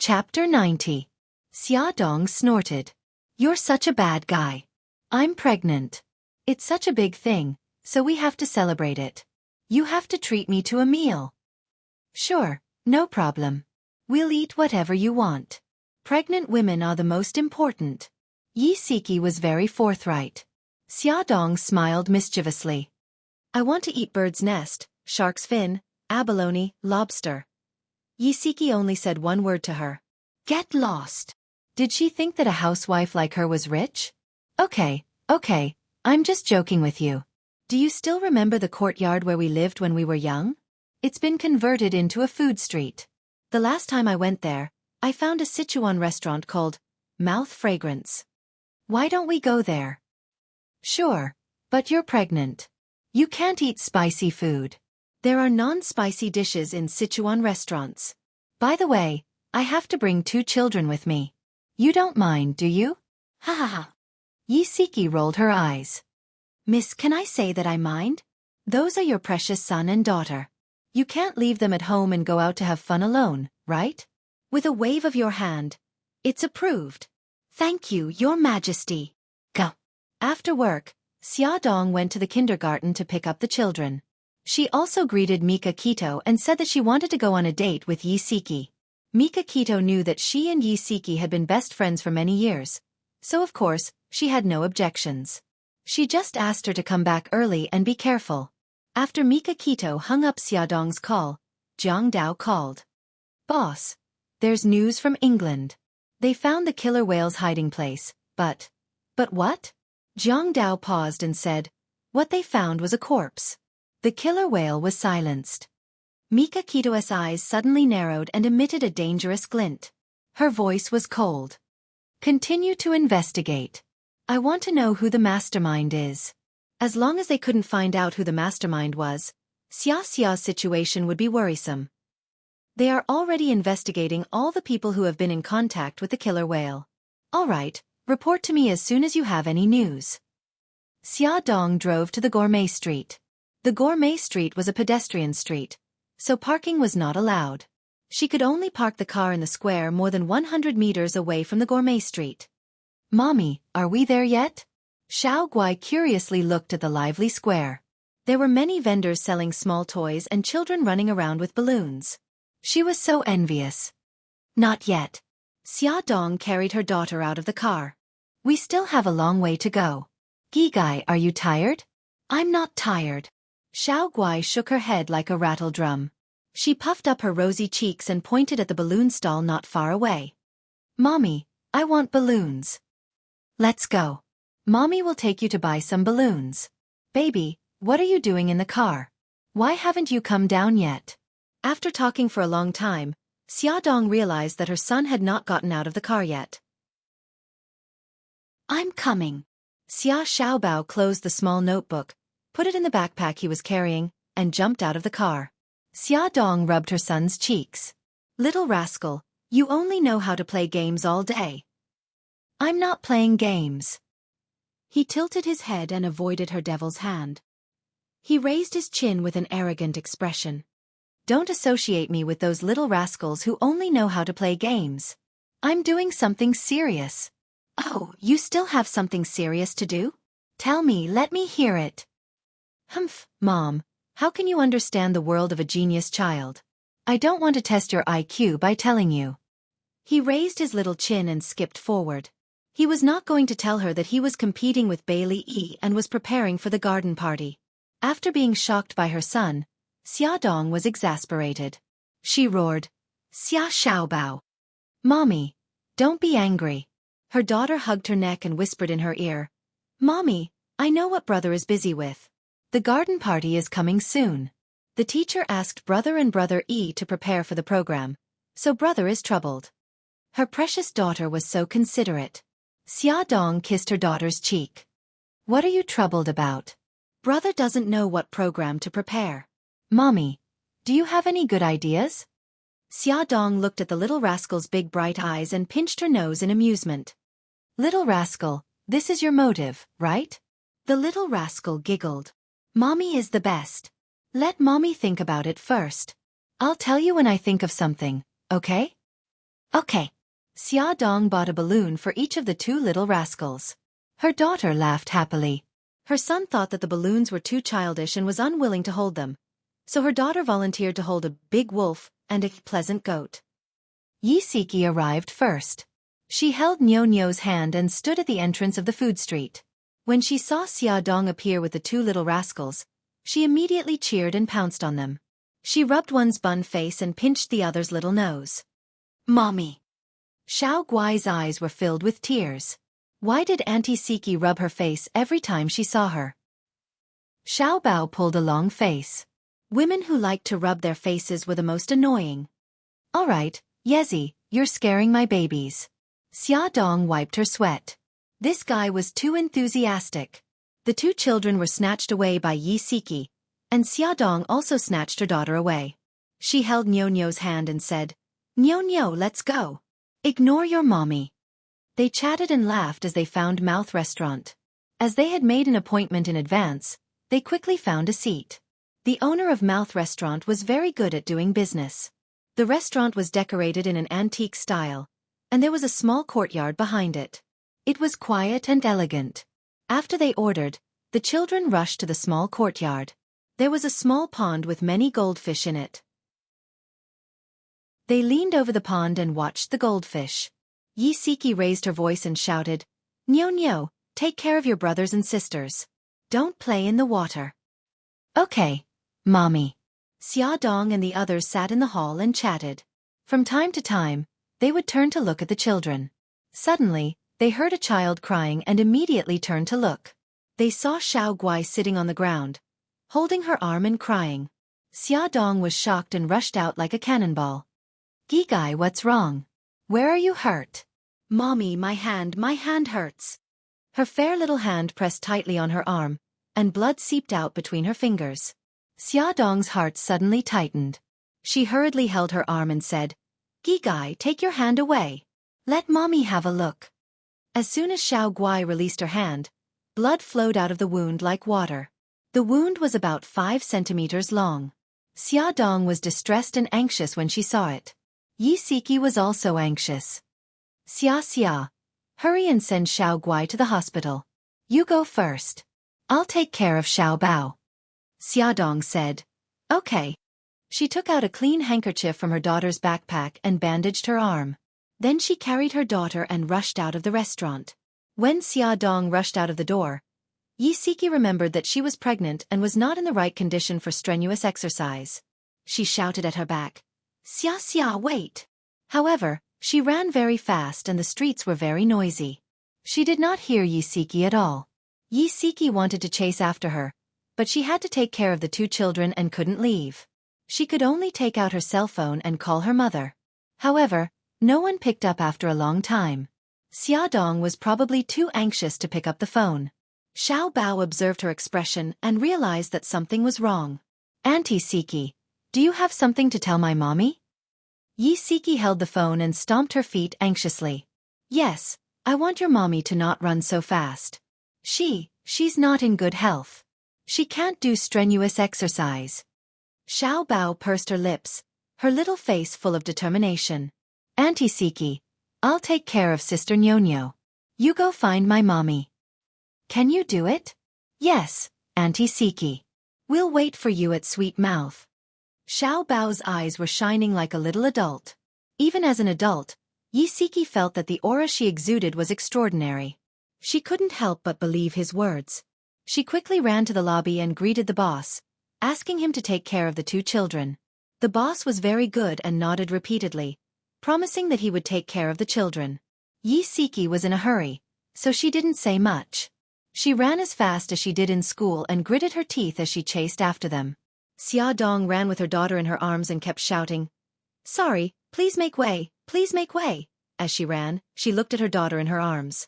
Chapter 90. Xiaodong snorted. You're such a bad guy. I'm pregnant. It's such a big thing, so we have to celebrate it. You have to treat me to a meal. Sure, no problem. We'll eat whatever you want. Pregnant women are the most important. Yi Siki was very forthright. Xiaodong smiled mischievously. I want to eat bird's nest, shark's fin, abalone, lobster. Yi Siki only said one word to her. Get lost. Did she think that a housewife like her was rich? Okay, I'm just joking with you. Do you still remember the courtyard where we lived when we were young? It's been converted into a food street. The last time I went there, I found a Sichuan restaurant called Mouth Fragrance. Why don't we go there? Sure, but you're pregnant. You can't eat spicy food. There are non-spicy dishes in Sichuan restaurants. By the way, I have to bring 2 children with me. You don't mind, do you? Ha ha ha. Yi Siki rolled her eyes. Miss, can I say that I mind? Those are your precious son and daughter. You can't leave them at home and go out to have fun alone, right? With a wave of your hand. It's approved. Thank you, Your Majesty. Go. After work, Xiaodong went to the kindergarten to pick up the children. She also greeted Mika Kito and said that she wanted to go on a date with Yi Siki. Mika Kito knew that she and Yi Siki had been best friends for many years, so of course, she had no objections. She just asked her to come back early and be careful. After Mika Kito hung up Xiaodong's call, Jiang Dao called. Boss, there's news from England. They found the killer whale's hiding place, but what? Jiang Dao paused and said, what they found was a corpse. The killer whale was silenced. Mika Kito's eyes suddenly narrowed and emitted a dangerous glint. Her voice was cold. Continue to investigate. I want to know who the mastermind is. As long as they couldn't find out who the mastermind was, Xiaoxia's situation would be worrisome. They are already investigating all the people who have been in contact with the killer whale. All right, report to me as soon as you have any news. Xiaodong drove to the Gourmet Street. The Gourmet Street was a pedestrian street, so parking was not allowed. She could only park the car in the square more than 100 meters away from the Gourmet Street. Mommy, are we there yet? Xiao Guai curiously looked at the lively square. There were many vendors selling small toys and children running around with balloons. She was so envious. Not yet. Xiaodong carried her daughter out of the car. We still have a long way to go. Gigai, are you tired? I'm not tired. Xiao Guai shook her head like a rattle drum. She puffed up her rosy cheeks and pointed at the balloon stall not far away. Mommy, I want balloons. Let's go. Mommy will take you to buy some balloons. Baby, what are you doing in the car? Why haven't you come down yet? After talking for a long time, Xiaodong realized that her son had not gotten out of the car yet. I'm coming. Xia Xiaobao closed the small notebook, put it in the backpack he was carrying, and jumped out of the car. Xiaodong rubbed her son's cheeks. Little rascal, you only know how to play games all day. I'm not playing games. He tilted his head and avoided her devil's hand. He raised his chin with an arrogant expression. Don't associate me with those little rascals who only know how to play games. I'm doing something serious. Oh, you still have something serious to do? Tell me, let me hear it. Humph, Mom, how can you understand the world of a genius child? I don't want to test your IQ by telling you. He raised his little chin and skipped forward. He was not going to tell her that he was competing with Bailey Yi and was preparing for the garden party. After being shocked by her son, Xiaodong was exasperated. She roared, Xia Xiaobao. Mommy, don't be angry. Her daughter hugged her neck and whispered in her ear, Mommy, I know what brother is busy with. The garden party is coming soon. The teacher asked brother and brother E to prepare for the program, so brother is troubled. Her precious daughter was so considerate. Xiaodong kissed her daughter's cheek. What are you troubled about? Brother doesn't know what program to prepare. Mommy, do you have any good ideas? Xiaodong looked at the little rascal's big bright eyes and pinched her nose in amusement. Little rascal, this is your motive, right? The little rascal giggled. Mommy is the best. Let Mommy think about it first. I'll tell you when I think of something, okay? Okay. Xiaodong bought a balloon for each of the two little rascals. Her daughter laughed happily. Her son thought that the balloons were too childish and was unwilling to hold them. So her daughter volunteered to hold a big wolf and a pleasant goat. Yisiki arrived first. She held Nyo-Nyo's hand and stood at the entrance of the food street. When she saw Xiaodong appear with the two little rascals, she immediately cheered and pounced on them. She rubbed one's bun face and pinched the other's little nose. Mommy! Xiao Guai's eyes were filled with tears. Why did Auntie Siki rub her face every time she saw her? Xiao Bao pulled a long face. Women who liked to rub their faces were the most annoying. All right, Yezi, you're scaring my babies. Xiaodong wiped her sweat. This guy was too enthusiastic. The two children were snatched away by Yisiki, and Xiaodong also snatched her daughter away. She held Nyo-Nyo's hand and said, Nyo-Nyo, let's go. Ignore your mommy. They chatted and laughed as they found Mouth Restaurant. As they had made an appointment in advance, they quickly found a seat. The owner of Mouth Restaurant was very good at doing business. The restaurant was decorated in an antique style, and there was a small courtyard behind it. It was quiet and elegant. After they ordered, the children rushed to the small courtyard. There was a small pond with many goldfish in it. They leaned over the pond and watched the goldfish. Yisiki raised her voice and shouted, Nyo-Nyo, take care of your brothers and sisters. Don't play in the water. Okay, Mommy. Xiaodong and the others sat in the hall and chatted. From time to time, they would turn to look at the children. Suddenly, they heard a child crying and immediately turned to look. They saw Xiao Guai sitting on the ground, holding her arm and crying. Xiaodong was shocked and rushed out like a cannonball. Gigai, what's wrong? Where are you hurt? Mommy, my hand hurts. Her fair little hand pressed tightly on her arm, and blood seeped out between her fingers. Xiaodong's heart suddenly tightened. She hurriedly held her arm and said, Gigai, take your hand away. Let Mommy have a look. As soon as Xiao Guai released her hand, blood flowed out of the wound like water. The wound was about 5 centimeters long. Xiaodong was distressed and anxious when she saw it. Yisiki was also anxious. Xia, hurry and send Xiao Guai to the hospital. You go first. I'll take care of Xiao Bao. Xiaodong said. Okay. She took out a clean handkerchief from her daughter's backpack and bandaged her arm. Then she carried her daughter and rushed out of the restaurant. When Xiaodong rushed out of the door, Yisiki remembered that she was pregnant and was not in the right condition for strenuous exercise. She shouted at her back, Xia, wait! However, she ran very fast and the streets were very noisy. She did not hear Yisiki at all. Yisiki wanted to chase after her, but she had to take care of the two children and couldn't leave. She could only take out her cell phone and call her mother. However, no one picked up after a long time. Xiaodong was probably too anxious to pick up the phone. Xiao Bao observed her expression and realized that something was wrong. Auntie Siki, do you have something to tell my mommy? Yisiki held the phone and stomped her feet anxiously. Yes, I want your mommy to not run so fast. She's not in good health. She can't do strenuous exercise. Xiao Bao pursed her lips, her little face full of determination. Auntie Siki, I'll take care of Sister Nyo-Nyo. You go find my mommy. Can you do it? Yes, Auntie Siki. We'll wait for you at Sweet Mouth. Xiao Bao's eyes were shining like a little adult. Even as an adult, Yisiki felt that the aura she exuded was extraordinary. She couldn't help but believe his words. She quickly ran to the lobby and greeted the boss, asking him to take care of the two children. The boss was very good and nodded repeatedly, promising that he would take care of the children. Yisiki was in a hurry, so she didn't say much. She ran as fast as she did in school and gritted her teeth as she chased after them. Xiaodong ran with her daughter in her arms and kept shouting, Sorry, please make way, please make way. As she ran, she looked at her daughter in her arms.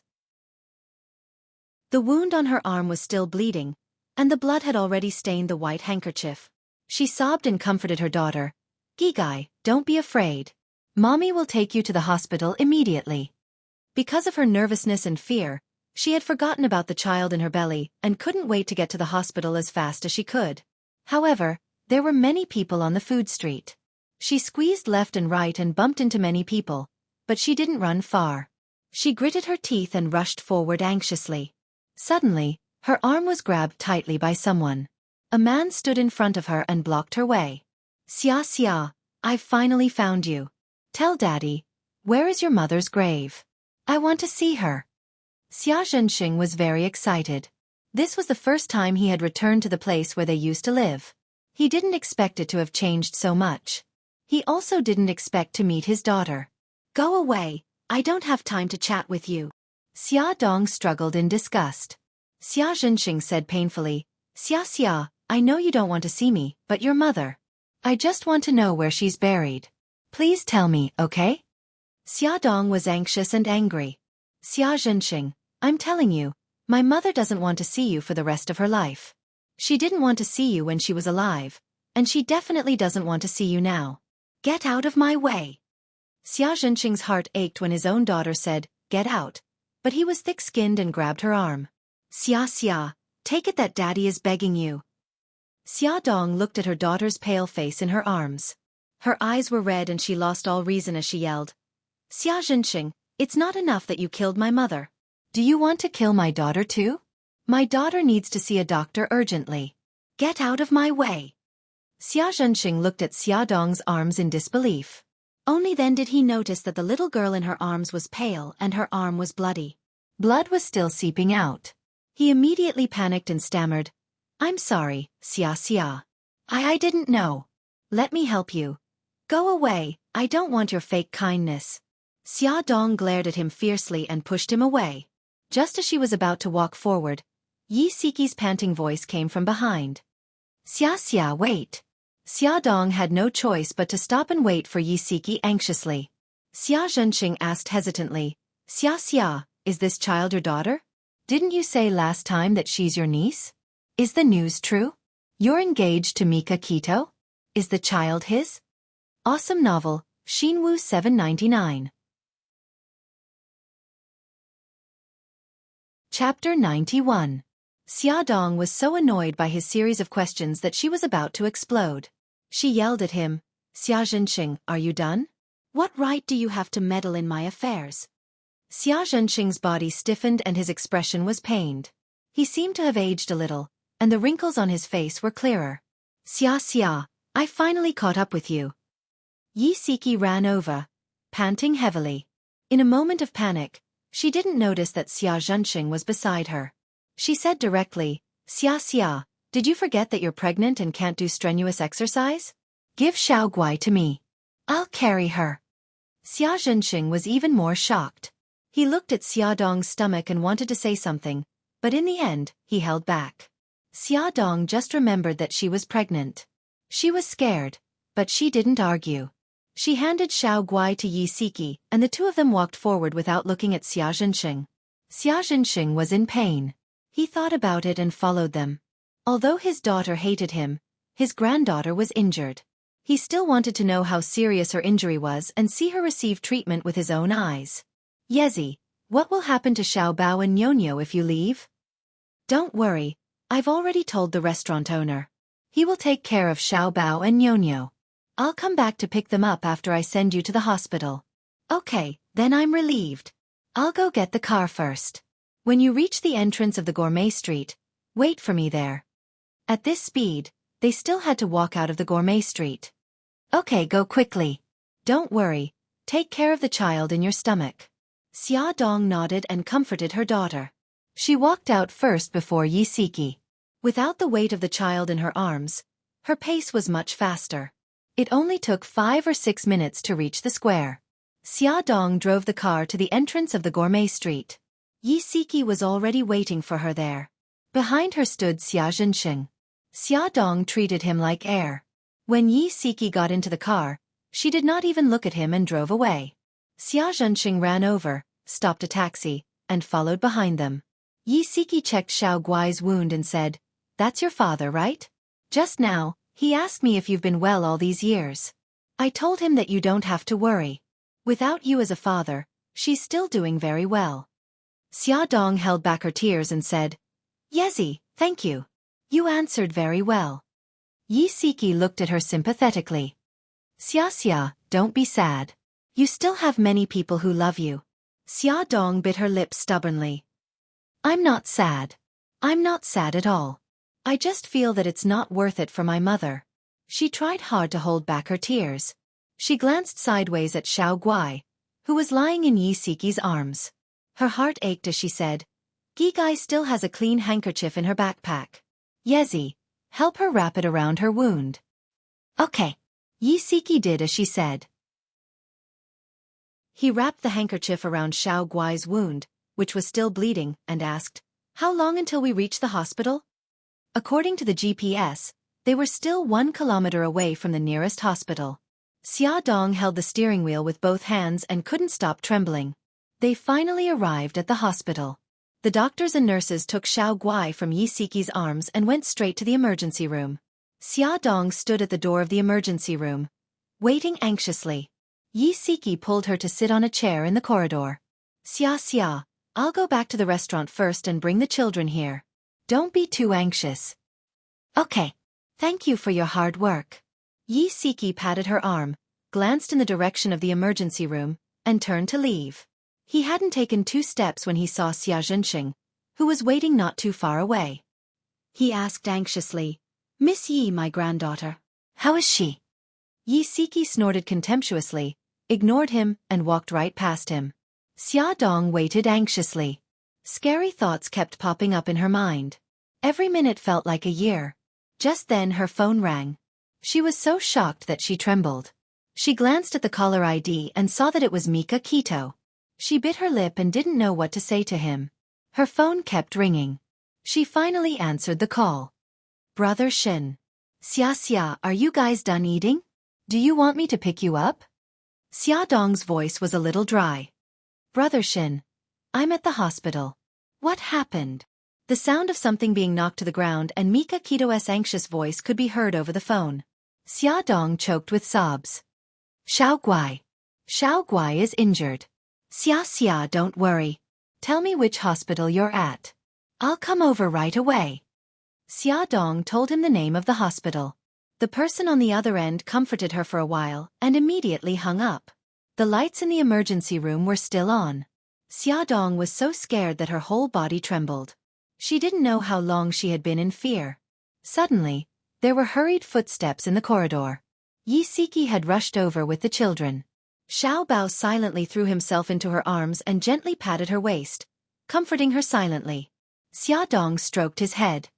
The wound on her arm was still bleeding, and the blood had already stained the white handkerchief. She sobbed and comforted her daughter. Gigai, don't be afraid. Mommy will take you to the hospital immediately. Because of her nervousness and fear, she had forgotten about the child in her belly and couldn't wait to get to the hospital as fast as she could. However, there were many people on the food street. She squeezed left and right and bumped into many people, but she didn't run far. She gritted her teeth and rushed forward anxiously. Suddenly, her arm was grabbed tightly by someone. A man stood in front of her and blocked her way. Xia, I've finally found you. Tell Daddy, where is your mother's grave? I want to see her. Xia Zhenxing was very excited. This was the first time he had returned to the place where they used to live. He didn't expect it to have changed so much. He also didn't expect to meet his daughter. Go away, I don't have time to chat with you. Xia Dong struggled in disgust. Xia Zhenxing said painfully, Xia, I know you don't want to see me, but your mother. I just want to know where she's buried. Please tell me, okay? Xia Dong was anxious and angry. Xia Zhenxing, I'm telling you, my mother doesn't want to see you for the rest of her life. She didn't want to see you when she was alive, and she definitely doesn't want to see you now. Get out of my way. Xia Zhenxing's heart ached when his own daughter said, get out, but he was thick-skinned and grabbed her arm. Xia, take it that Daddy is begging you. Xia Dong looked at her daughter's pale face in her arms. Her eyes were red and she lost all reason as she yelled. Xia Zhenxing, it's not enough that you killed my mother. Do you want to kill my daughter too? My daughter needs to see a doctor urgently. Get out of my way. Xia Zhenxing looked at Xia Dong's arms in disbelief. Only then did he notice that the little girl in her arms was pale and her arm was bloody. Blood was still seeping out. He immediately panicked and stammered, I'm sorry, Xia. I didn't know. Let me help you. Go away, I don't want your fake kindness. Xia Dong glared at him fiercely and pushed him away. Just as she was about to walk forward, Yi Siki's panting voice came from behind. Xia, wait. Xia Dong had no choice but to stop and wait for Yi Siki anxiously. Xia Zhenxing asked hesitantly, Xia, is this child your daughter? Didn't you say last time that she's your niece? Is the news true? You're engaged to Mika Kito? Is the child his? Awesome novel, Xinwu 799. Chapter 91. Xia Dong was so annoyed by his series of questions that she was about to explode. She yelled at him, Xia Zhenxing, are you done? What right do you have to meddle in my affairs? Xia Zhenxing's body stiffened and his expression was pained. He seemed to have aged a little, and the wrinkles on his face were clearer. Xia, I finally caught up with you. Yi Siki ran over, panting heavily. In a moment of panic, she didn't notice that Xia Zhenxing was beside her. She said directly, Xia, did you forget that you're pregnant and can't do strenuous exercise? Give Xiao Guai to me. I'll carry her. Xia Zhenxing was even more shocked. He looked at Xia Dong's stomach and wanted to say something, but in the end, he held back. Xia Dong just remembered that she was pregnant. She was scared, but she didn't argue. She handed Xiao Guai to Yi Siki, and the two of them walked forward without looking at Xia Zhenxing. Xia Zhenxing was in pain. He thought about it and followed them. Although his daughter hated him, his granddaughter was injured. He still wanted to know how serious her injury was and see her receive treatment with his own eyes. Yezi, what will happen to Xiao Bao and Nyonyo if you leave? Don't worry, I've already told the restaurant owner. He will take care of Xiao Bao and Nyonyo. I'll come back to pick them up after I send you to the hospital. Okay, then I'm relieved. I'll go get the car first. When you reach the entrance of the Gourmet Street, wait for me there. At this speed, they still had to walk out of the Gourmet Street. Okay, go quickly. Don't worry, take care of the child in your stomach. Xia Dong nodded and comforted her daughter. She walked out first before Yi Siki. Without the weight of the child in her arms, her pace was much faster. It only took 5 or 6 minutes to reach the square. Xia Dong drove the car to the entrance of the Gourmet Street. Yi Siki was already waiting for her there. Behind her stood Xia Zhenxing. Xia Dong treated him like air. When Yi Siki got into the car, she did not even look at him and drove away. Xia Zhenxing ran over, stopped a taxi, and followed behind them. Yi Siki checked Xiao Guai's wound and said, That's your father, right? Just now, he asked me if you've been well all these years. I told him that you don't have to worry. Without you as a father, she's still doing very well. Xia Dong held back her tears and said, Yezi, thank you. You answered very well. Yi Siki looked at her sympathetically. Xia, don't be sad. You still have many people who love you. Xia Dong bit her lips stubbornly. I'm not sad. I'm not sad at all. I just feel that it's not worth it for my mother. She tried hard to hold back her tears. She glanced sideways at Xiao Guai, who was lying in Yi Siki's arms. Her heart ached as she said, Gigai still has a clean handkerchief in her backpack. Yezi, help her wrap it around her wound. Okay. Yi Siki did as she said. He wrapped the handkerchief around Xiao Guai's wound, which was still bleeding, and asked, How long until we reach the hospital? According to the GPS, they were still 1 kilometer away from the nearest hospital. Xia Dong held the steering wheel with both hands and couldn't stop trembling. They finally arrived at the hospital. The doctors and nurses took Xiao Guai from Yi Siki's arms and went straight to the emergency room. Xia Dong stood at the door of the emergency room, waiting anxiously. Yi Siki pulled her to sit on a chair in the corridor. Xia, I'll go back to the restaurant first and bring the children here. Don't be too anxious. Okay. Thank you for your hard work. Yi Siki patted her arm, glanced in the direction of the emergency room, and turned to leave. He hadn't taken 2 steps when he saw Xia Zhenxing, who was waiting not too far away. He asked anxiously, Miss Yi, my granddaughter. How is she? Yi Siki snorted contemptuously, ignored him, and walked right past him. Xia Dong waited anxiously. Scary thoughts kept popping up in her mind. Every minute felt like a year. Just then her phone rang. She was so shocked that she trembled. She glanced at the caller ID and saw that it was Mika Kito. She bit her lip and didn't know what to say to him. Her phone kept ringing. She finally answered the call. Brother Shin. Xia, are you guys done eating? Do you want me to pick you up? Xia Dong's voice was a little dry. Brother Shin. I'm at the hospital. What happened? The sound of something being knocked to the ground and Mika Kito's anxious voice could be heard over the phone. Xia Dong choked with sobs. Xiao Guai is injured. Xia, don't worry. Tell me which hospital you're at. I'll come over right away. Xia Dong told him the name of the hospital. The person on the other end comforted her for a while and immediately hung up. The lights in the emergency room were still on. Xia Dong was so scared that her whole body trembled. She didn't know how long she had been in fear. Suddenly, there were hurried footsteps in the corridor. Yi Siki had rushed over with the children. Xiao Bao silently threw himself into her arms and gently patted her waist, comforting her silently. Xia Dong stroked his head.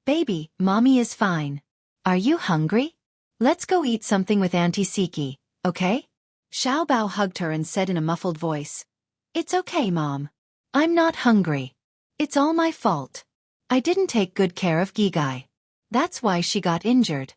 Baby, mommy is fine. Are you hungry? Let's go eat something with Auntie Siki, okay? Xiao Bao hugged her and said in a muffled voice. It's okay, Mom. I'm not hungry. It's all my fault. I didn't take good care of Gigai. That's why she got injured.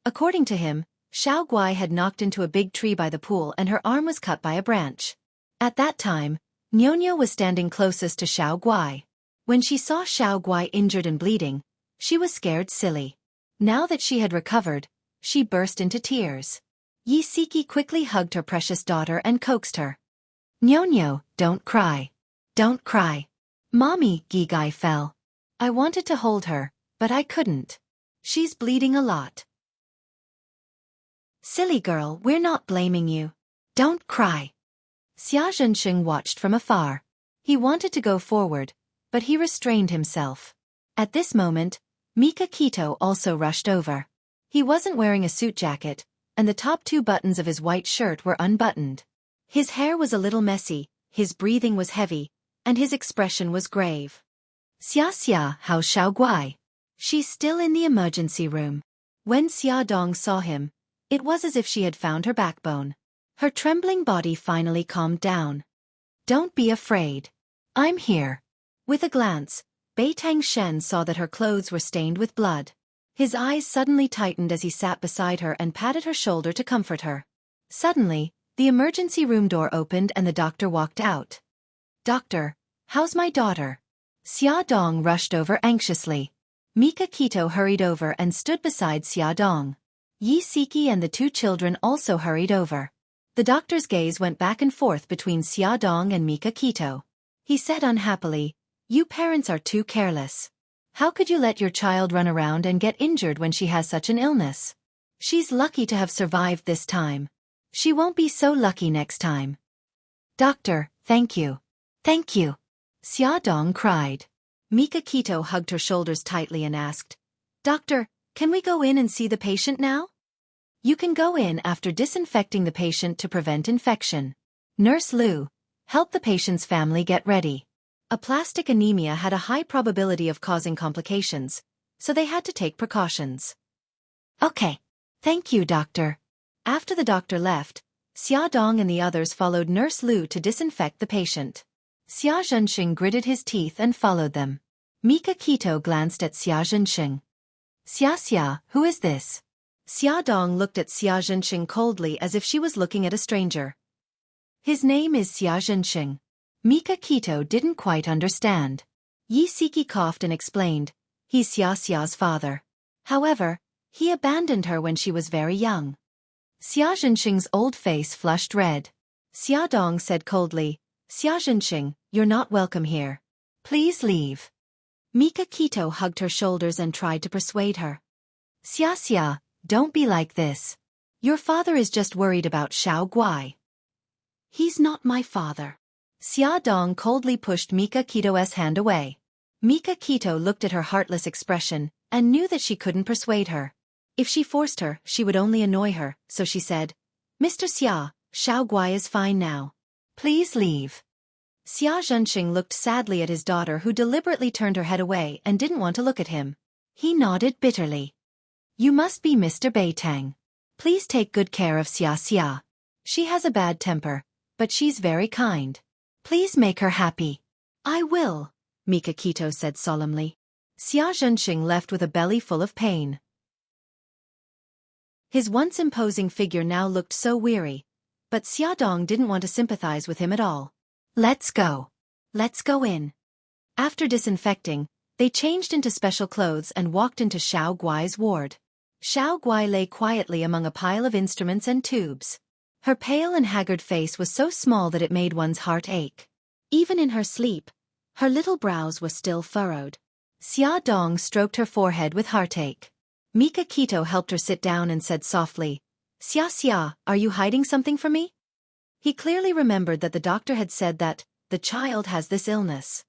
According to him, Xiao Guai had knocked into a big tree by the pool and her arm was cut by a branch. At that time, Nyonya was standing closest to Xiao Guai. When she saw Xiao Guai injured and bleeding, she was scared silly. Now that she had recovered, she burst into tears. Yi Siki quickly hugged her precious daughter and coaxed her. Nyonyo, don't cry. Don't cry. Mommy, Gigai fell. I wanted to hold her, but I couldn't. She's bleeding a lot. Silly girl, we're not blaming you. Don't cry. Xia Zhenxing watched from afar. He wanted to go forward, but he restrained himself. At this moment, Mika Kito also rushed over. He wasn't wearing a suit jacket, and the top 2 buttons of his white shirt were unbuttoned. His hair was a little messy, his breathing was heavy, and his expression was grave. Xia, how's Xiao Guai? She's still in the emergency room. When Xia Dong saw him, it was as if she had found her backbone. Her trembling body finally calmed down. Don't be afraid. I'm here. With a glance, Beitang Shen saw that her clothes were stained with blood. His eyes suddenly tightened as he sat beside her and patted her shoulder to comfort her. Suddenly, the emergency room door opened and the doctor walked out. Doctor, how's my daughter? Xia Dong rushed over anxiously. Mika Kito hurried over and stood beside Xia Dong. Yi Siki and the 2 children also hurried over. The doctor's gaze went back and forth between Xia Dong and Mika Kito. He said unhappily, You parents are too careless. How could you let your child run around and get injured when she has such an illness? She's lucky to have survived this time. She won't be so lucky next time. Doctor, thank you. Thank you. Xiaodong cried. Mikakito hugged her shoulders tightly and asked, Doctor, can we go in and see the patient now? You can go in after disinfecting the patient to prevent infection. Nurse Lu, help the patient's family get ready. Aplastic anemia had a high probability of causing complications, so they had to take precautions. Okay. Thank you, doctor. After the doctor left, Xiaodong and the others followed Nurse Lu to disinfect the patient. Xia Zhenxing gritted his teeth and followed them. Mikakito glanced at Xia Zhenxing. Xia, who is this? Xiaodong looked at Xia Zhenxing coldly as if she was looking at a stranger. His name is Xia Zhenxing. Mikakito didn't quite understand. Yi Siki coughed and explained, he's Xia's father. However, he abandoned her when she was very young. Xia Zhenxing's old face flushed red. Xiaodong said coldly, Xia Zhenxing, you're not welcome here. Please leave. Mikakito hugged her shoulders and tried to persuade her. Xia, don't be like this. Your father is just worried about Xiao Guai. He's not my father. Xiaodong coldly pushed Mikakito's hand away. Mikakito looked at her heartless expression and knew that she couldn't persuade her. If she forced her, she would only annoy her, so she said, Mr. Xia, Xiao Guai is fine now. Please leave. Xia Zhenxing looked sadly at his daughter who deliberately turned her head away and didn't want to look at him. He nodded bitterly. You must be Mr. Beitang. Please take good care of Xia. She has a bad temper, but she's very kind. Please make her happy. I will, Mikakito said solemnly. Xia Zhenxing left with a belly full of pain. His once imposing figure now looked so weary, but Xiaodong didn't want to sympathize with him at all. Let's go. Let's go in. After disinfecting, they changed into special clothes and walked into Xiao Guai's ward. Xiao Guai lay quietly among a pile of instruments and tubes. Her pale and haggard face was so small that it made one's heart ache. Even in her sleep, her little brows were still furrowed. Xiaodong stroked her forehead with heartache. Mikakito helped her sit down and said softly, Xia, are you hiding something from me? He clearly remembered that the doctor had said that the child has this illness.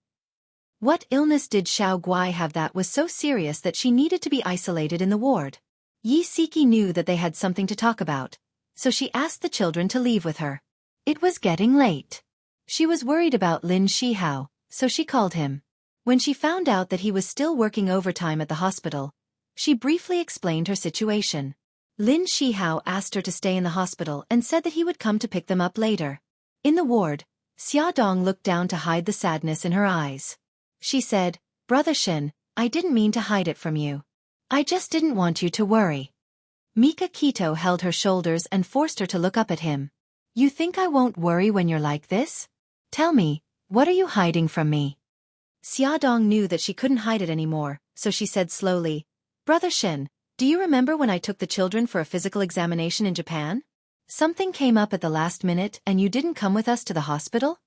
What illness did Xiao Guai have that was so serious that she needed to be isolated in the ward? Yi Siki knew that they had something to talk about, so she asked the children to leave with her. It was getting late. She was worried about Lin Shihao, so she called him. When she found out that he was still working overtime at the hospital, she briefly explained her situation. Lin Shihao asked her to stay in the hospital and said that he would come to pick them up later. In the ward, Xiaodong looked down to hide the sadness in her eyes. She said, Brother Shin, I didn't mean to hide it from you. I just didn't want you to worry. Mikakito held her shoulders and forced her to look up at him. You think I won't worry when you're like this? Tell me, what are you hiding from me? Xiaodong knew that she couldn't hide it anymore, so she said slowly, Brother Shin, do you remember when I took the children for a physical examination in Japan? Something came up at the last minute and you didn't come with us to the hospital?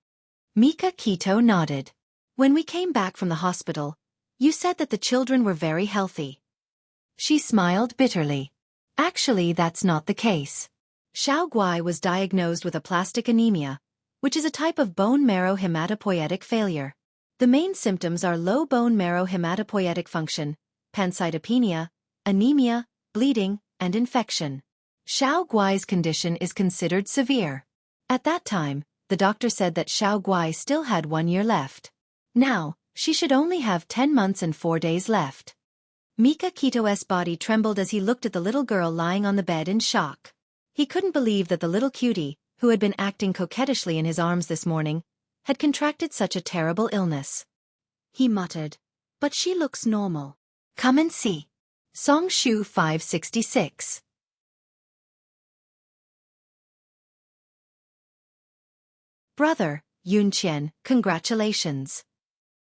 Mikakito nodded. When we came back from the hospital, you said that the children were very healthy. She smiled bitterly. Actually, that's not the case. Xiao Guai was diagnosed with aplastic anemia, which is a type of bone marrow hematopoietic failure. The main symptoms are low bone marrow hematopoietic function, pancytopenia, anemia, bleeding, and infection. Xiao Guai's condition is considered severe. At that time, the doctor said that Xiao Guai still had 1 year left. Now, she should only have 10 months and 4 days left. Mikakito's body trembled as he looked at the little girl lying on the bed in shock. He couldn't believe that the little cutie, who had been acting coquettishly in his arms this morning, had contracted such a terrible illness. He muttered, But she looks normal. Come and see. Song Shu 566. Brother, Yunqian, congratulations.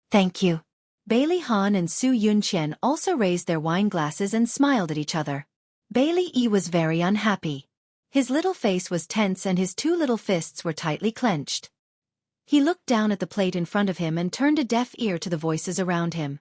Thank you. Bailey Han and Su Yunqian also raised their wine glasses and smiled at each other. Bailey Yi was very unhappy. His little face was tense and his 2 little fists were tightly clenched. He looked down at the plate in front of him and turned a deaf ear to the voices around him.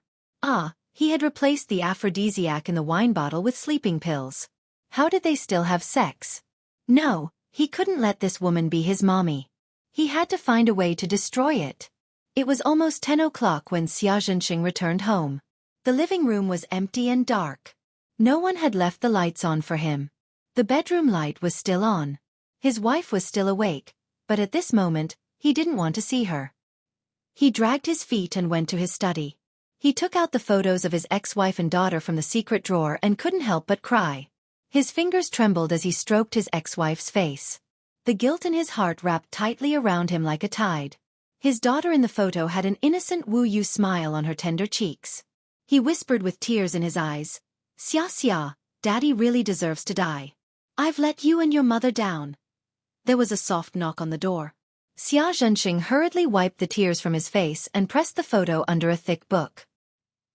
He had replaced the aphrodisiac in the wine bottle with sleeping pills. How did they still have sex? No, He couldn't let this woman be his mommy. He had to find a way to destroy it. It was almost 10 o'clock when Xia Zhenxing returned home. The living room was empty and dark. No one had left the lights on for him. The bedroom light was still on. His wife was still awake, but at this moment, he didn't want to see her. He dragged his feet and went to his study. He took out the photos of his ex-wife and daughter from the secret drawer and couldn't help but cry. His fingers trembled as he stroked his ex-wife's face. The guilt in his heart wrapped tightly around him like a tide. His daughter in the photo had an innocent Wu Yu smile on her tender cheeks. He whispered with tears in his eyes, "Xia Xia, Daddy really deserves to die. I've let you and your mother down." There was a soft knock on the door. Xia Zhenxing hurriedly wiped the tears from his face and pressed the photo under a thick book.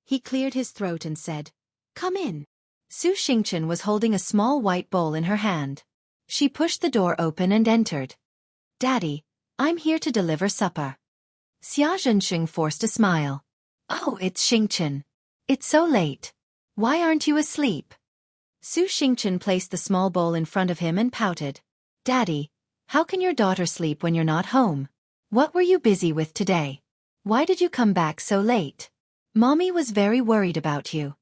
He cleared his throat and said, "Come in." Su Xingchen was holding a small white bowl in her hand. She pushed the door open and entered. "Daddy, I'm here to deliver supper." Xia Zhenxing forced a smile. "Oh, it's Xingchen. It's so late. Why aren't you asleep?" Su Xingchen placed the small bowl in front of him and pouted. "Daddy, how can your daughter sleep when you're not home? What were you busy with today? Why did you come back so late? Mommy was very worried about you."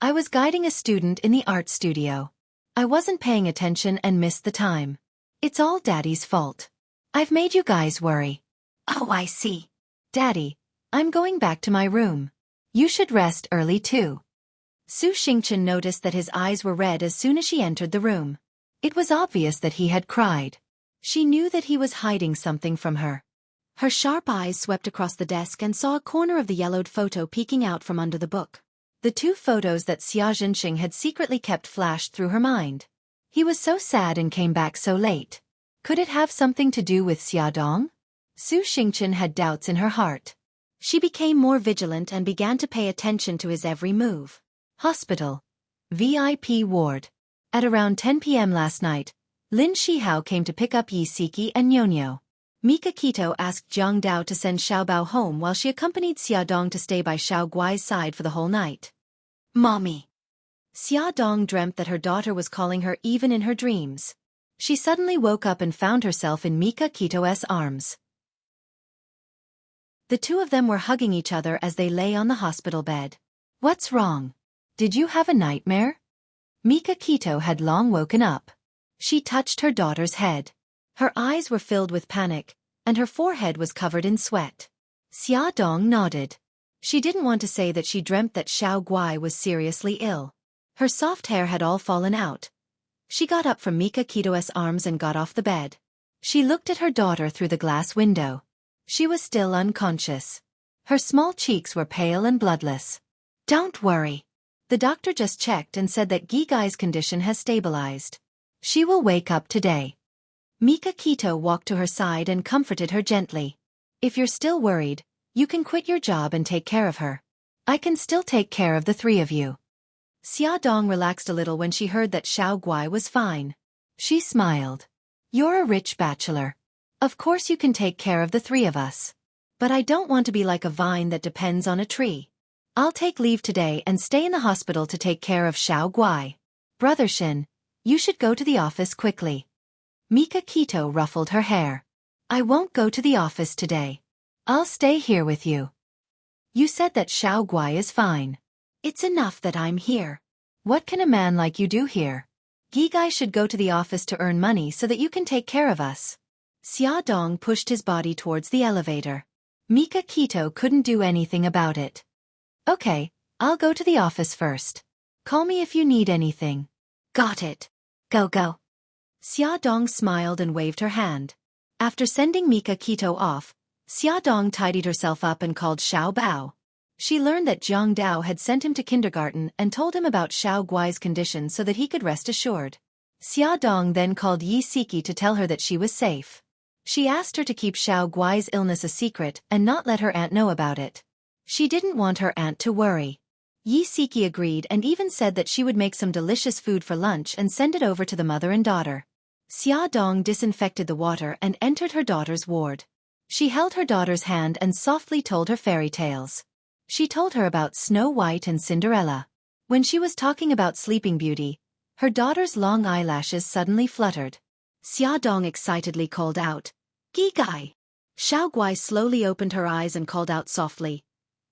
"I was guiding a student in the art studio. I wasn't paying attention and missed the time. It's all Daddy's fault. I've made you guys worry." "Oh, I see. Daddy, I'm going back to my room. You should rest early too." Su Xingchen noticed that his eyes were red as soon as she entered the room. It was obvious that he had cried. She knew that he was hiding something from her. Her sharp eyes swept across the desk and saw a corner of the yellowed photo peeking out from under the book. The two photos that Xia Zhenxing had secretly kept flashed through her mind. He was so sad and came back so late. Could it have something to do with Xiaodong? Su Xingchen had doubts in her heart. She became more vigilant and began to pay attention to his every move. Hospital. VIP ward. At around 10 p.m. last night, Lin Shihao came to pick up Yisiki and Nyonyo. Mika Kito asked Jiang Dao to send Xiaobao home while she accompanied Xiaodong to stay by Xiao Guai's side for the whole night. "Mommy." Xiaodong dreamt that her daughter was calling her even in her dreams. She suddenly woke up and found herself in Mika Kito's arms. The two of them were hugging each other as they lay on the hospital bed. "What's wrong? Did you have a nightmare?" Mika Kito had long woken up. She touched her daughter's head. Her eyes were filled with panic, and her forehead was covered in sweat. Xiaodong nodded. She didn't want to say that she dreamt that Xiao Guai was seriously ill. Her soft hair had all fallen out. She got up from Mika Kito's arms and got off the bed. She looked at her daughter through the glass window. She was still unconscious. Her small cheeks were pale and bloodless. "Don't worry. The doctor just checked and said that Gigai's condition has stabilized. She will wake up today." Mika Kito walked to her side and comforted her gently. "If you're still worried, you can quit your job and take care of her. I can still take care of the three of you." Xiaodong relaxed a little when she heard that Xiao Guai was fine. She smiled. "You're a rich bachelor. Of course you can take care of the three of us. But I don't want to be like a vine that depends on a tree. I'll take leave today and stay in the hospital to take care of Xiao Guai. Brother Shin, you should go to the office quickly." Mika Kito ruffled her hair. "I won't go to the office today. I'll stay here with you. You said that Xiao Guai is fine. It's enough that I'm here. What can a man like you do here? Gigai should go to the office to earn money so that you can take care of us." Xiaodong pushed his body towards the elevator. Mika Kito couldn't do anything about it. "Okay, I'll go to the office first. Call me if you need anything." "Got it. Go go." Xiaodong smiled and waved her hand. After sending Mika Kito off, Xiaodong tidied herself up and called Xiao Bao. She learned that Jiang Dao had sent him to kindergarten and told him about Xiao Guai's condition so that he could rest assured. Xiaodong then called Yi Siki to tell her that she was safe. She asked her to keep Xiao Guai's illness a secret and not let her aunt know about it. She didn't want her aunt to worry. Yi Siki agreed and even said that she would make some delicious food for lunch and send it over to the mother and daughter. Xiaodong disinfected the water and entered her daughter's ward. She held her daughter's hand and softly told her fairy tales. She told her about Snow White and Cinderella. When she was talking about Sleeping Beauty, her daughter's long eyelashes suddenly fluttered. Xia Dong excitedly called out, Gigai. Xiao Guai slowly opened her eyes and called out softly,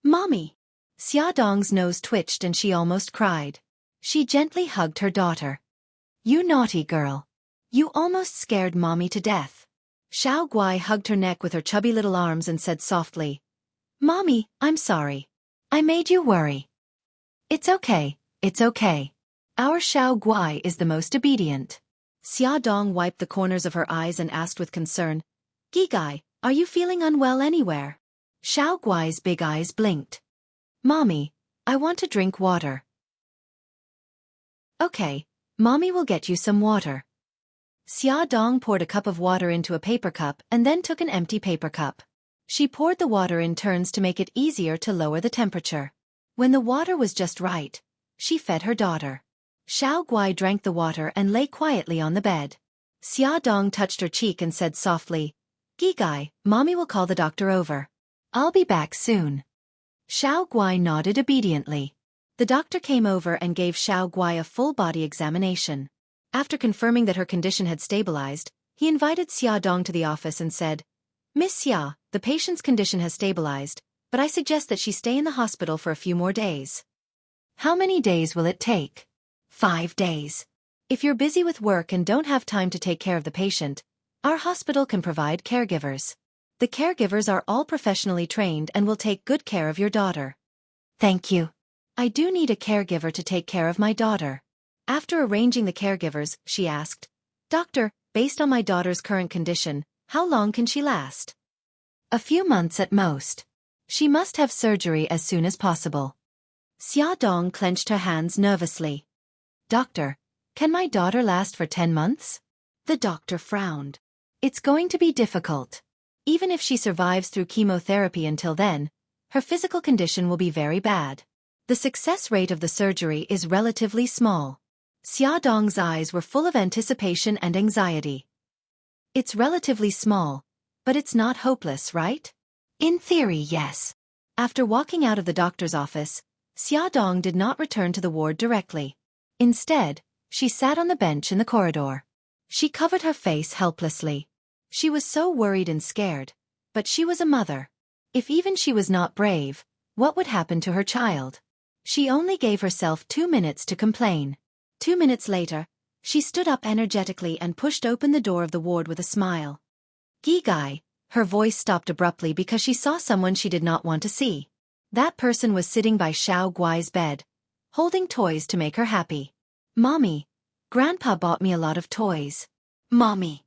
Mommy. Xia Dong's nose twitched and she almost cried. She gently hugged her daughter. You naughty girl. You almost scared Mommy to death. Xiao Guai hugged her neck with her chubby little arms and said softly, Mommy, I'm sorry. I made you worry. It's okay, it's okay. Our Xiao Guai is the most obedient. Xia Dong wiped the corners of her eyes and asked with concern, Gigai, are you feeling unwell anywhere? Xiao Guai's big eyes blinked. Mommy, I want to drink water. Okay, Mommy will get you some water. Xia Dong poured a cup of water into a paper cup and then took an empty paper cup. She poured the water in turns to make it easier to lower the temperature. When the water was just right, she fed her daughter. Xiao Guai drank the water and lay quietly on the bed. Xia Dong touched her cheek and said softly, Gigai, Mommy will call the doctor over. I'll be back soon. Xiao Guai nodded obediently. The doctor came over and gave Xiao Guai a full-body examination. After confirming that her condition had stabilized, he invited Xia Dong to the office and said, Miss Xia, the patient's condition has stabilized, but I suggest that she stay in the hospital for a few more days. How many days will it take? 5 days. If you're busy with work and don't have time to take care of the patient, our hospital can provide caregivers. The caregivers are all professionally trained and will take good care of your daughter. Thank you. I do need a caregiver to take care of my daughter. After arranging the caregivers, she asked, Doctor, based on my daughter's current condition, how long can she last? A few months at most. She must have surgery as soon as possible. Xia Dong clenched her hands nervously. Doctor, can my daughter last for 10 months? The doctor frowned. It's going to be difficult. Even if she survives through chemotherapy until then, her physical condition will be very bad. The success rate of the surgery is relatively small. Xia Dong's eyes were full of anticipation and anxiety. It's relatively small, but it's not hopeless, right? In theory, yes. After walking out of the doctor's office, Xia Dong did not return to the ward directly. Instead, she sat on the bench in the corridor. She covered her face helplessly. She was so worried and scared, but she was a mother. If even she was not brave, what would happen to her child? She only gave herself 2 minutes to complain. 2 minutes later, she stood up energetically and pushed open the door of the ward with a smile. Gigai, her voice stopped abruptly because she saw someone she did not want to see. That person was sitting by Xiao Guai's bed, holding toys to make her happy. Mommy, Grandpa bought me a lot of toys. Mommy.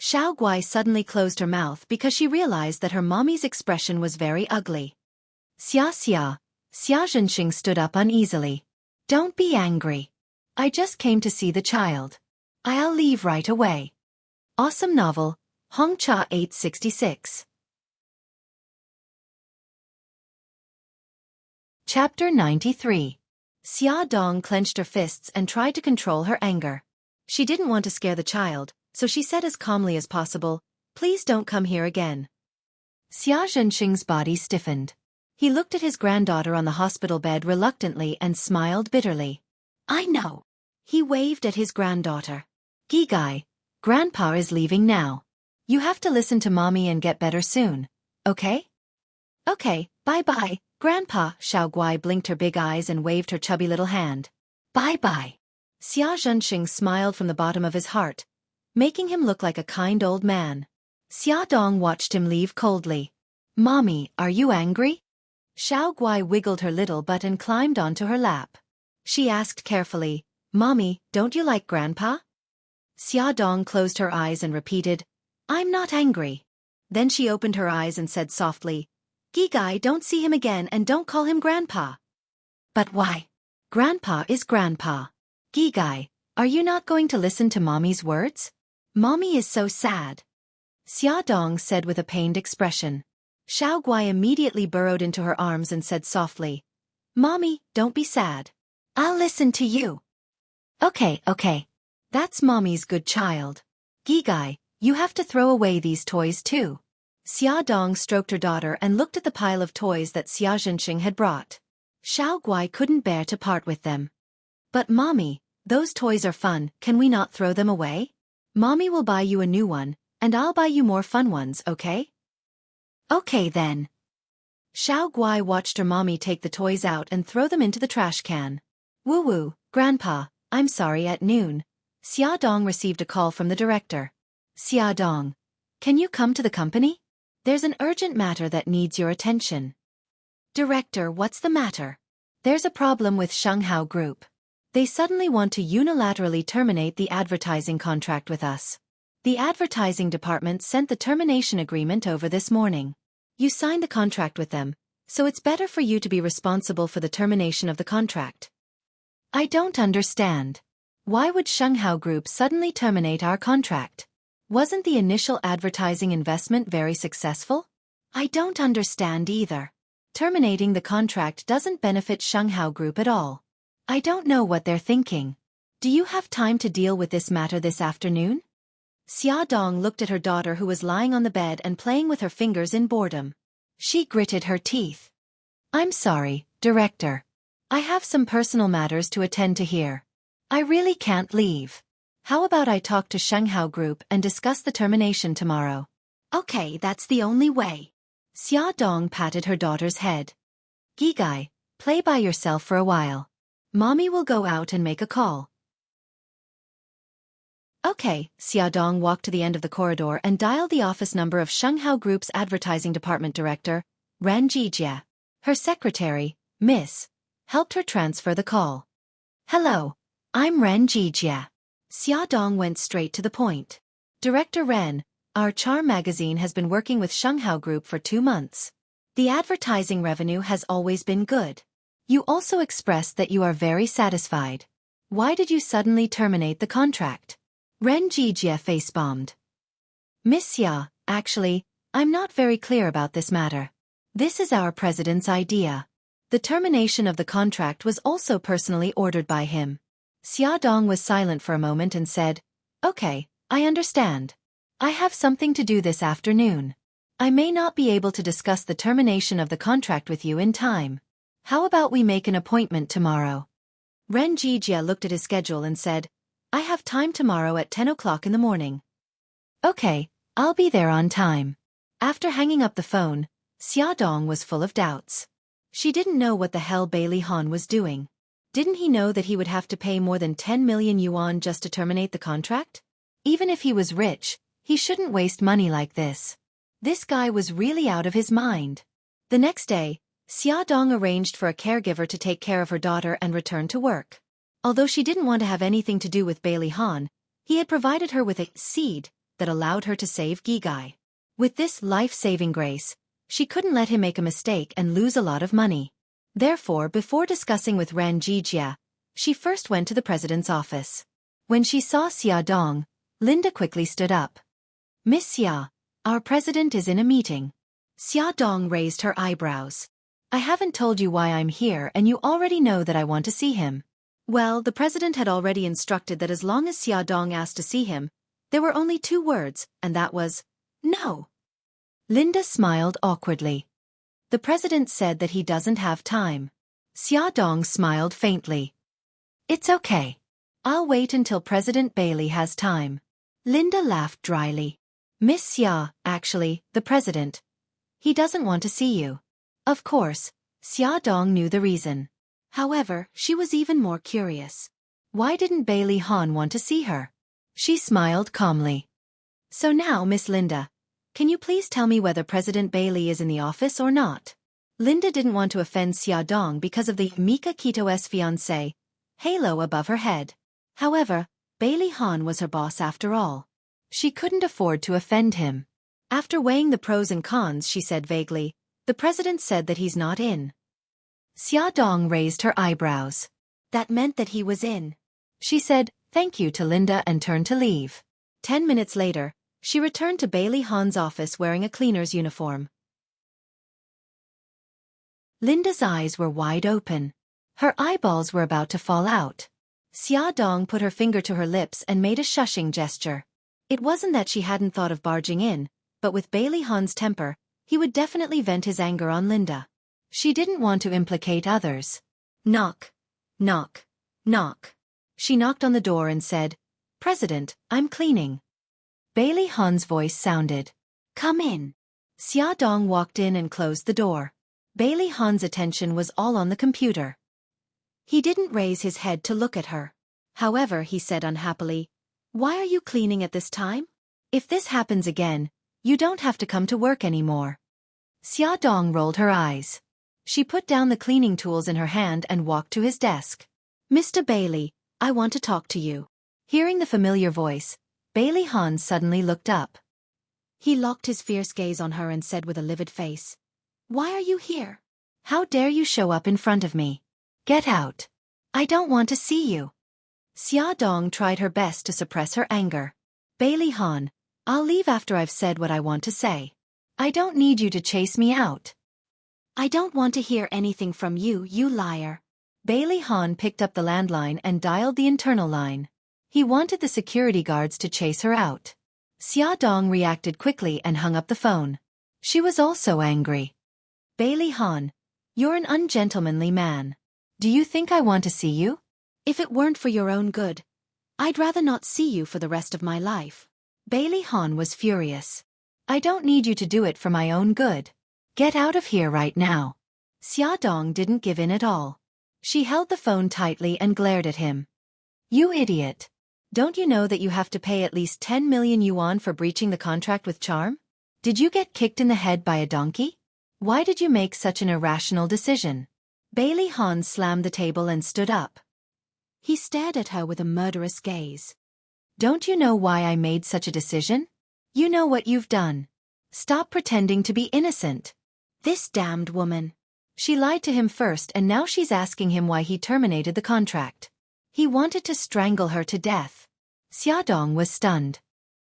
Xiao Guai suddenly closed her mouth because she realized that her mommy's expression was very ugly. Xia Zhenxing stood up uneasily. Don't be angry. I just came to see the child. I'll leave right away. Awesome novel, Hongcha 866. Chapter 93. Xia Dong clenched her fists and tried to control her anger. She didn't want to scare the child, so she said as calmly as possible, Please don't come here again. Xia Zhenxing's body stiffened. He looked at his granddaughter on the hospital bed reluctantly and smiled bitterly. I know. He waved at his granddaughter. Gigai, Grandpa is leaving now. You have to listen to Mommy and get better soon, okay? Okay, bye-bye, Grandpa. Xiao Guai blinked her big eyes and waved her chubby little hand. Bye-bye. Xia Zhenxing smiled from the bottom of his heart, making him look like a kind old man. Xia Dong watched him leave coldly. Mommy, are you angry? Xiao Guai wiggled her little butt and climbed onto her lap. She asked carefully, Mommy, don't you like Grandpa? Xia Dong closed her eyes and repeated, I'm not angry. Then she opened her eyes and said softly, Gigai, don't see him again and don't call him Grandpa. But why? Grandpa is Grandpa. Gigai, are you not going to listen to Mommy's words? Mommy is so sad. Xia Dong said with a pained expression. Xiao Guai immediately burrowed into her arms and said softly, Mommy, don't be sad. I'll listen to you. Okay. That's Mommy's good child. Gigai, you have to throw away these toys too. Xia Dong stroked her daughter and looked at the pile of toys that Xia Zhenxing had brought. Xiao Guai couldn't bear to part with them. But Mommy, those toys are fun, can we not throw them away? Mommy will buy you a new one, and I'll buy you more fun ones, okay? Okay then. Xiao Guai watched her mommy take the toys out and throw them into the trash can. Woo-woo, Grandpa, I'm sorry. At noon, Xia Dong received a call from the director. Xia Dong, can you come to the company? There's an urgent matter that needs your attention. Director, what's the matter? There's a problem with Shanghao Group. They suddenly want to unilaterally terminate the advertising contract with us. The advertising department sent the termination agreement over this morning. You signed the contract with them, so it's better for you to be responsible for the termination of the contract. I don't understand. Why would Shanghao Group suddenly terminate our contract? Wasn't the initial advertising investment very successful? I don't understand either. Terminating the contract doesn't benefit Shanghao Group at all. I don't know what they're thinking. Do you have time to deal with this matter this afternoon? Xia Dong looked at her daughter who was lying on the bed and playing with her fingers in boredom. She gritted her teeth. I'm sorry, Director. I have some personal matters to attend to here. I really can't leave. How about I talk to Shanghao Group and discuss the termination tomorrow? Okay, that's the only way. Xia Dong patted her daughter's head. Gigai, play by yourself for a while. Mommy will go out and make a call. Okay, Xia Dong walked to the end of the corridor and dialed the office number of Shanghao Group's advertising department director, Ran Jijia. Her secretary, Miss, helped her transfer the call. Hello, I'm Ran Jijia. Xia Dong went straight to the point. Director Ren, our charm magazine has been working with Shanghao Group for 2 months. The advertising revenue has always been good. You also expressed that you are very satisfied. Why did you suddenly terminate the contract? Ren Jijia face-bombed. Miss Xia, actually, I'm not very clear about this matter. This is our president's idea. The termination of the contract was also personally ordered by him. Xia Dong was silent for a moment and said, Okay, I understand. I have something to do this afternoon. I may not be able to discuss the termination of the contract with you in time. How about we make an appointment tomorrow? Ren Jijia looked at his schedule and said, I have time tomorrow at 10 o'clock in the morning. Okay, I'll be there on time. After hanging up the phone, Xia Dong was full of doubts. She didn't know what the hell Bailey Han was doing. Didn't he know that he would have to pay more than 10 million yuan just to terminate the contract? Even if he was rich, he shouldn't waste money like this. This guy was really out of his mind. The next day, Xia Dong arranged for a caregiver to take care of her daughter and return to work. Although she didn't want to have anything to do with Bailey Han, he had provided her with a seed that allowed her to save Gigai. With this life-saving grace, she couldn't let him make a mistake and lose a lot of money. Therefore, before discussing with Ran Jijia, she first went to the president's office. When she saw Xia Dong, Linda quickly stood up. Miss Xia, our president is in a meeting. Xia Dong raised her eyebrows. I haven't told you why I'm here and you already know that I want to see him. Well, the president had already instructed that as long as Xia Dong asked to see him, there were only 2 words, and that was, no. Linda smiled awkwardly. The president said that he doesn't have time. Xia Dong smiled faintly. It's okay. I'll wait until President Bailey has time. Linda laughed dryly. Miss Xia, actually, the president. He doesn't want to see you. Of course, Xia Dong knew the reason. However, she was even more curious. Why didn't Bailey Han want to see her? She smiled calmly. So now, Miss Linda, can you please tell me whether President Bailey is in the office or not? Linda didn't want to offend Xia Dong because of the Mika Kito's fiancé halo above her head. However, Bailey Han was her boss after all. She couldn't afford to offend him. After weighing the pros and cons, she said vaguely, the president said that he's not in. Xia Dong raised her eyebrows. That meant that he was in. She said, thank you to Linda and turned to leave. 10 minutes later, she returned to Bailey Han's office wearing a cleaner's uniform. Linda's eyes were wide open. Her eyeballs were about to fall out. Xia Dong put her finger to her lips and made a shushing gesture. It wasn't that she hadn't thought of barging in, but with Bailey Han's temper, he would definitely vent his anger on Linda. She didn't want to implicate others. Knock. Knock. Knock. She knocked on the door and said, President, I'm cleaning. Bailey Han's voice sounded. Come in. Xiaodong walked in and closed the door. Bailey Han's attention was all on the computer. He didn't raise his head to look at her. However, he said unhappily, "Why are you cleaning at this time? If this happens again, you don't have to come to work anymore." Xiaodong rolled her eyes. She put down the cleaning tools in her hand and walked to his desk. "Mr. Bailey, I want to talk to you." Hearing the familiar voice, Bailey Han suddenly looked up. He locked his fierce gaze on her and said with a livid face, "Why are you here? How dare you show up in front of me? Get out. I don't want to see you." Xiaodong tried her best to suppress her anger. "Bailey Han, I'll leave after I've said what I want to say. I don't need you to chase me out." "I don't want to hear anything from you, you liar." Bailey Han picked up the landline and dialed the internal line. He wanted the security guards to chase her out. Xiaodong reacted quickly and hung up the phone. She was also angry. "Bailey Han, you're an ungentlemanly man. Do you think I want to see you? If it weren't for your own good, I'd rather not see you for the rest of my life." Bailey Han was furious. "I don't need you to do it for my own good. Get out of here right now." Xiaodong didn't give in at all. She held the phone tightly and glared at him. "You idiot. Don't you know that you have to pay at least 10 million yuan for breaching the contract with Charm? Did you get kicked in the head by a donkey? Why did you make such an irrational decision?" Bailey Han slammed the table and stood up. He stared at her with a murderous gaze. "Don't you know why I made such a decision? You know what you've done. Stop pretending to be innocent." This damned woman. She lied to him first and now she's asking him why he terminated the contract. He wanted to strangle her to death. Xiaodong was stunned.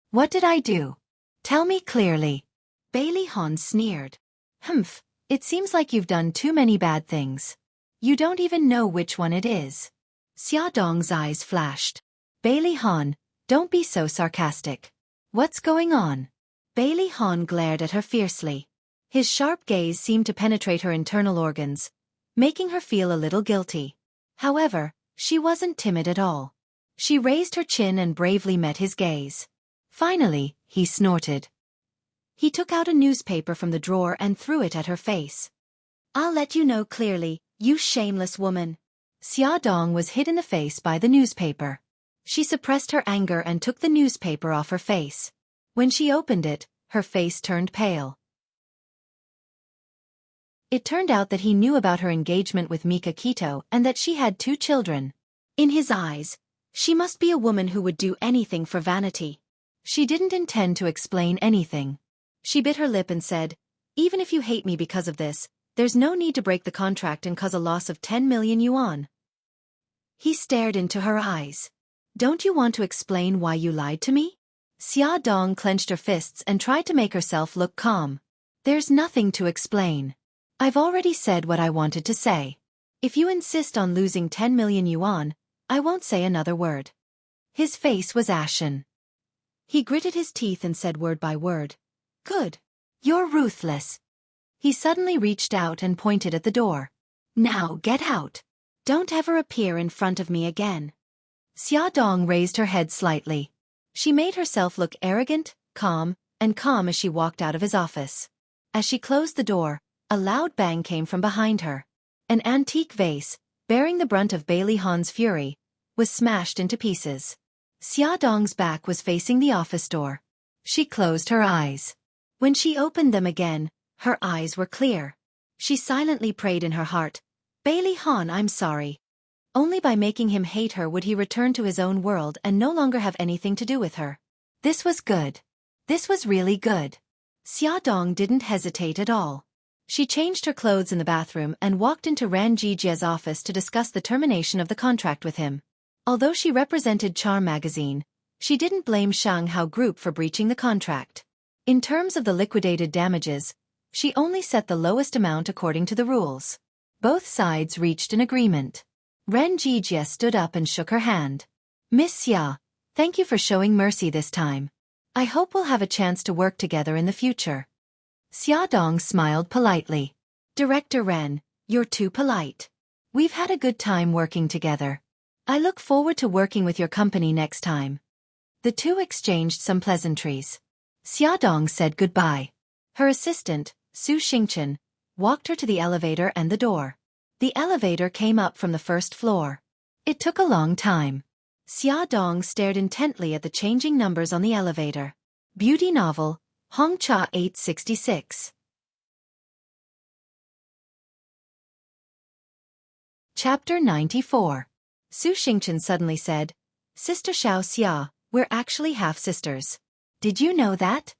"What did I do? Tell me clearly." Bailey Han sneered. "Humph, it seems like you've done too many bad things. You don't even know which one it is." Xiaodong's eyes flashed. "Bailey Han, don't be so sarcastic. What's going on?" Bailey Han glared at her fiercely. His sharp gaze seemed to penetrate her internal organs, making her feel a little guilty. However, she wasn't timid at all. She raised her chin and bravely met his gaze. Finally, he snorted. He took out a newspaper from the drawer and threw it at her face. "I'll let you know clearly, you shameless woman." Xiaodong was hit in the face by the newspaper. She suppressed her anger and took the newspaper off her face. When she opened it, her face turned pale. It turned out that he knew about her engagement with Mika Kito and that she had 2 children. In his eyes, she must be a woman who would do anything for vanity. She didn't intend to explain anything. She bit her lip and said, "Even if you hate me because of this, there's no need to break the contract and cause a loss of 10 million yuan. He stared into her eyes. "Don't you want to explain why you lied to me?" Xiaodong clenched her fists and tried to make herself look calm. "There's nothing to explain. I've already said what I wanted to say. If you insist on losing 10 million yuan, I won't say another word." His face was ashen. He gritted his teeth and said word by word, "Good. You're ruthless." He suddenly reached out and pointed at the door. "Now get out. Don't ever appear in front of me again." Xiaodong raised her head slightly. She made herself look arrogant, calm as she walked out of his office. As she closed the door, a loud bang came from behind her. An antique vase, bearing the brunt of Bailey Han's fury, was smashed into pieces. Xiaodong's back was facing the office door. She closed her eyes. When she opened them again, her eyes were clear. She silently prayed in her heart, "Bailey Han, I'm sorry." Only by making him hate her would he return to his own world and no longer have anything to do with her. This was good. This was really good. Xiaodong didn't hesitate at all. She changed her clothes in the bathroom and walked into Ran Jijia's office to discuss the termination of the contract with him. Although she represented Charm magazine, she didn't blame Shanghao Group for breaching the contract. In terms of the liquidated damages, she only set the lowest amount according to the rules. Both sides reached an agreement. Ran Jijia stood up and shook her hand. "Miss Xia, thank you for showing mercy this time. I hope we'll have a chance to work together in the future." Xiaodong smiled politely. "Director Ren, you're too polite. We've had a good time working together. I look forward to working with your company next time." The two exchanged some pleasantries. Xiaodong said goodbye. Her assistant, Su Xingchen, walked her to the elevator and the door. The elevator came up from the first floor. It took a long time. Xiaodong stared intently at the changing numbers on the elevator. Beauty novel, Hongcha 866. Chapter 94. Su Xingchen suddenly said, "Sister Xiao Xia, we're actually half-sisters. Did you know that?"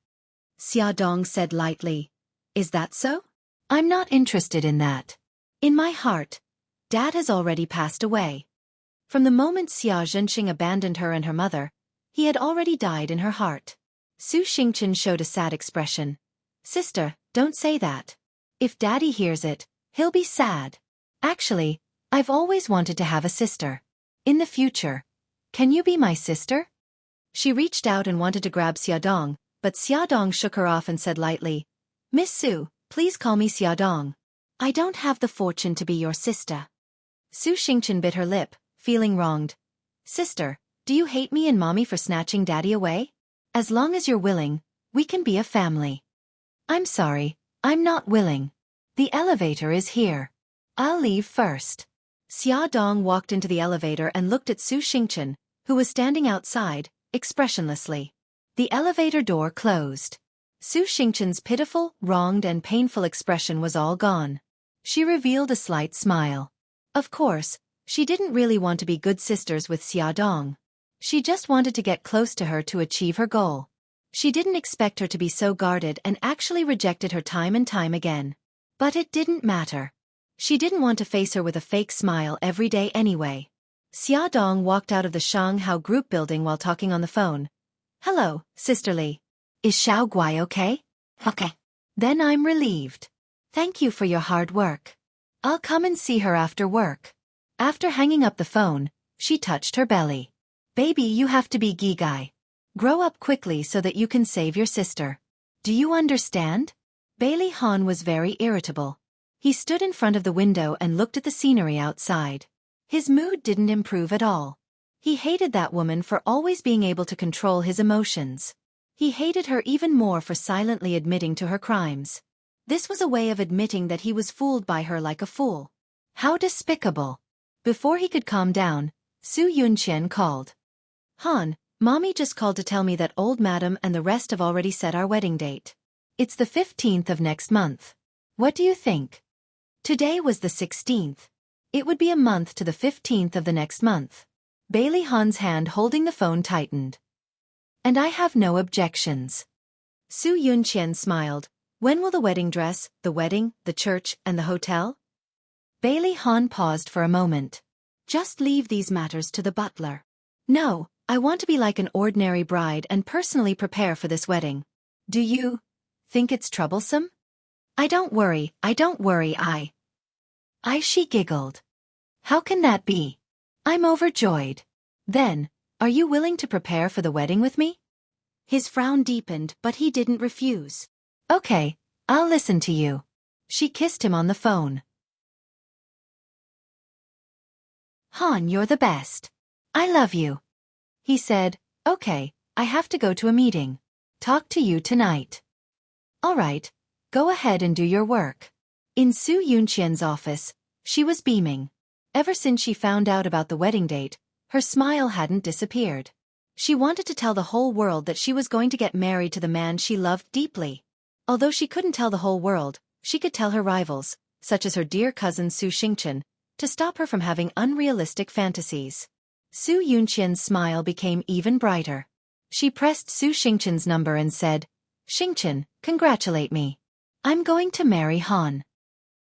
Xiaodong said lightly, "Is that so?" "I'm not interested in that. In my heart, Dad has already passed away." From the moment Xia Zhenxing abandoned her and her mother, he had already died in her heart. Su Xingchen showed a sad expression. "Sister, don't say that. If Daddy hears it, he'll be sad. Actually, I've always wanted to have a sister. In the future, can you be my sister?" She reached out and wanted to grab Xiaodong, but Xiaodong shook her off and said lightly, "Miss Su, please call me Xiaodong. I don't have the fortune to be your sister." Su Xingchen bit her lip, feeling wronged. "Sister, do you hate me and Mommy for snatching Daddy away? As long as you're willing, we can be a family." "I'm sorry, I'm not willing. The elevator is here. I'll leave first." Xiaodong walked into the elevator and looked at Su Xingchen, who was standing outside, expressionlessly. The elevator door closed. Su Xingchen's pitiful, wronged and painful expression was all gone. She revealed a slight smile. Of course, she didn't really want to be good sisters with Xiaodong. She just wanted to get close to her to achieve her goal. She didn't expect her to be so guarded and actually rejected her time and time again. But it didn't matter. She didn't want to face her with a fake smile every day anyway. Xiaodong walked out of the Shanghao group building while talking on the phone. "Hello, sisterly. Is Xiao Guai okay?" "Okay." "Then I'm relieved. Thank you for your hard work. I'll come and see her after work." After hanging up the phone, she touched her belly. "Baby, you have to be Gigai. Grow up quickly so that you can save your sister. Do you understand?" Bailey Han was very irritable. He stood in front of the window and looked at the scenery outside. His mood didn't improve at all. He hated that woman for always being able to control his emotions. He hated her even more for silently admitting to her crimes. This was a way of admitting that he was fooled by her like a fool. How despicable. Before he could calm down, Su Yunqian called. "Han, Mommy just called to tell me that old madam and the rest have already set our wedding date. It's the 15th of next month. What do you think?" Today was the 16th. It would be a month to the 15th of the next month. Bailey Han's hand holding the phone tightened. "And I have no objections." Su Yunqian smiled. "When will the wedding dress, the wedding, the church, and the hotel?" Bailey Han paused for a moment. "Just leave these matters to the butler." "No, I want to be like an ordinary bride and personally prepare for this wedding. Do you think it's troublesome?" I don't worry, she giggled. "How can that be? I'm overjoyed. Then, are you willing to prepare for the wedding with me?" His frown deepened, but he didn't refuse. "Okay, I'll listen to you." She kissed him on the phone. "Han, you're the best. I love you." He said, "Okay, I have to go to a meeting. Talk to you tonight." "All right, go ahead and do your work." In Su Yunqian's office, she was beaming. Ever since she found out about the wedding date, her smile hadn't disappeared. She wanted to tell the whole world that she was going to get married to the man she loved deeply. Although she couldn't tell the whole world, she could tell her rivals, such as her dear cousin Su Xingchen, to stop her from having unrealistic fantasies. Su Yunqian's smile became even brighter. She pressed Su Xingchen's number and said, "Xingchen, congratulate me. I'm going to marry Han."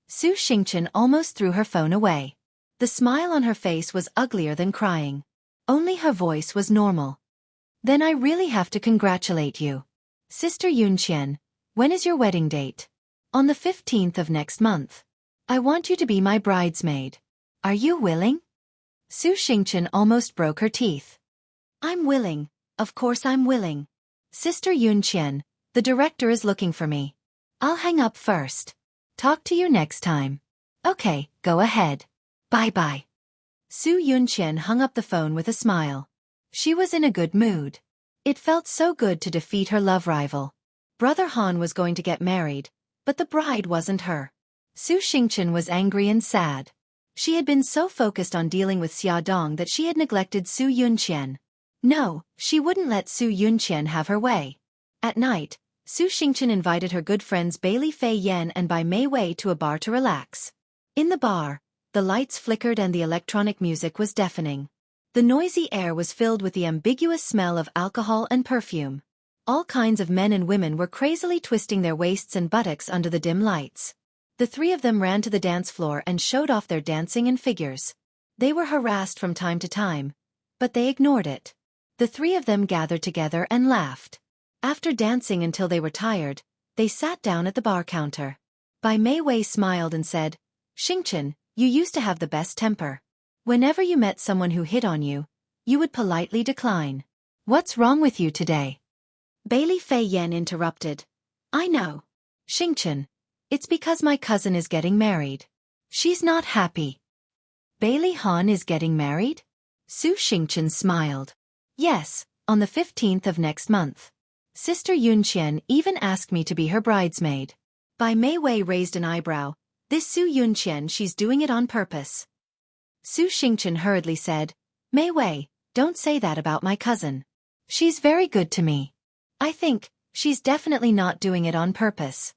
Su Xingchen almost threw her phone away. The smile on her face was uglier than crying. Only her voice was normal. "Then I really have to congratulate you. Sister Yunqian, when is your wedding date?" "On the 15th of next month. I want you to be my bridesmaid. Are you willing?" Su Xingchen almost broke her teeth. "I'm willing, of course I'm willing. Sister Yunqian, the director is looking for me. I'll hang up first. Talk to you next time." "Okay, go ahead. Bye-bye." Su Yunqian hung up the phone with a smile. She was in a good mood. It felt so good to defeat her love rival. Brother Han was going to get married, but the bride wasn't her. Su Xingchen was angry and sad. She had been so focused on dealing with Xiaodong that she had neglected Su Yunqian. No, she wouldn't let Su Yunqian have her way. At night, Su Xingchen invited her good friends Bailey Fei Yan and Bai Mei Wei to a bar to relax. In the bar, the lights flickered and the electronic music was deafening. The noisy air was filled with the ambiguous smell of alcohol and perfume. All kinds of men and women were crazily twisting their waists and buttocks under the dim lights. The three of them ran to the dance floor and showed off their dancing and figures. They were harassed from time to time, but they ignored it. The three of them gathered together and laughed. After dancing until they were tired, they sat down at the bar counter. Bai Mei Wei smiled and said, "Xingchen, you used to have the best temper. Whenever you met someone who hit on you, you would politely decline. What's wrong with you today?" Bailey Fei Yan interrupted. "I know. Xingchen, it's because my cousin is getting married. She's not happy." "Bailey Han is getting married?" Su Xingchen smiled. "Yes, on the 15th of next month. Sister Yunqian even asked me to be her bridesmaid." Bai Mei Wei raised an eyebrow. "This Su Yunqian, she's doing it on purpose." Su Xingchen hurriedly said, "Mei Wei, don't say that about my cousin. She's very good to me. I think she's definitely not doing it on purpose.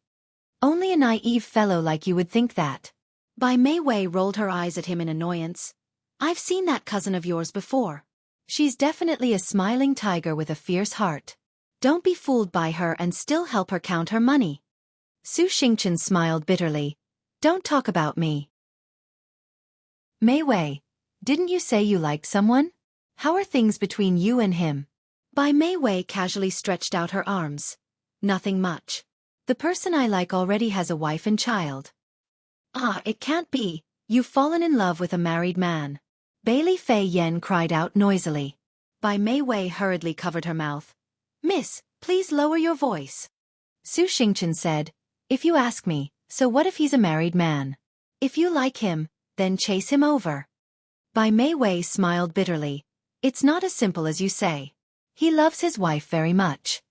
Only a naive fellow like you would think that." Bai Mei Wei rolled her eyes at him in annoyance. "I've seen that cousin of yours before. She's definitely a smiling tiger with a fierce heart. Don't be fooled by her and still help her count her money." Su Xingchen smiled bitterly. "Don't talk about me." "Mei Wei, didn't you say you liked someone? How are things between you and him?" Bai Mei Wei casually stretched out her arms. "Nothing much. The person I like already has a wife and child." "Ah, it can't be. You've fallen in love with a married man." Bailey Fei Yan cried out noisily. Bai Mei Wei hurriedly covered her mouth. "Miss, please lower your voice." Su Xingchen said, "If you ask me, so what if he's a married man? If you like him, then chase him over." Bai Mei Wei smiled bitterly. "It's not as simple as you say. He loves his wife very much.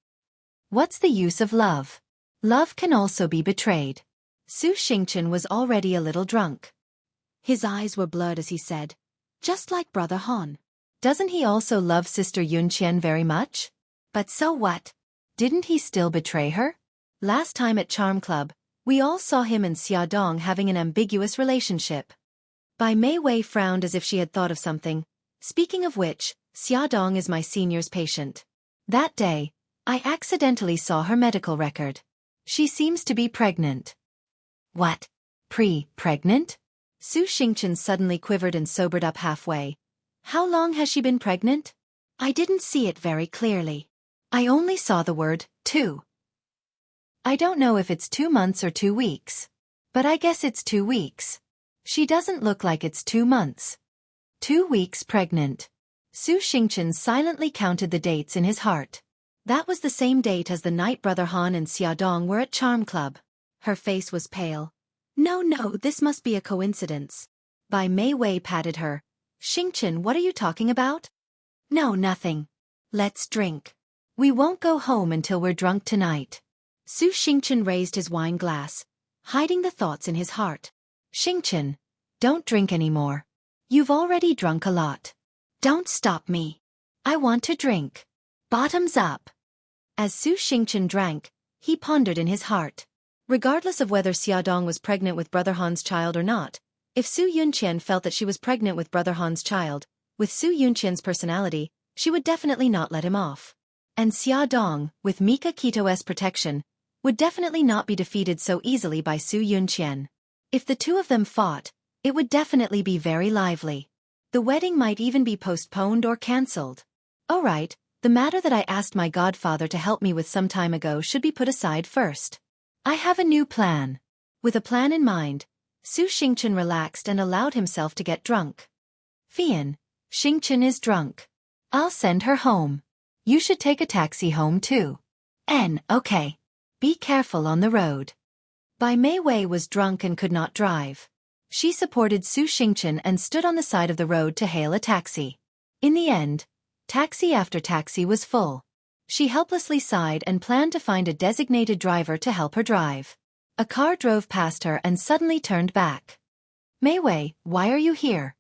What's the use of love? Love can also be betrayed." Su Xingchen was already a little drunk. His eyes were blurred as he said, "Just like Brother Han. Doesn't he also love Sister Yunqian very much? But so what? Didn't he still betray her? Last time at Charm Club, we all saw him and Xiaodong having an ambiguous relationship." Bai Mei Wei frowned as if she had thought of something. "Speaking of which, Xiaodong is my senior's patient. That day, I accidentally saw her medical record. She seems to be pregnant." "What? Pregnant?" Su Xingchen suddenly quivered and sobered up halfway. "How long has she been pregnant?" "I didn't see it very clearly. I only saw the word, 2. I don't know if it's 2 months or 2 weeks. But I guess it's 2 weeks. She doesn't look like it's 2 months. 2 weeks pregnant." Su Xingchen silently counted the dates in his heart. That was the same date as the night Brother Han and Xiaodong were at Charm Club. Her face was pale. No, this must be a coincidence." Bai Mei Wei patted her. "Xingchen, what are you talking about?" "No, nothing. Let's drink. We won't go home until we're drunk tonight." Su Xingchen raised his wine glass, hiding the thoughts in his heart. "Xingchen, don't drink anymore. You've already drunk a lot. Don't stop me. I want to drink. Bottoms up." As Su Xingchen drank, he pondered in his heart. Regardless of whether Xiaodong was pregnant with Brother Han's child or not, if Su Yunqian felt that she was pregnant with Brother Han's child, with Su Yunqian's personality, she would definitely not let him off. And Xiaodong, with Mika Kito's protection, would definitely not be defeated so easily by Su Yunqian. If the two of them fought, it would definitely be very lively. The wedding might even be postponed or cancelled. All right, the matter that I asked my godfather to help me with some time ago should be put aside first. I have a new plan. With a plan in mind, Su Xingchen relaxed and allowed himself to get drunk. "Fian, Xingchen is drunk. I'll send her home. You should take a taxi home too." Okay. Be careful on the road." Bai Mei Wei was drunk and could not drive. She supported Su Xingchen and stood on the side of the road to hail a taxi. In the end, taxi after taxi was full. She helplessly sighed and planned to find a designated driver to help her drive. A car drove past her and suddenly turned back. Mei Wei, why are you here?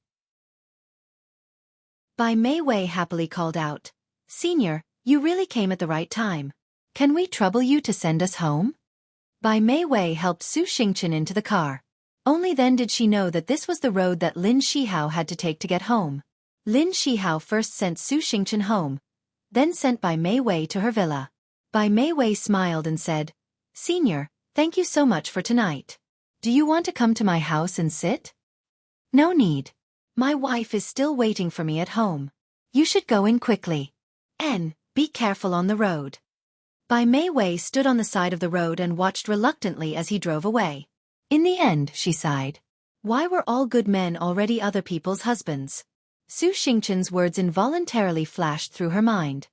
Bai Mei Wei happily called out. Senior, you really came at the right time. Can we trouble you to send us home? Bai Mei Wei helped Su Xingchen into the car. Only then did she know that this was the road that Lin Shihao had to take to get home. Lin Shihao first sent Su Xingchen home, then sent Bai Mei Wei to her villa. Bai Mei Wei smiled and said, Senior, thank you so much for tonight. Do you want to come to my house and sit? No need. My wife is still waiting for me at home. You should go in quickly. Be careful on the road. Bai Mei Wei stood on the side of the road and watched reluctantly as he drove away. In the end, she sighed. Why were all good men already other people's husbands? Su Xingchen's words involuntarily flashed through her mind.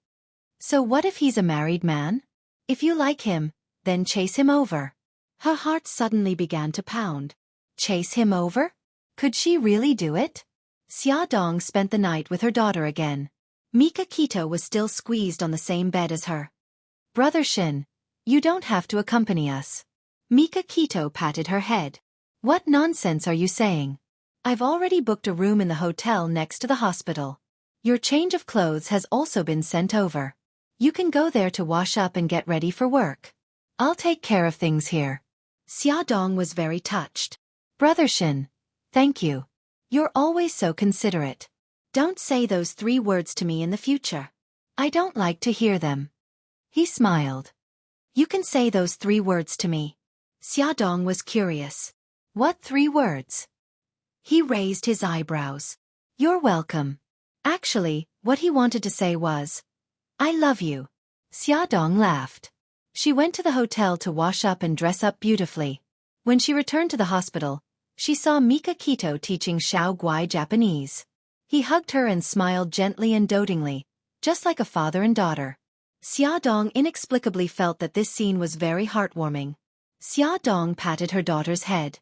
So what if he's a married man? If you like him, then chase him over. Her heart suddenly began to pound. Chase him over? Could she really do it? Xia Dong spent the night with her daughter again. Mika Kito was still squeezed on the same bed as her. Brother Shin, you don't have to accompany us. Mika Kito patted her head. What nonsense are you saying? I've already booked a room in the hotel next to the hospital. Your change of clothes has also been sent over. You can go there to wash up and get ready for work. I'll take care of things here. Xia Dong was very touched. Brother Shin, thank you. You're always so considerate. Don't say those 3 words to me in the future. I don't like to hear them. He smiled. You can say those 3 words to me. Xia Dong was curious. What 3 words? He raised his eyebrows. You're welcome. Actually, what he wanted to say was, I love you. Xia Dong laughed. She went to the hotel to wash up and dress up beautifully. When she returned to the hospital, she saw Mika Kito teaching Xiao Guai Japanese. He hugged her and smiled gently and dotingly, just like a father and daughter. Xia Dong inexplicably felt that this scene was very heartwarming. Xia Dong patted her daughter's head.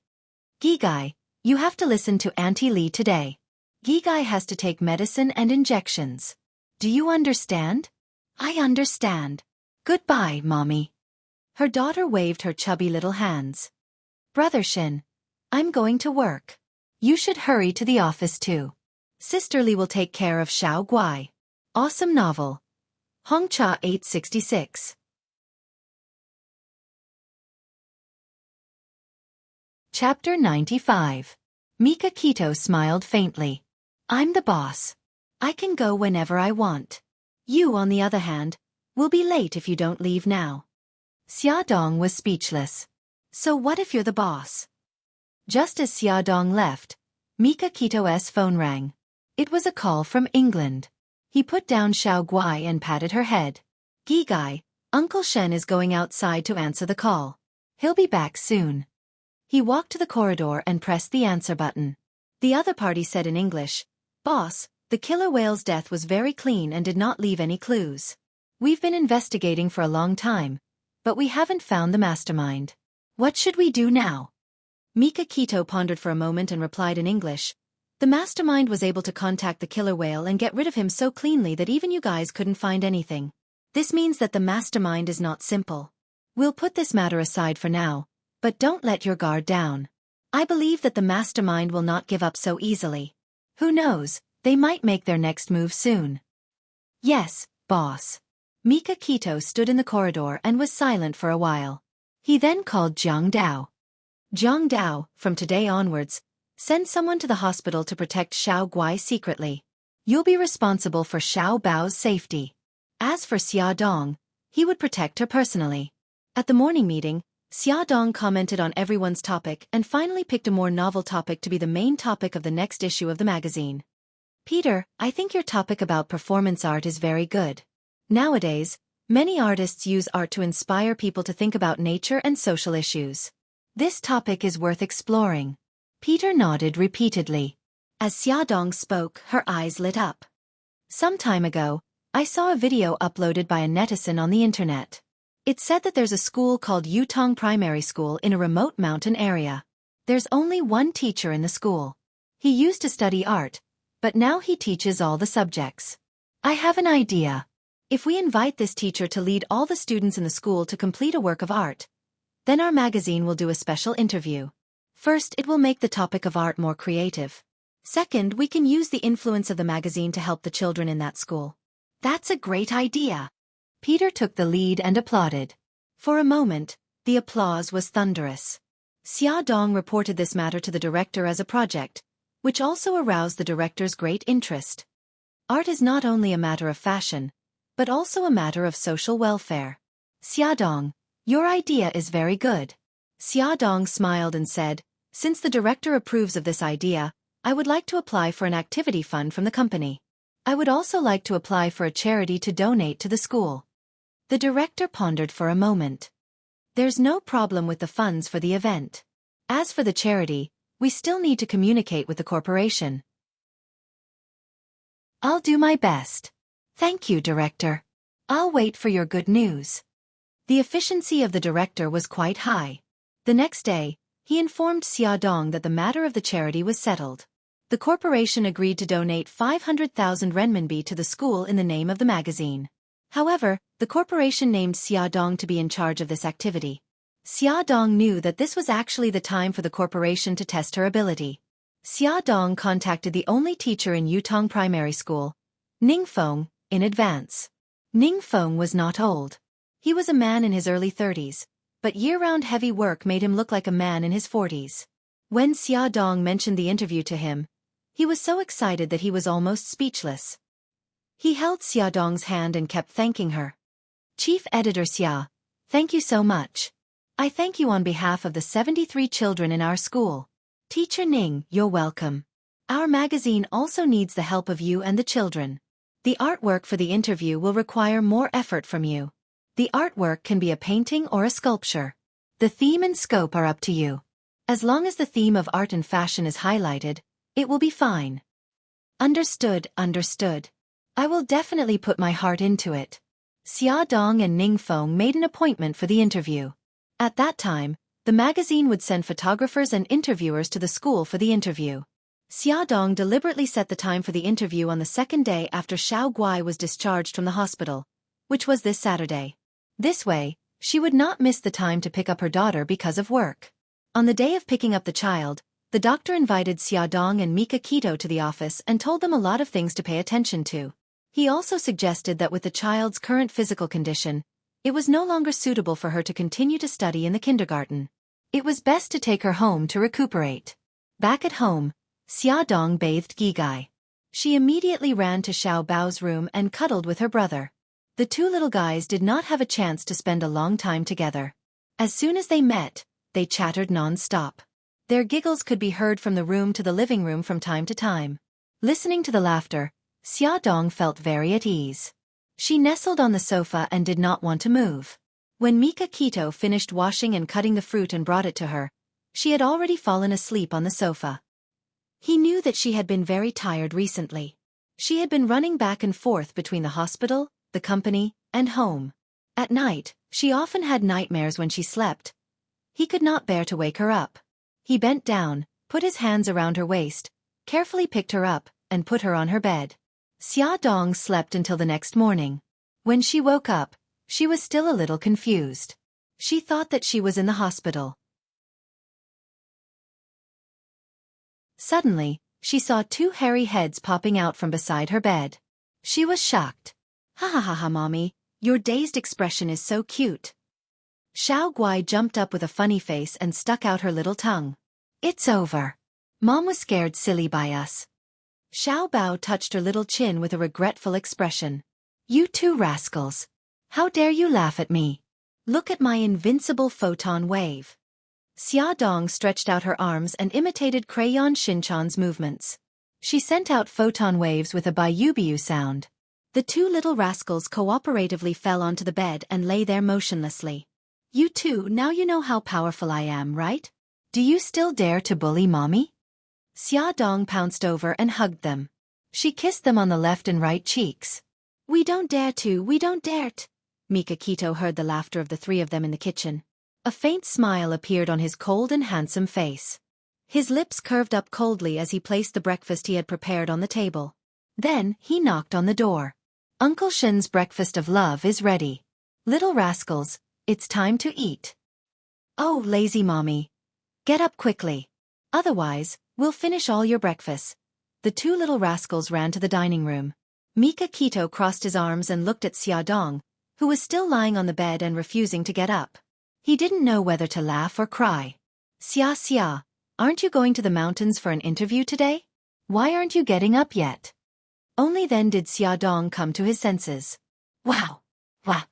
Gigai, you have to listen to Auntie Li today. Gigai has to take medicine and injections. Do you understand? I understand. Goodbye, Mommy. Her daughter waved her chubby little hands. Brother Shin, I'm going to work. You should hurry to the office too. Sister Li will take care of Xiao Guai. Awesome novel. Hongcha 866. Chapter 95. Mika Kito smiled faintly. I'm the boss. I can go whenever I want. You, on the other hand, will be late if you don't leave now. Xia Dong was speechless. So what if you're the boss? Just as Xia Dong left, Mika Kito's phone rang. It was a call from England. He put down Xiao Guai and patted her head. Gigai, Uncle Shen is going outside to answer the call. He'll be back soon. He walked to the corridor and pressed the answer button. The other party said in English, Boss, the killer whale's death was very clean and did not leave any clues. We've been investigating for a long time, but we haven't found the mastermind. What should we do now? Mika Kito pondered for a moment and replied in English. The mastermind was able to contact the killer whale and get rid of him so cleanly that even you guys couldn't find anything. This means that the mastermind is not simple. We'll put this matter aside for now, but don't let your guard down. I believe that the mastermind will not give up so easily. Who knows, they might make their next move soon. Yes, boss. Mika Kito stood in the corridor and was silent for a while. He then called Jiang Dao. Jiang Dao, from today onwards, send someone to the hospital to protect Xiao Guai secretly. You'll be responsible for Xiao Bao's safety. As for Xia Dong, he would protect her personally. At the morning meeting, Xia Dong commented on everyone's topic and finally picked a more novel topic to be the main topic of the next issue of the magazine. Peter, I think your topic about performance art is very good. Nowadays, many artists use art to inspire people to think about nature and social issues. This topic is worth exploring. Peter nodded repeatedly. As Xia Dong spoke, her eyes lit up. Some time ago, I saw a video uploaded by a netizen on the internet. It said that there's a school called Yutong Primary School in a remote mountain area. There's only one teacher in the school. He used to study art, but now he teaches all the subjects. I have an idea. If we invite this teacher to lead all the students in the school to complete a work of art, then our magazine will do a special interview. First, it will make the topic of art more creative. Second, we can use the influence of the magazine to help the children in that school. That's a great idea. Peter took the lead and applauded. For a moment, the applause was thunderous. Xiaodong reported this matter to the director as a project, which also aroused the director's great interest. Art is not only a matter of fashion, but also a matter of social welfare. Xiaodong, your idea is very good. Xiaodong smiled and said, since the director approves of this idea, I would like to apply for an activity fund from the company. I would also like to apply for a charity to donate to the school. The director pondered for a moment. There's no problem with the funds for the event. As for the charity, we still need to communicate with the corporation. I'll do my best. Thank you, Director. I'll wait for your good news. The efficiency of the director was quite high. The next day, he informed Xiaodong that the matter of the charity was settled. The corporation agreed to donate 500,000 renminbi to the school in the name of the magazine. However, the corporation named Xiaodong to be in charge of this activity. Xiaodong knew that this was actually the time for the corporation to test her ability. Xiaodong contacted the only teacher in Yutong Primary School, Ningfeng, in advance. Ningfeng was not old. He was a man in his early 30s, but year-round heavy work made him look like a man in his 40s. When Xiaodong mentioned the interview to him, he was so excited that he was almost speechless. He held Xiaodong's hand and kept thanking her. Chief Editor Xia, thank you so much. I thank you on behalf of the 73 children in our school. Teacher Ning, you're welcome. Our magazine also needs the help of you and the children. The artwork for the interview will require more effort from you. The artwork can be a painting or a sculpture. The theme and scope are up to you. As long as the theme of art and fashion is highlighted, it will be fine. Understood, understood. I will definitely put my heart into it. Xiaodong and Ningfeng made an appointment for the interview. At that time, the magazine would send photographers and interviewers to the school for the interview. Xiaodong deliberately set the time for the interview on the second day after Xiao Guai was discharged from the hospital, which was this Saturday. This way, she would not miss the time to pick up her daughter because of work. On the day of picking up the child, the doctor invited Xiaodong and Mika Kito to the office and told them a lot of things to pay attention to. He also suggested that with the child's current physical condition, it was no longer suitable for her to continue to study in the kindergarten. It was best to take her home to recuperate. Back at home, Xiaodong bathed Gigai. She immediately ran to Xiao Bao's room and cuddled with her brother. The two little guys did not have a chance to spend a long time together. As soon as they met, they chattered non-stop. Their giggles could be heard from the room to the living room from time to time. Listening to the laughter, Xiaodong felt very at ease. She nestled on the sofa and did not want to move. When Mika Kito finished washing and cutting the fruit and brought it to her, she had already fallen asleep on the sofa. He knew that she had been very tired recently. She had been running back and forth between the hospital, the company, and home. At night, she often had nightmares when she slept. He could not bear to wake her up. He bent down, put his hands around her waist, carefully picked her up, and put her on her bed. Xiaodong slept until the next morning. When she woke up, she was still a little confused. She thought that she was in the hospital. Suddenly, she saw two hairy heads popping out from beside her bed. She was shocked. Ha ha ha ha, mommy, your dazed expression is so cute. Xiao Guai jumped up with a funny face and stuck out her little tongue. It's over. Mom was scared silly by us. Xiao Bao touched her little chin with a regretful expression. You two rascals. How dare you laugh at me? Look at my invincible photon wave. Xiaodong stretched out her arms and imitated Crayon Shinchan's movements. She sent out photon waves with a biu-biu sound. The two little rascals cooperatively fell onto the bed and lay there motionlessly. You two, now you know how powerful I am, right? Do you still dare to bully mommy? Xiaodong pounced over and hugged them. She kissed them on the left and right cheeks. We don't dare to, we don't dare to. Mika Kito heard the laughter of the three of them in the kitchen. A faint smile appeared on his cold and handsome face. His lips curved up coldly as he placed the breakfast he had prepared on the table. Then, he knocked on the door. Uncle Shen's breakfast of love is ready. Little rascals, it's time to eat. Oh, lazy mommy. Get up quickly. Otherwise, we'll finish all your breakfast. The two little rascals ran to the dining room. Mika Kito crossed his arms and looked at Xiaodong, who was still lying on the bed and refusing to get up. He didn't know whether to laugh or cry. Xia, aren't you going to the mountains for an interview today? Why aren't you getting up yet? Only then did Xiaodong come to his senses. Wow! Wow!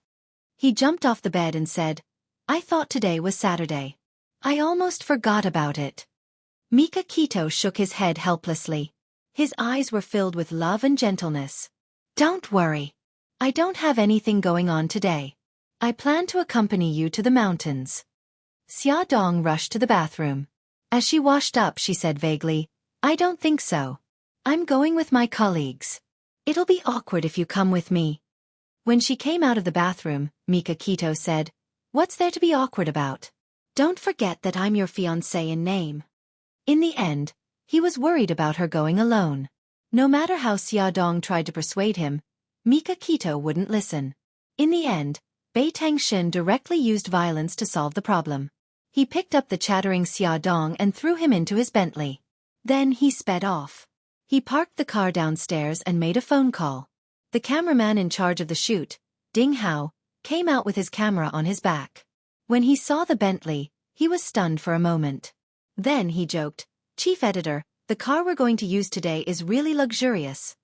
He jumped off the bed and said, I thought today was Saturday. I almost forgot about it. Mika Kito shook his head helplessly. His eyes were filled with love and gentleness. Don't worry. I don't have anything going on today. I plan to accompany you to the mountains. Xiaodong rushed to the bathroom. As she washed up, she said vaguely, I don't think so. I'm going with my colleagues. It'll be awkward if you come with me. When she came out of the bathroom, Mika Kito said, What's there to be awkward about? Don't forget that I'm your fiancé in name. In the end, he was worried about her going alone. No matter how Xiaodong tried to persuade him, Mika Kito wouldn't listen. In the end, Bai Tangshin directly used violence to solve the problem. He picked up the chattering Xiaodong and threw him into his Bentley. Then he sped off. He parked the car downstairs and made a phone call. The cameraman in charge of the shoot, Ding Hao, came out with his camera on his back. When he saw the Bentley, he was stunned for a moment. Then he joked, Chief Editor, the car we're going to use today is really luxurious.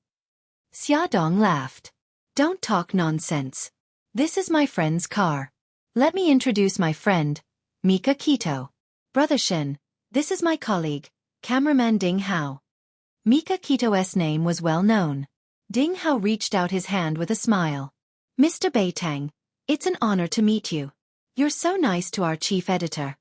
Xiaodong laughed. Don't talk nonsense. This is my friend's car. Let me introduce my friend, Mika Kito. Brother Shen, this is my colleague, cameraman Ding Hao. Mika Kito's name was well known. Ding Hao reached out his hand with a smile. Mr. Beitang, it's an honor to meet you. You're so nice to our chief editor.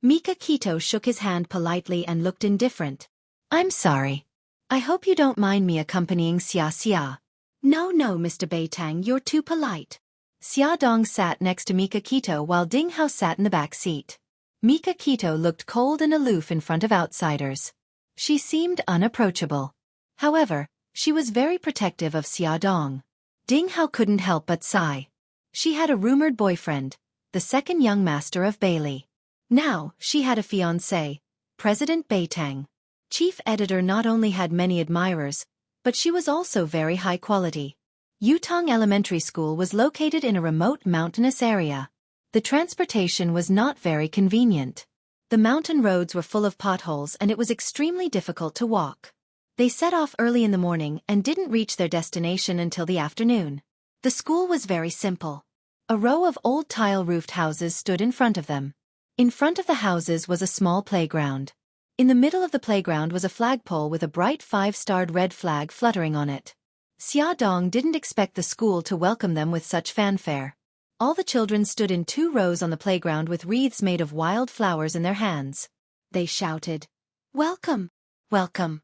Mika Kito shook his hand politely and looked indifferent. I'm sorry. I hope you don't mind me accompanying Xia. No, Mr. Beitang, you're too polite. Xiaodong sat next to Mika Kito while Ding Hao sat in the back seat. Mika Kito looked cold and aloof in front of outsiders. She seemed unapproachable. However, she was very protective of Xiaodong. Ding Hao couldn't help but sigh. She had a rumored boyfriend, the second young master of Bailey. Now, she had a fiancé, President Beitang. Chief editor not only had many admirers, but she was also very high quality. Yutong Elementary School was located in a remote mountainous area. The transportation was not very convenient. The mountain roads were full of potholes and it was extremely difficult to walk. They set off early in the morning and didn't reach their destination until the afternoon. The school was very simple. A row of old tile-roofed houses stood in front of them. In front of the houses was a small playground. In the middle of the playground was a flagpole with a bright 5-starred red flag fluttering on it. Xiaodong didn't expect the school to welcome them with such fanfare. All the children stood in 2 rows on the playground with wreaths made of wild flowers in their hands. They shouted, Welcome! Welcome!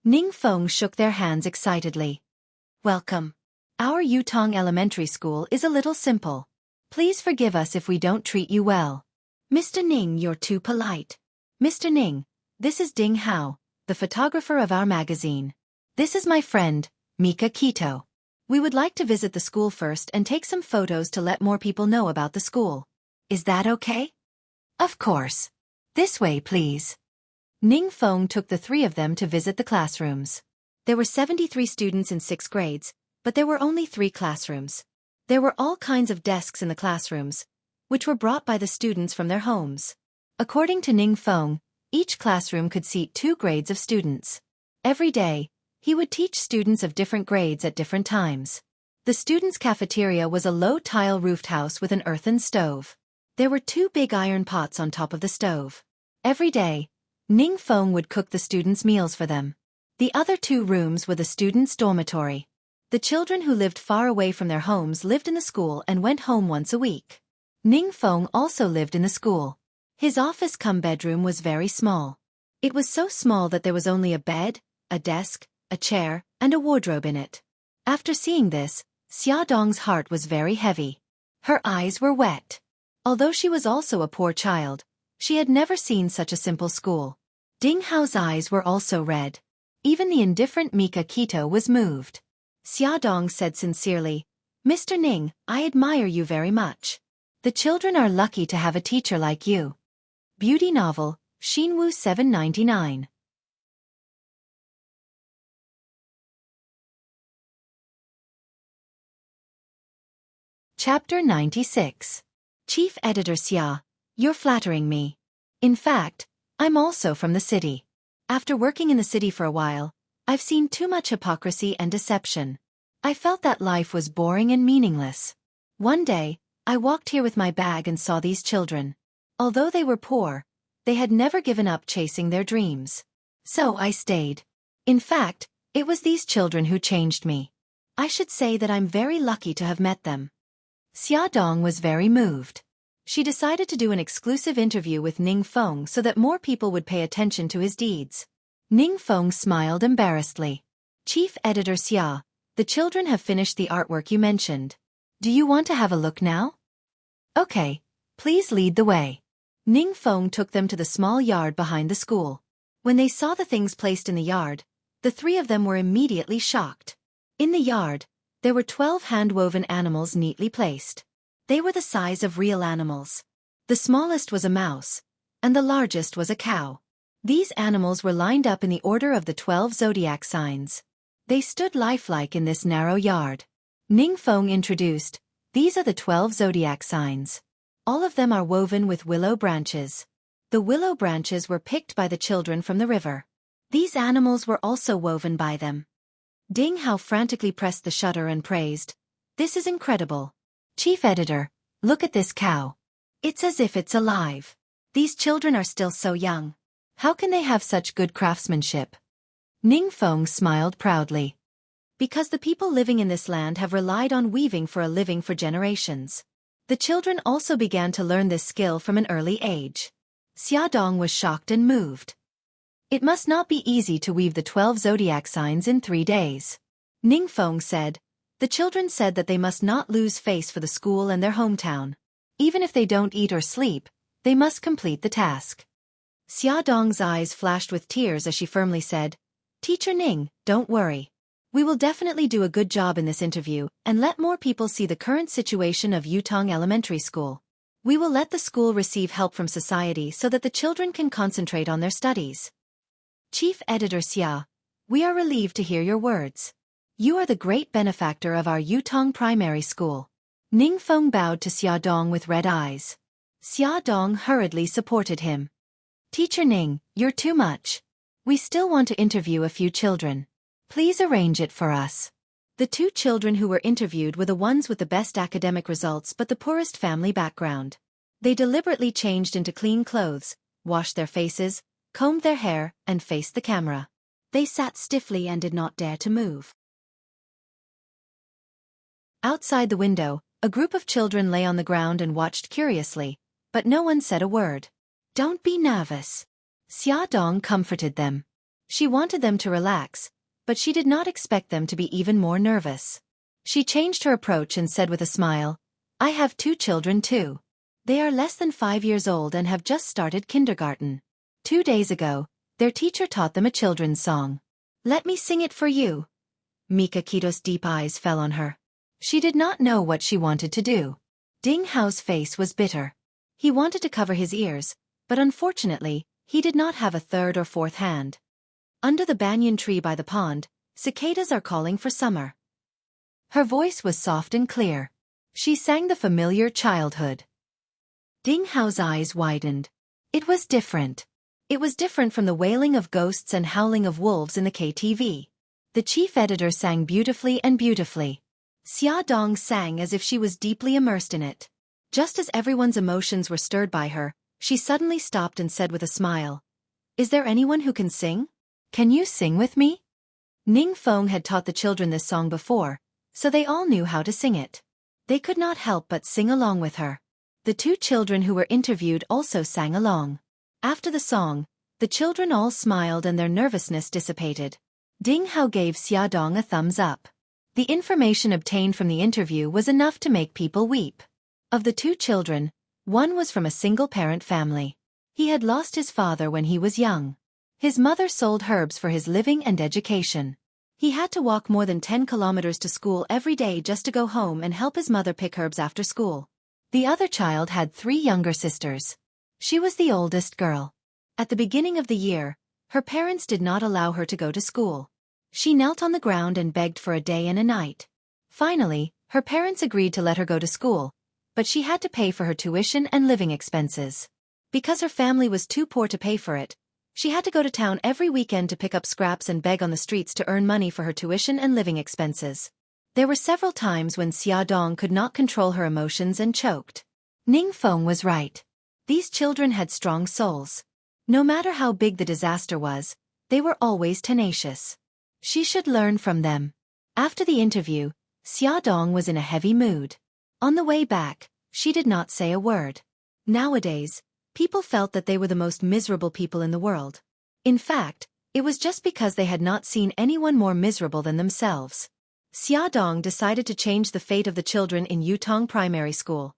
Ning Feng shook their hands excitedly. Welcome. Our Yutong Elementary School is a little simple. Please forgive us if we don't treat you well. Mr. Ning, you're too polite. Mr. Ning, this is Ding Hao, the photographer of our magazine. This is my friend, Mika Kito. We would like to visit the school first and take some photos to let more people know about the school. Is that okay? Of course. This way, please. Ning Feng took the 3 of them to visit the classrooms. There were 73 students in 6 grades, but there were only 3 classrooms. There were all kinds of desks in the classrooms, which were brought by the students from their homes. According to Ning Feng, each classroom could seat 2 grades of students. Every day, he would teach students of different grades at different times. The students' cafeteria was a low tile-roofed house with an earthen stove. There were 2 big iron pots on top of the stove. Every day, Ning Feng would cook the students' meals for them. The other 2 rooms were the students' dormitory. The children who lived far away from their homes lived in the school and went home once a week. Ning Feng also lived in the school. His office-cum-bedroom was very small. It was so small that there was only a bed, a desk, a chair, and a wardrobe in it. After seeing this, Xiaodong's heart was very heavy. Her eyes were wet. Although she was also a poor child, she had never seen such a simple school. Ding Hao's eyes were also red. Even the indifferent Mika Kito was moved. Xiaodong said sincerely, Mr. Ning, I admire you very much. The children are lucky to have a teacher like you. Beauty novel, Xinwu 799. Chapter 96. Chief Editor Xia, you're flattering me. In fact, I'm also from the city. After working in the city for a while, I've seen too much hypocrisy and deception. I felt that life was boring and meaningless. One day, I walked here with my bag and saw these children. Although they were poor, they had never given up chasing their dreams. So I stayed. In fact, it was these children who changed me. I should say that I'm very lucky to have met them. Xiaodong was very moved. She decided to do an exclusive interview with Ning Feng so that more people would pay attention to his deeds. Ning Feng smiled embarrassedly. Chief Editor Xia, the children have finished the artwork you mentioned. Do you want to have a look now? Okay, please lead the way. Ning Feng took them to the small yard behind the school. When they saw the things placed in the yard, the three of them were immediately shocked. In the yard, there were 12 hand-woven animals neatly placed. They were the size of real animals. The smallest was a mouse, and the largest was a cow. These animals were lined up in the order of the 12 zodiac signs. They stood lifelike in this narrow yard. Ning Feng introduced, these are the 12 zodiac signs. All of them are woven with willow branches. The willow branches were picked by the children from the river. These animals were also woven by them. Ding Hao frantically pressed the shutter and praised, this is incredible. Chief Editor, look at this cow. It's as if it's alive. These children are still so young. How can they have such good craftsmanship? Ning Feng smiled proudly. Because the people living in this land have relied on weaving for a living for generations. The children also began to learn this skill from an early age. Xiaodong was shocked and moved. It must not be easy to weave the 12 zodiac signs in 3 days. Ning Feng said, the children said that they must not lose face for the school and their hometown. Even if they don't eat or sleep, they must complete the task. Xiaodong's eyes flashed with tears as she firmly said, Teacher Ning, don't worry. We will definitely do a good job in this interview and let more people see the current situation of Yutong Elementary School. We will let the school receive help from society so that the children can concentrate on their studies. Chief Editor Xia, we are relieved to hear your words. You are the great benefactor of our Yutong Primary School. Ning Feng bowed to Xiaodong with red eyes. Xiaodong hurriedly supported him. Teacher Ning, you're too much. We still want to interview a few children. Please arrange it for us. The 2 children who were interviewed were the ones with the best academic results but the poorest family background. They deliberately changed into clean clothes, washed their faces, combed their hair, and faced the camera. They sat stiffly and did not dare to move. Outside the window, a group of children lay on the ground and watched curiously, but no one said a word. Don't be nervous. Xiaodong comforted them. She wanted them to relax, but she did not expect them to be even more nervous. She changed her approach and said with a smile, I have 2 children too. They are less than 5 years old and have just started kindergarten. 2 days ago, their teacher taught them a children's song. Let me sing it for you. Mika Kito's deep eyes fell on her. She did not know what she wanted to do. Ding Hao's face was bitter. He wanted to cover his ears, but unfortunately, he did not have a 3rd or 4th hand. Under the banyan tree by the pond, cicadas are calling for summer. Her voice was soft and clear. She sang the familiar childhood. Ding Hao's eyes widened. It was different. It was different from the wailing of ghosts and howling of wolves in the KTV. The chief editor sang beautifully and beautifully. Xiaodong sang as if she was deeply immersed in it. Just as everyone's emotions were stirred by her, she suddenly stopped and said with a smile, Is there anyone who can sing? Can you sing with me? Ning Feng had taught the children this song before, so they all knew how to sing it. They could not help but sing along with her. The 2 children who were interviewed also sang along. After the song, the children all smiled and their nervousness dissipated. Ding Hao gave Xiaodong a thumbs up. The information obtained from the interview was enough to make people weep. Of the 2 children, one was from a single-parent family. He had lost his father when he was young. His mother sold herbs for his living and education. He had to walk more than 10 kilometers to school every day just to go home and help his mother pick herbs after school. The other child had 3 younger sisters. She was the oldest girl. At the beginning of the year, her parents did not allow her to go to school. She knelt on the ground and begged for a day and a night. Finally, her parents agreed to let her go to school, but she had to pay for her tuition and living expenses. Because her family was too poor to pay for it, she had to go to town every weekend to pick up scraps and beg on the streets to earn money for her tuition and living expenses. There were several times when Xiaodong could not control her emotions and choked. Ningfeng was right. These children had strong souls. No matter how big the disaster was, they were always tenacious. She should learn from them. After the interview, Xiaodong was in a heavy mood. On the way back, she did not say a word. Nowadays, people felt that they were the most miserable people in the world. In fact, it was just because they had not seen anyone more miserable than themselves. Xiaodong decided to change the fate of the children in Yutong Primary School.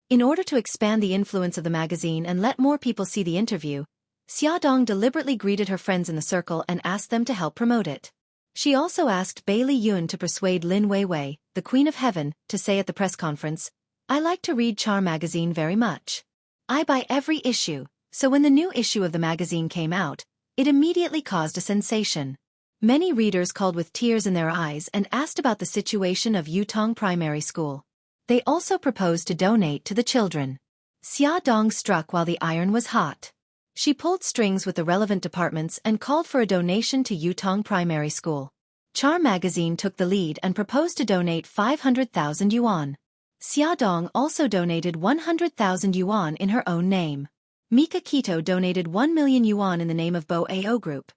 In order to expand the influence of the magazine and let more people see the interview, Xiaodong deliberately greeted her friends in the circle and asked them to help promote it. She also asked Bai Liyun to persuade Lin Weiwei, the Queen of Heaven, to say at the press conference, "I like to read Charm magazine very much. I buy every issue," so when the new issue of the magazine came out, it immediately caused a sensation. Many readers called with tears in their eyes and asked about the situation of Yutong Primary School. They also proposed to donate to the children. Xiaodong struck while the iron was hot. She pulled strings with the relevant departments and called for a donation to Yutong Primary School. Charm magazine took the lead and proposed to donate 500,000 yuan. Xiaodong also donated 100,000 yuan in her own name. Mika Kito donated 1 million yuan in the name of Bo AO Group.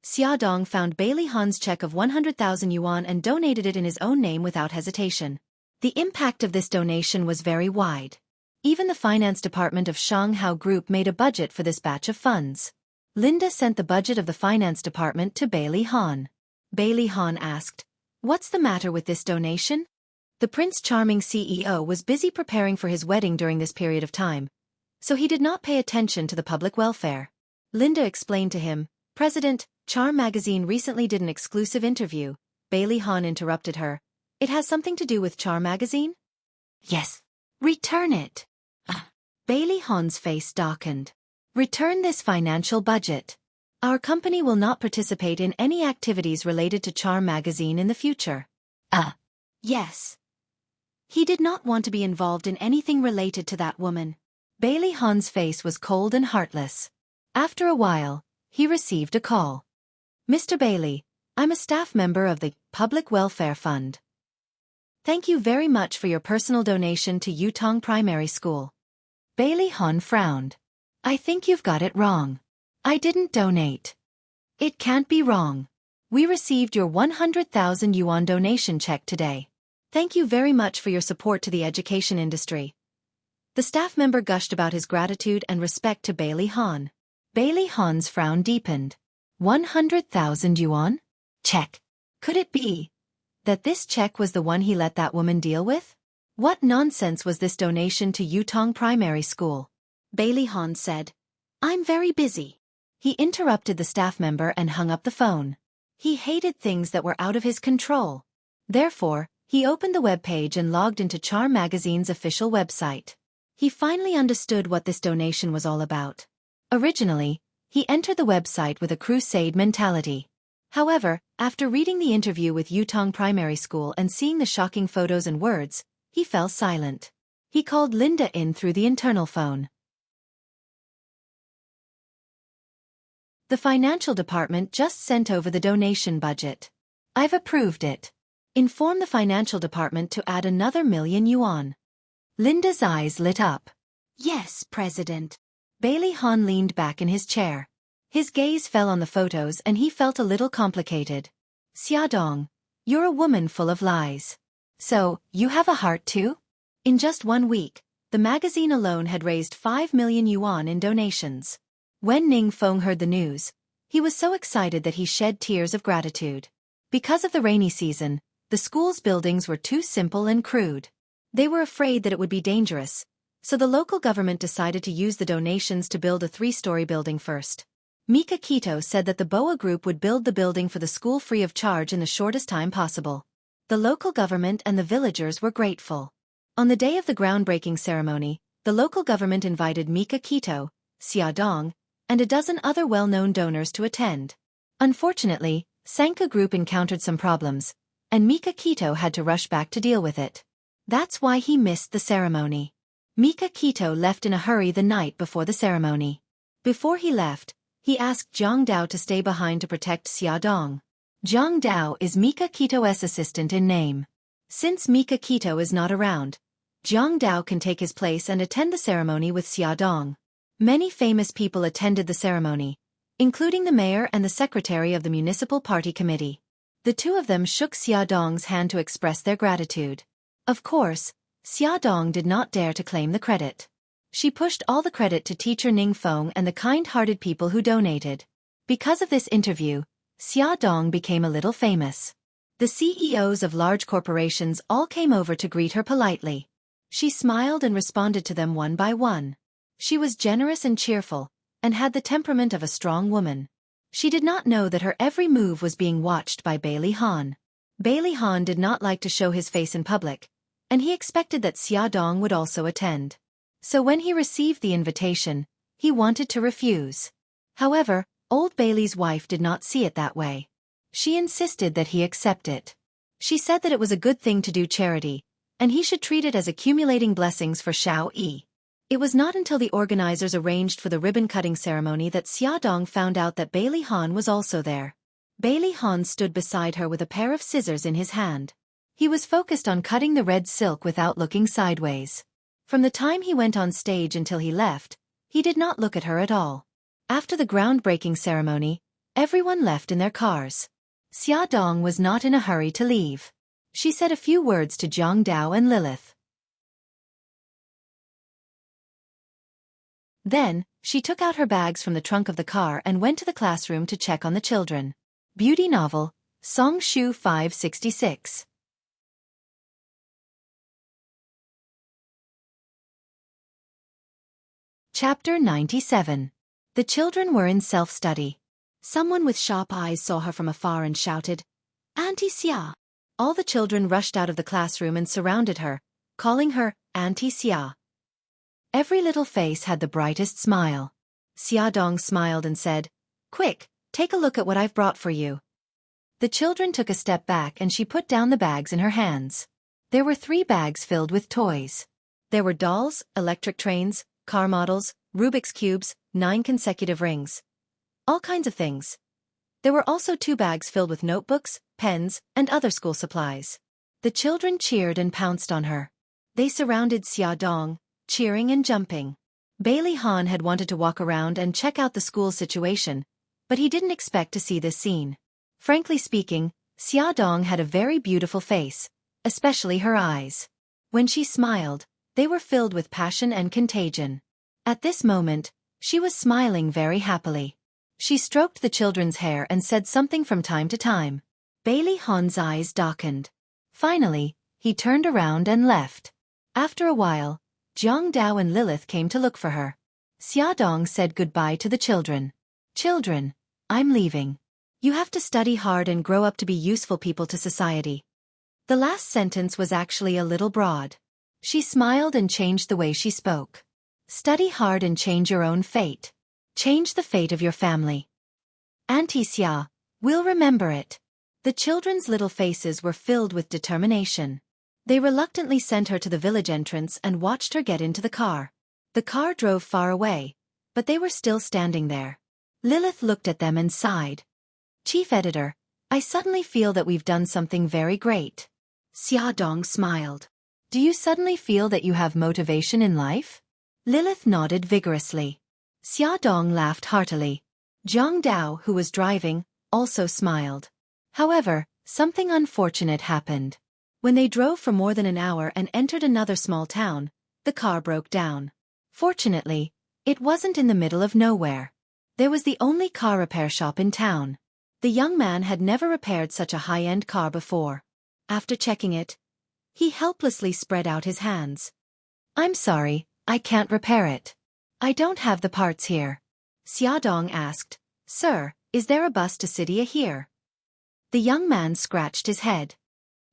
Xiaodong found Bailey Han's check of 100,000 yuan and donated it in his own name without hesitation. The impact of this donation was very wide. Even the finance department of Shanghao Group made a budget for this batch of funds. Linda sent the budget of the finance department to Bailey Han. Bailey Han asked, "What's the matter with this donation?" The Prince Charming CEO was busy preparing for his wedding during this period of time, so he did not pay attention to the public welfare. Linda explained to him, "President, Charm magazine recently did an exclusive interview." Bailey Han interrupted her. "It has something to do with Charm magazine?" "Yes." "Return it." Bailey Han's face darkened. "Return this financial budget. Our company will not participate in any activities related to Charm magazine in the future." Yes." He did not want to be involved in anything related to that woman. Bailey Han's face was cold and heartless. After a while, he received a call. "Mr. Bailey, I'm a staff member of the Public Welfare Fund. Thank you very much for your personal donation to Yutong Primary School." Bailey Han frowned. "I think you've got it wrong. I didn't donate." "It can't be wrong. We received your 100,000 yuan donation check today. Thank you very much for your support to the education industry." The staff member gushed about his gratitude and respect to Bailey Han. Bailey Han's frown deepened. 100,000 yuan? Check. Could it be that this check was the one he let that woman deal with? What nonsense was this donation to Yutong Primary School? Bailey Han said, "I'm very busy." He interrupted the staff member and hung up the phone. He hated things that were out of his control. Therefore, he opened the web page and logged into Charm magazine's official website. He finally understood what this donation was all about. Originally, he entered the website with a crusade mentality. However, after reading the interview with Yutong Primary School and seeing the shocking photos and words, he fell silent. He called Linda in through the internal phone. "The financial department just sent over the donation budget. I've approved it. Inform the financial department to add another 1,000,000 yuan." Linda's eyes lit up. "Yes, President." Bailey Han leaned back in his chair. His gaze fell on the photos and he felt a little complicated. "Xiaodong, you're a woman full of lies. So, you have a heart too?" In just 1 week, the magazine alone had raised 5 million yuan in donations. When Ning Feng heard the news, he was so excited that he shed tears of gratitude. Because of the rainy season, the school's buildings were too simple and crude. They were afraid that it would be dangerous, so the local government decided to use the donations to build a 3-story building first. Mika Kito said that the BOA group would build the building for the school free of charge in the shortest time possible. The local government and the villagers were grateful. On the day of the groundbreaking ceremony, the local government invited Mika Kito, Xiaodong, and a dozen other well-known donors to attend. Unfortunately, Sanka Group encountered some problems, and Mika Kito had to rush back to deal with it. That's why he missed the ceremony. Mika Kito left in a hurry the night before the ceremony. Before he left, he asked Zhang Dao to stay behind to protect Xiaodong. Zhang Dao is Mika Kito's assistant in name. Since Mika Kito is not around, Zhang Dao can take his place and attend the ceremony with Xiaodong. Many famous people attended the ceremony, including the mayor and the secretary of the municipal party committee. The two of them shook Xiaodong's hand to express their gratitude. Of course, Xiaodong did not dare to claim the credit. She pushed all the credit to teacher Ning Feng and the kind-hearted people who donated. Because of this interview, Xiaodong became a little famous. The CEOs of large corporations all came over to greet her politely. She smiled and responded to them one by one. She was generous and cheerful, and had the temperament of a strong woman. She did not know that her every move was being watched by Bailey Han. Bailey Han did not like to show his face in public, and he expected that Xiaodong would also attend. So when he received the invitation, he wanted to refuse. However, old Bailey's wife did not see it that way. She insisted that he accept it. She said that it was a good thing to do charity, and he should treat it as accumulating blessings for Xiao Yi. It was not until the organizers arranged for the ribbon-cutting ceremony that Xiaodong found out that Bailey Han was also there. Bailey Han stood beside her with a pair of scissors in his hand. He was focused on cutting the red silk without looking sideways. From the time he went on stage until he left, he did not look at her at all. After the groundbreaking ceremony, everyone left in their cars. Xiaodong was not in a hurry to leave. She said a few words to Zhang Dao and Lilith. Then, she took out her bags from the trunk of the car and went to the classroom to check on the children. Beauty novel, Song Shu 566. Chapter 97. The children were in self-study. Someone with sharp eyes saw her from afar and shouted, "Auntie Xia!" All the children rushed out of the classroom and surrounded her, calling her Auntie Xia. Every little face had the brightest smile. Xiaodong smiled and said, "Quick, take a look at what I've brought for you." The children took a step back and she put down the bags in her hands. There were 3 bags filled with toys. There were dolls, electric trains, car models, Rubik's cubes, 9 consecutive rings. All kinds of things. There were also 2 bags filled with notebooks, pens, and other school supplies. The children cheered and pounced on her. They surrounded Xiaodong, cheering and jumping. Bailey Han had wanted to walk around and check out the school situation, but he didn't expect to see this scene. Frankly speaking, Xiaodong had a very beautiful face, especially her eyes. When she smiled, they were filled with passion and contagion. At this moment, she was smiling very happily. She stroked the children's hair and said something from time to time. Bailey Han's eyes darkened. Finally, he turned around and left. After a while, Zhang Dao and Lilith came to look for her. Xiaodong said goodbye to the children. "Children, I'm leaving. You have to study hard and grow up to be useful people to society." The last sentence was actually a little broad. She smiled and changed the way she spoke. Study hard and change your own fate. Change the fate of your family. Auntie Xia, we'll remember it. The children's little faces were filled with determination. They reluctantly sent her to the village entrance and watched her get into the car. The car drove far away, but they were still standing there. Lilith looked at them and sighed. "Chief Editor, I suddenly feel that we've done something very great." Xiaodong smiled. "Do you suddenly feel that you have motivation in life?" Lilith nodded vigorously. Xiaodong laughed heartily. Zhang Dao, who was driving, also smiled. However, something unfortunate happened. When they drove for more than an hour and entered another small town, the car broke down. Fortunately, it wasn't in the middle of nowhere. There was the only car repair shop in town. The young man had never repaired such a high-end car before. After checking it, he helplessly spread out his hands. "I'm sorry, I can't repair it. I don't have the parts here." Xiaodong asked, Sir, is there a bus to City A here? The young man scratched his head.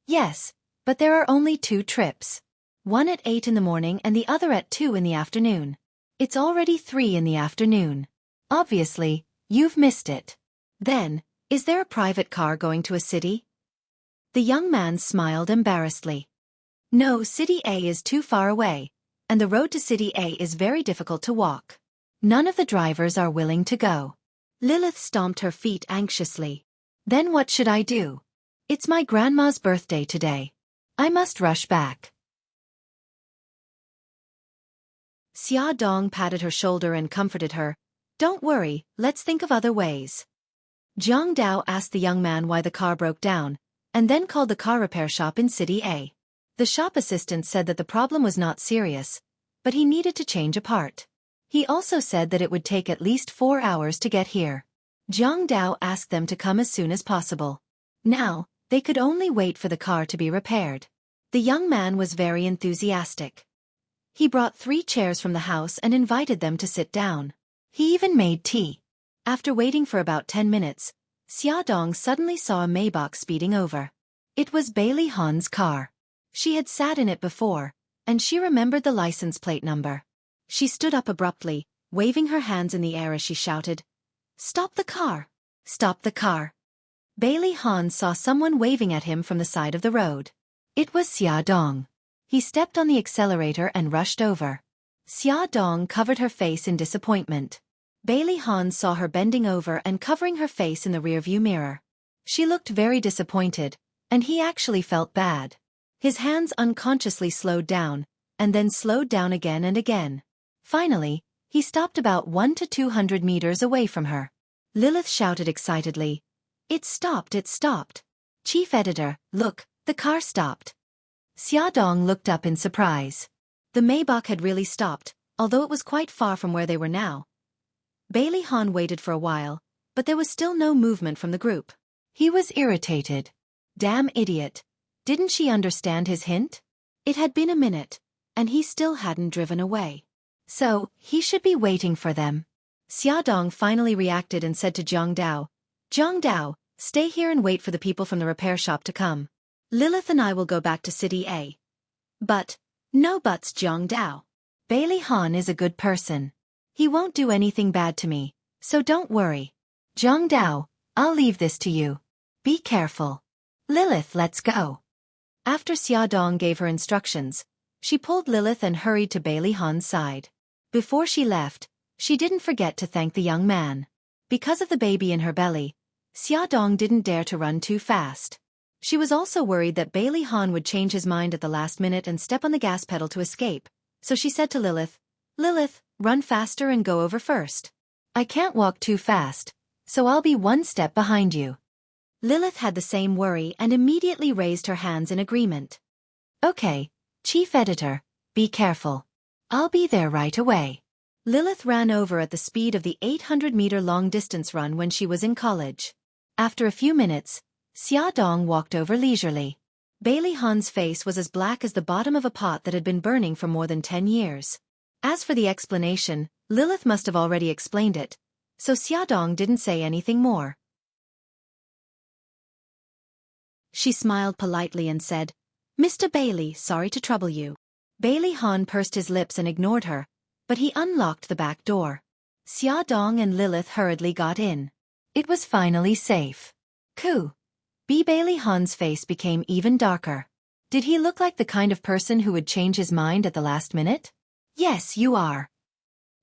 Yes, but there are only 2 trips. One at 8 in the morning and the other at 2 in the afternoon. It's already 3 in the afternoon. Obviously, you've missed it. Then, is there a private car going to a city? The young man smiled embarrassedly. No, City A is too far away, and the road to City A is very difficult to walk. None of the drivers are willing to go. Lilith stomped her feet anxiously. Then what should I do? It's my grandma's birthday today. I must rush back. Xiaodong patted her shoulder and comforted her. Don't worry, let's think of other ways. Jiang Dao asked the young man why the car broke down, and then called the car repair shop in City A. The shop assistant said that the problem was not serious, but he needed to change a part. He also said that it would take at least 4 hours to get here. Jiang Dao asked them to come as soon as possible. Now, they could only wait for the car to be repaired. The young man was very enthusiastic. He brought 3 chairs from the house and invited them to sit down. He even made tea. After waiting for about 10 minutes, Xiaodong suddenly saw a Maybach speeding over. It was Bailey Han's car. She had sat in it before, and she remembered the license plate number. She stood up abruptly, waving her hands in the air as she shouted, "Stop the car! Stop the car!" Bailey Han saw someone waving at him from the side of the road. It was Xiaodong. He stepped on the accelerator and rushed over. Xiaodong covered her face in disappointment. Bailey Han saw her bending over and covering her face in the rearview mirror. She looked very disappointed, and he actually felt bad. His hands unconsciously slowed down, and then slowed down again and again. Finally, he stopped about 100 to 200 meters away from her. Lilith shouted excitedly, "It stopped, it stopped. Chief editor, look, the car stopped." Xiaodong looked up in surprise. The Maybach had really stopped, although it was quite far from where they were now. Bailey Han waited for a while, but there was still no movement from the group. He was irritated. Damn idiot. Didn't she understand his hint? It had been a minute, and he still hadn't driven away. So, he should be waiting for them. Xiaodong finally reacted and said to Jiang Dao, "Jiang Dao, stay here and wait for the people from the repair shop to come. Lilith and I will go back to City A." "But, no buts, Jiang Dao. Bailey Han is a good person. He won't do anything bad to me, so don't worry. Jiang Dao, I'll leave this to you. Be careful. Lilith, let's go." After Xiaodong gave her instructions, she pulled Lilith and hurried to Bailey Han's side. Before she left, she didn't forget to thank the young man. Because of the baby in her belly, Xiaodong didn't dare to run too fast. She was also worried that Bailey Han would change his mind at the last minute and step on the gas pedal to escape, so she said to Lilith, "Lilith, run faster and go over first. I can't walk too fast, so I'll be 1 step behind you." Lilith had the same worry and immediately raised her hands in agreement. "Okay, Chief Editor, be careful. I'll be there right away." Lilith ran over at the speed of the 800-meter long-distance run when she was in college. After a few minutes, Xiaodong walked over leisurely. Bailey Han's face was as black as the bottom of a pot that had been burning for more than 10 years. As for the explanation, Lilith must have already explained it, so Xiaodong didn't say anything more. She smiled politely and said, "Mr. Bailey, sorry to trouble you." Bailey Han pursed his lips and ignored her, but he unlocked the back door. Xiaodong and Lilith hurriedly got in. It was finally safe. Coo. Bailey Han's face became even darker. Did he look like the kind of person who would change his mind at the last minute? Yes, you are.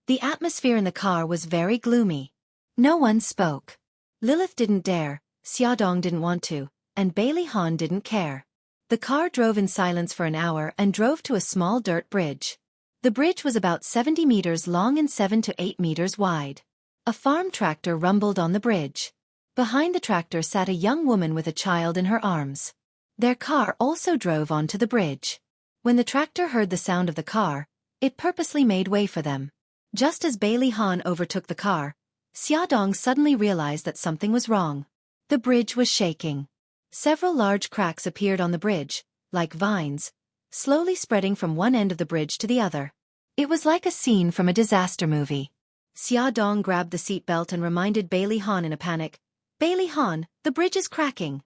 The atmosphere in the car was very gloomy. No one spoke. Lilith didn't dare, Xiaodong didn't want to, and Bailey Han didn't care. The car drove in silence for an hour and drove to a small dirt bridge. The bridge was about 70 meters long and 7 to 8 meters wide. A farm tractor rumbled on the bridge. Behind the tractor sat a young woman with a child in her arms. Their car also drove onto the bridge. When the tractor heard the sound of the car, it purposely made way for them. Just as Bailey Han overtook the car, Xiaodong suddenly realized that something was wrong. The bridge was shaking. Several large cracks appeared on the bridge, like vines, slowly spreading from one end of the bridge to the other. It was like a scene from a disaster movie. Xia Dong grabbed the seatbelt and reminded Bailey Han in a panic. Bailey Han, the bridge is cracking.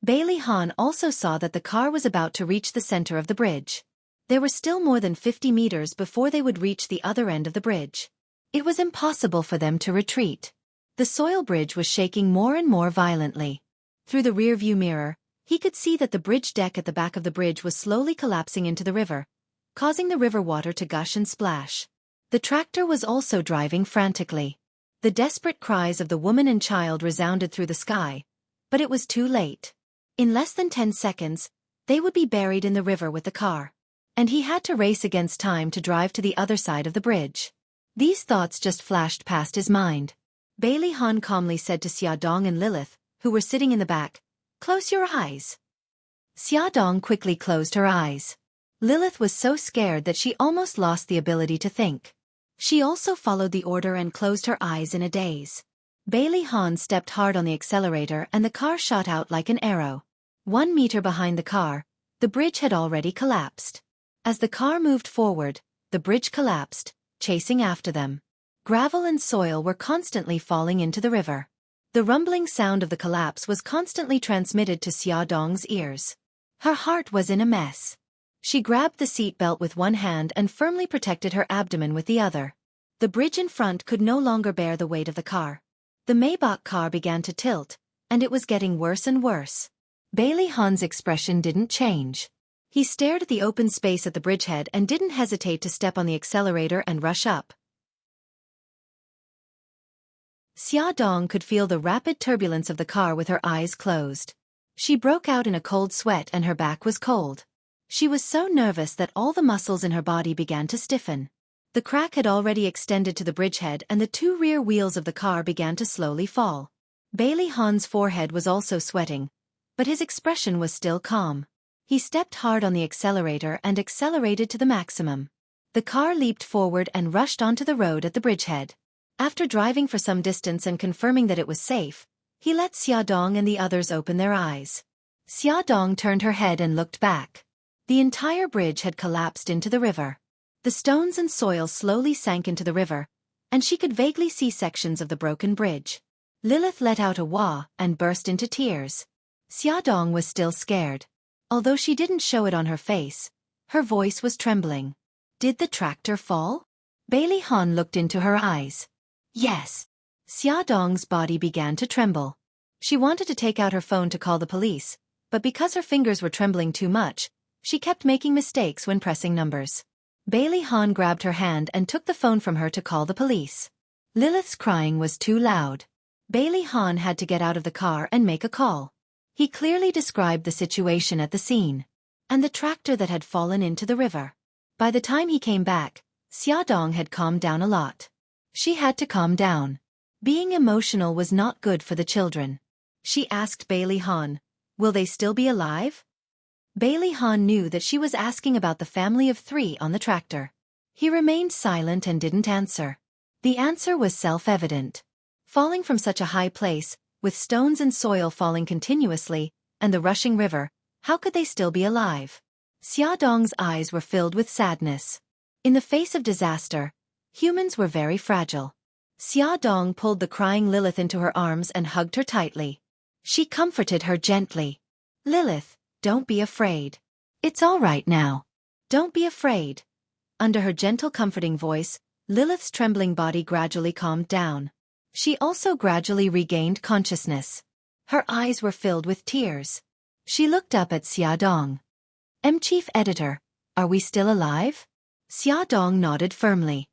Bailey Han also saw that the car was about to reach the center of the bridge. There were still more than 50 meters before they would reach the other end of the bridge. It was impossible for them to retreat. The soil bridge was shaking more and more violently. Through the rear-view mirror, he could see that the bridge deck at the back of the bridge was slowly collapsing into the river, causing the river water to gush and splash. The tractor was also driving frantically. The desperate cries of the woman and child resounded through the sky, but it was too late. In less than 10 seconds, they would be buried in the river with the car. And he had to race against time to drive to the other side of the bridge. These thoughts just flashed past his mind. Bailey Han calmly said to Xia Dong and Lilith, who were sitting in the back, "Close your eyes." Xia Dong quickly closed her eyes. Lilith was so scared that she almost lost the ability to think. She also followed the order and closed her eyes in a daze. Bailey Han stepped hard on the accelerator and the car shot out like an arrow. 1 meter behind the car, the bridge had already collapsed. As the car moved forward, the bridge collapsed, chasing after them. Gravel and soil were constantly falling into the river. The rumbling sound of the collapse was constantly transmitted to Xia Dong's ears. Her heart was in a mess. She grabbed the seat belt with one hand and firmly protected her abdomen with the other. The bridge in front could no longer bear the weight of the car. The Maybach car began to tilt, and it was getting worse and worse. Bailey Han's expression didn't change. He stared at the open space at the bridgehead and didn't hesitate to step on the accelerator and rush up. Xia Dong could feel the rapid turbulence of the car with her eyes closed. She broke out in a cold sweat and her back was cold. She was so nervous that all the muscles in her body began to stiffen. The crack had already extended to the bridgehead and the 2 rear wheels of the car began to slowly fall. Bailey Han's forehead was also sweating, but his expression was still calm. He stepped hard on the accelerator and accelerated to the maximum. The car leaped forward and rushed onto the road at the bridgehead. After driving for some distance and confirming that it was safe, he let Xia Dong and the others open their eyes. Xia Dong turned her head and looked back. The entire bridge had collapsed into the river. The stones and soil slowly sank into the river, and she could vaguely see sections of the broken bridge. Lilith let out a wah and burst into tears. Xia Dong was still scared. Although she didn't show it on her face, her voice was trembling. Did the tractor fall? Bailey Han looked into her eyes. Yes. Xia Dong's body began to tremble. She wanted to take out her phone to call the police, but because her fingers were trembling too much, she kept making mistakes when pressing numbers. Bailey Han grabbed her hand and took the phone from her to call the police. Lilith's crying was too loud. Bailey Han had to get out of the car and make a call. He clearly described the situation at the scene, and the tractor that had fallen into the river. By the time he came back, Xia Dong had calmed down a lot. She had to calm down. Being emotional was not good for the children. She asked Bailey Han, "Will they still be alive?" Bailey Han knew that she was asking about the family of 3 on the tractor. He remained silent and didn't answer. The answer was self-evident. Falling from such a high place, with stones and soil falling continuously, and the rushing river, how could they still be alive? Xia Dong's eyes were filled with sadness. In the face of disaster, humans were very fragile. Xia Dong pulled the crying Lilith into her arms and hugged her tightly. She comforted her gently. "Lilith, don't be afraid. It's all right now. Don't be afraid." Under her gentle comforting voice, Lilith's trembling body gradually calmed down. She also gradually regained consciousness. Her eyes were filled with tears. She looked up at Xia Dong. Chief Editor, are we still alive?" Xia Dong nodded firmly.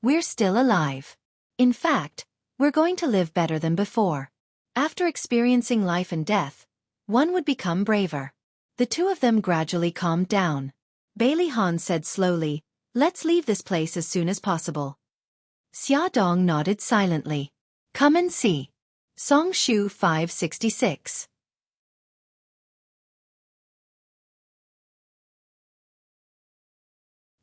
"We're still alive. In fact, we're going to live better than before. After experiencing life and death, one would become braver." The 2 of them gradually calmed down. Bailey Han said slowly, "Let's leave this place as soon as possible." Xia Dong nodded silently. Come and see. Song Shu 566.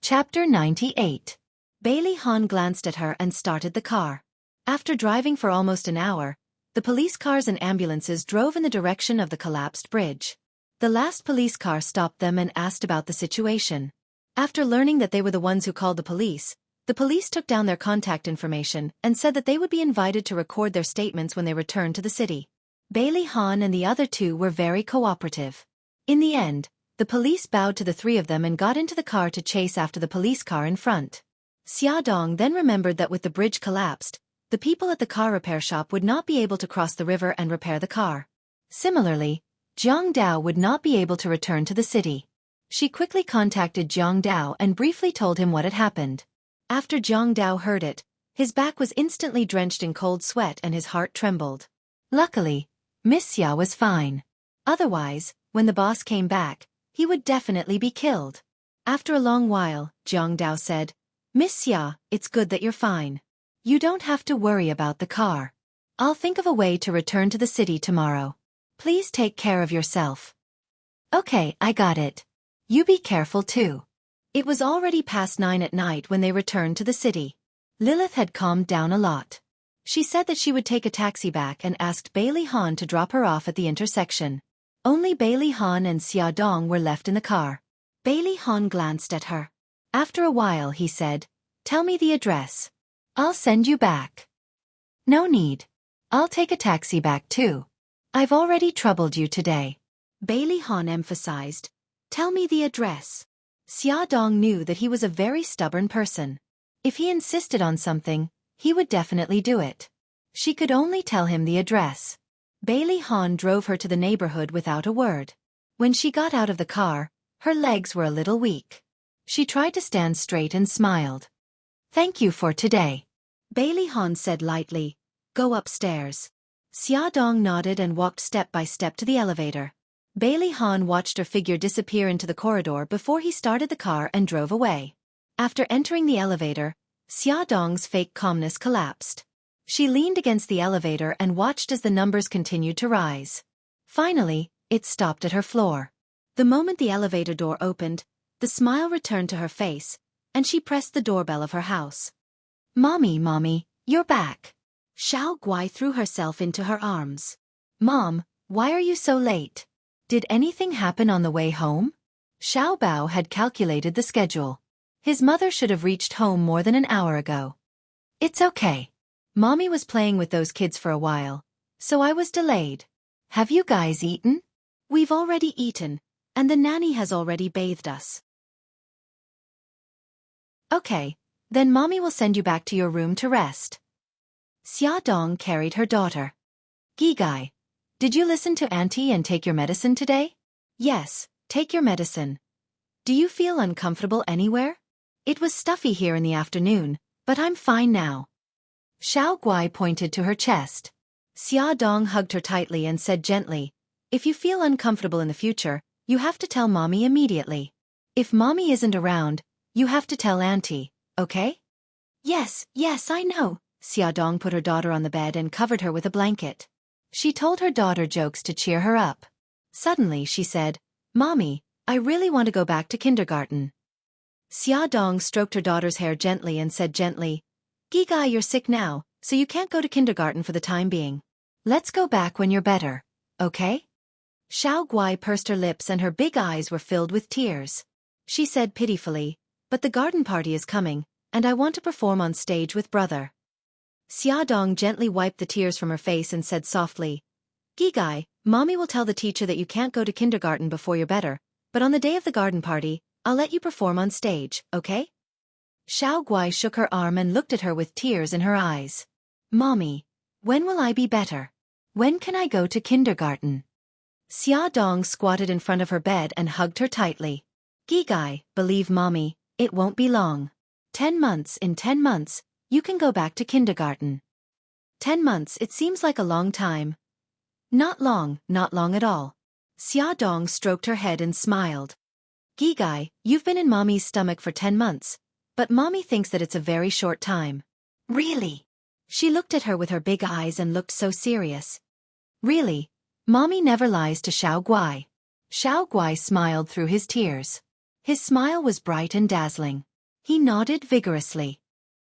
Chapter 98. Bailey Han glanced at her and started the car. After driving for almost an hour, the police cars and ambulances drove in the direction of the collapsed bridge. The last police car stopped them and asked about the situation. After learning that they were the ones who called the The police took down their contact information and said that they would be invited to record their statements when they returned to the city. Bailey Han and the other two were very cooperative. In the end, the police bowed to the three of them and got into the car to chase after the police car in front. Xiaodong then remembered that with the bridge collapsed, the people at the car repair shop would not be able to cross the river and repair the car. Similarly, Jiang Dao would not be able to return to the city. She quickly contacted Jiang Dao and briefly told him what had happened. After Jiang Dao heard it, his back was instantly drenched in cold sweat and his heart trembled. Luckily, Miss Xia was fine. Otherwise, when the boss came back, he would definitely be killed. After a long while, Jiang Dao said, "Miss Xia, it's good that you're fine. You don't have to worry about the car. I'll think of a way to return to the city tomorrow. Please take care of yourself." "Okay, I got it. You be careful too." It was already past 9 at night when they returned to the city. Lilith had calmed down a lot. She said that she would take a taxi back and asked Bailey Han to drop her off at the intersection. Only Bailey Han and Xiaodong were left in the car. Bailey Han glanced at her. After a while he said, "Tell me the address. I'll send you back." "No need. I'll take a taxi back too. I've already troubled you today." Bailey Han emphasized, "Tell me the address." Xiaodong knew that he was a very stubborn person. If he insisted on something, he would definitely do it. She could only tell him the address. Bailey Han drove her to the neighborhood without a word. When she got out of the car, her legs were a little weak. She tried to stand straight and smiled. "Thank you for today," Bailey Han said lightly. "Go upstairs." Xiaodong nodded and walked step by step to the elevator. Bailey Han watched her figure disappear into the corridor before he started the car and drove away. After entering the elevator, Xiaodong's fake calmness collapsed. She leaned against the elevator and watched as the numbers continued to rise. Finally, it stopped at her floor. The moment the elevator door opened, the smile returned to her face, and she pressed the doorbell of her house. Mommy, you're back." Xiao Guai threw herself into her arms. "Mom, why are you so late? Did anything happen on the way home?" Xiao Bao had calculated the schedule. His mother should have reached home more than an hour ago. "It's okay. Mommy was playing with those kids for a while, so I was delayed. Have you guys eaten?" "We've already eaten, and the nanny has already bathed us." "Okay, then Mommy will send you back to your room to rest." Xiaodong carried her daughter. "Gigai, did you listen to Auntie and take your medicine today?" "Yes, take your medicine. Do you feel uncomfortable anywhere?" "It was stuffy here in the afternoon, but I'm fine now." Xiao Guai pointed to her chest. Xiaodong hugged her tightly and said gently, "If you feel uncomfortable in the future, you have to tell Mommy immediately. If Mommy isn't around, you have to tell Auntie, okay?" Yes, I know." Xiaodong put her daughter on the bed and covered her with a blanket. She told her daughter jokes to cheer her up. Suddenly she said, "Mommy, I really want to go back to kindergarten." Xiaodong stroked her daughter's hair gently and said gently, "Gigai, you're sick now, so you can't go to kindergarten for the time being. Let's go back when you're better, okay?" Xiao Guai pursed her lips and her big eyes were filled with tears. She said pitifully, "But the garden party is coming, and I want to perform on stage with brother." Xiaodong gently wiped the tears from her face and said softly, "Gigai, Mommy will tell the teacher that you can't go to kindergarten before you're better, but on the day of the garden party, I'll let you perform on stage, okay?" Xiao Guai shook her arm and looked at her with tears in her eyes. "Mommy, when will I be better? When can I go to kindergarten?" Xiaodong squatted in front of her bed and hugged her tightly. "Gigai, believe Mommy, it won't be long. 10 months, in 10 months, you can go back to kindergarten." 10 months, it seems like a long time. Not long at all." Xiaodong stroked her head and smiled. "Gigai, you've been in Mommy's stomach for 10 months, but Mommy thinks that it's a very short time." "Really?" She looked at her with her big eyes and looked so serious. "Really, Mommy never lies to Xiao Guai." Xiao Guai smiled through his tears. His smile was bright and dazzling. He nodded vigorously.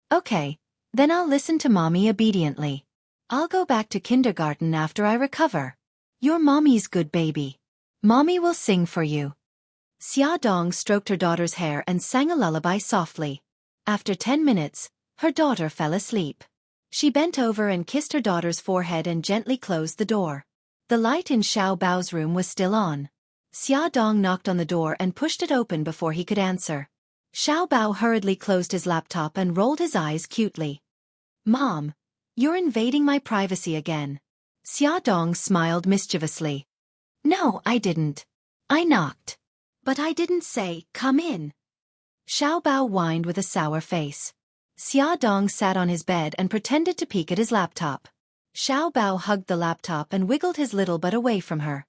"Okay, then I'll listen to Mommy obediently. I'll go back to kindergarten after I recover. You're Mommy's good baby. Mommy will sing for you." Xiaodong stroked her daughter's hair and sang a lullaby softly. After 10 minutes, her daughter fell asleep. She bent over and kissed her daughter's forehead and gently closed the door. The light in Xiao Bao's room was still on. Xia Dong knocked on the door and pushed it open before he could answer. Xiao Bao hurriedly closed his laptop and rolled his eyes cutely. "Mom, you're invading my privacy again." Xia Dong smiled mischievously. "No, I didn't. I knocked. But I didn't say, 'Come in.'" Xiao Bao whined with a sour face. Xia Dong sat on his bed and pretended to peek at his laptop. Xiao Bao hugged the laptop and wiggled his little butt away from her.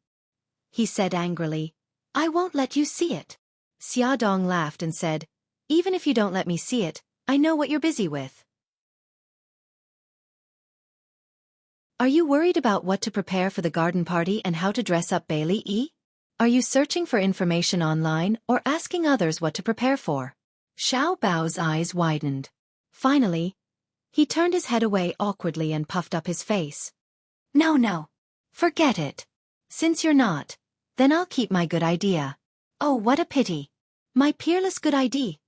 He said angrily, "I won't let you see it." Xia Dong laughed and said, "Even if you don't let me see it, I know what you're busy with." Are you worried about what to prepare for the garden party and how to dress up Bailey E? Are you searching for information online or asking others what to prepare for? Xiao Bao's eyes widened. Finally, he turned his head away awkwardly and puffed up his face. No. Forget it. Since you're not, then I'll keep my good idea. Oh, what a pity. My peerless good idea.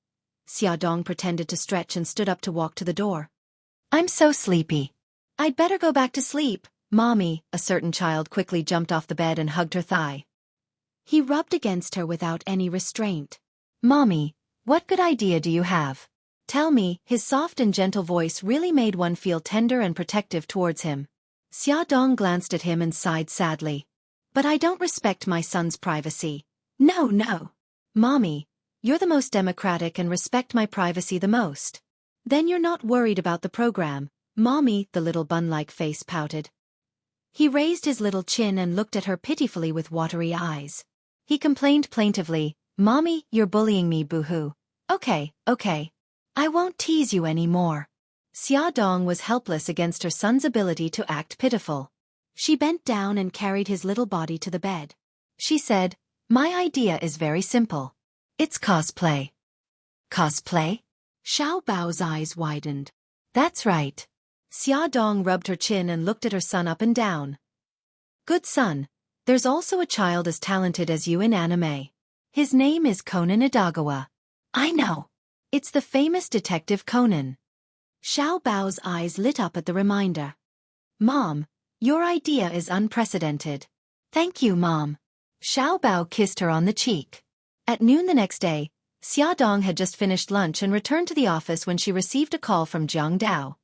Xia Dong pretended to stretch and stood up to walk to the door. I'm so sleepy. I'd better go back to sleep, Mommy. A certain child quickly jumped off the bed and hugged her thigh. He rubbed against her without any restraint. Mommy, what good idea do you have? Tell me. His soft and gentle voice really made one feel tender and protective towards him. Xia Dong glanced at him and sighed sadly. But I don't respect my son's privacy. No. Mommy, you're the most democratic and respect my privacy the most. Then you're not worried about the program, Mommy. The little bun-like face pouted. He raised his little chin and looked at her pitifully with watery eyes. He complained plaintively, Mommy, you're bullying me, boo-hoo. Okay. I won't tease you any more. Xia Dong was helpless against her son's ability to act pitiful. She bent down and carried his little body to the bed. She said, My idea is very simple. It's cosplay. Cosplay? Xiao Bao's eyes widened. That's right. Xia Dong rubbed her chin and looked at her son up and down. Good son, there's also a child as talented as you in anime. His name is Conan Idagawa. I know. It's the famous detective Conan. Xiao Bao's eyes lit up at the reminder. Mom, your idea is unprecedented. Thank you, Mom. Xiao Bao kissed her on the cheek. At noon the next day, Xia Dong had just finished lunch and returned to the office when she received a call from Jiang Dao.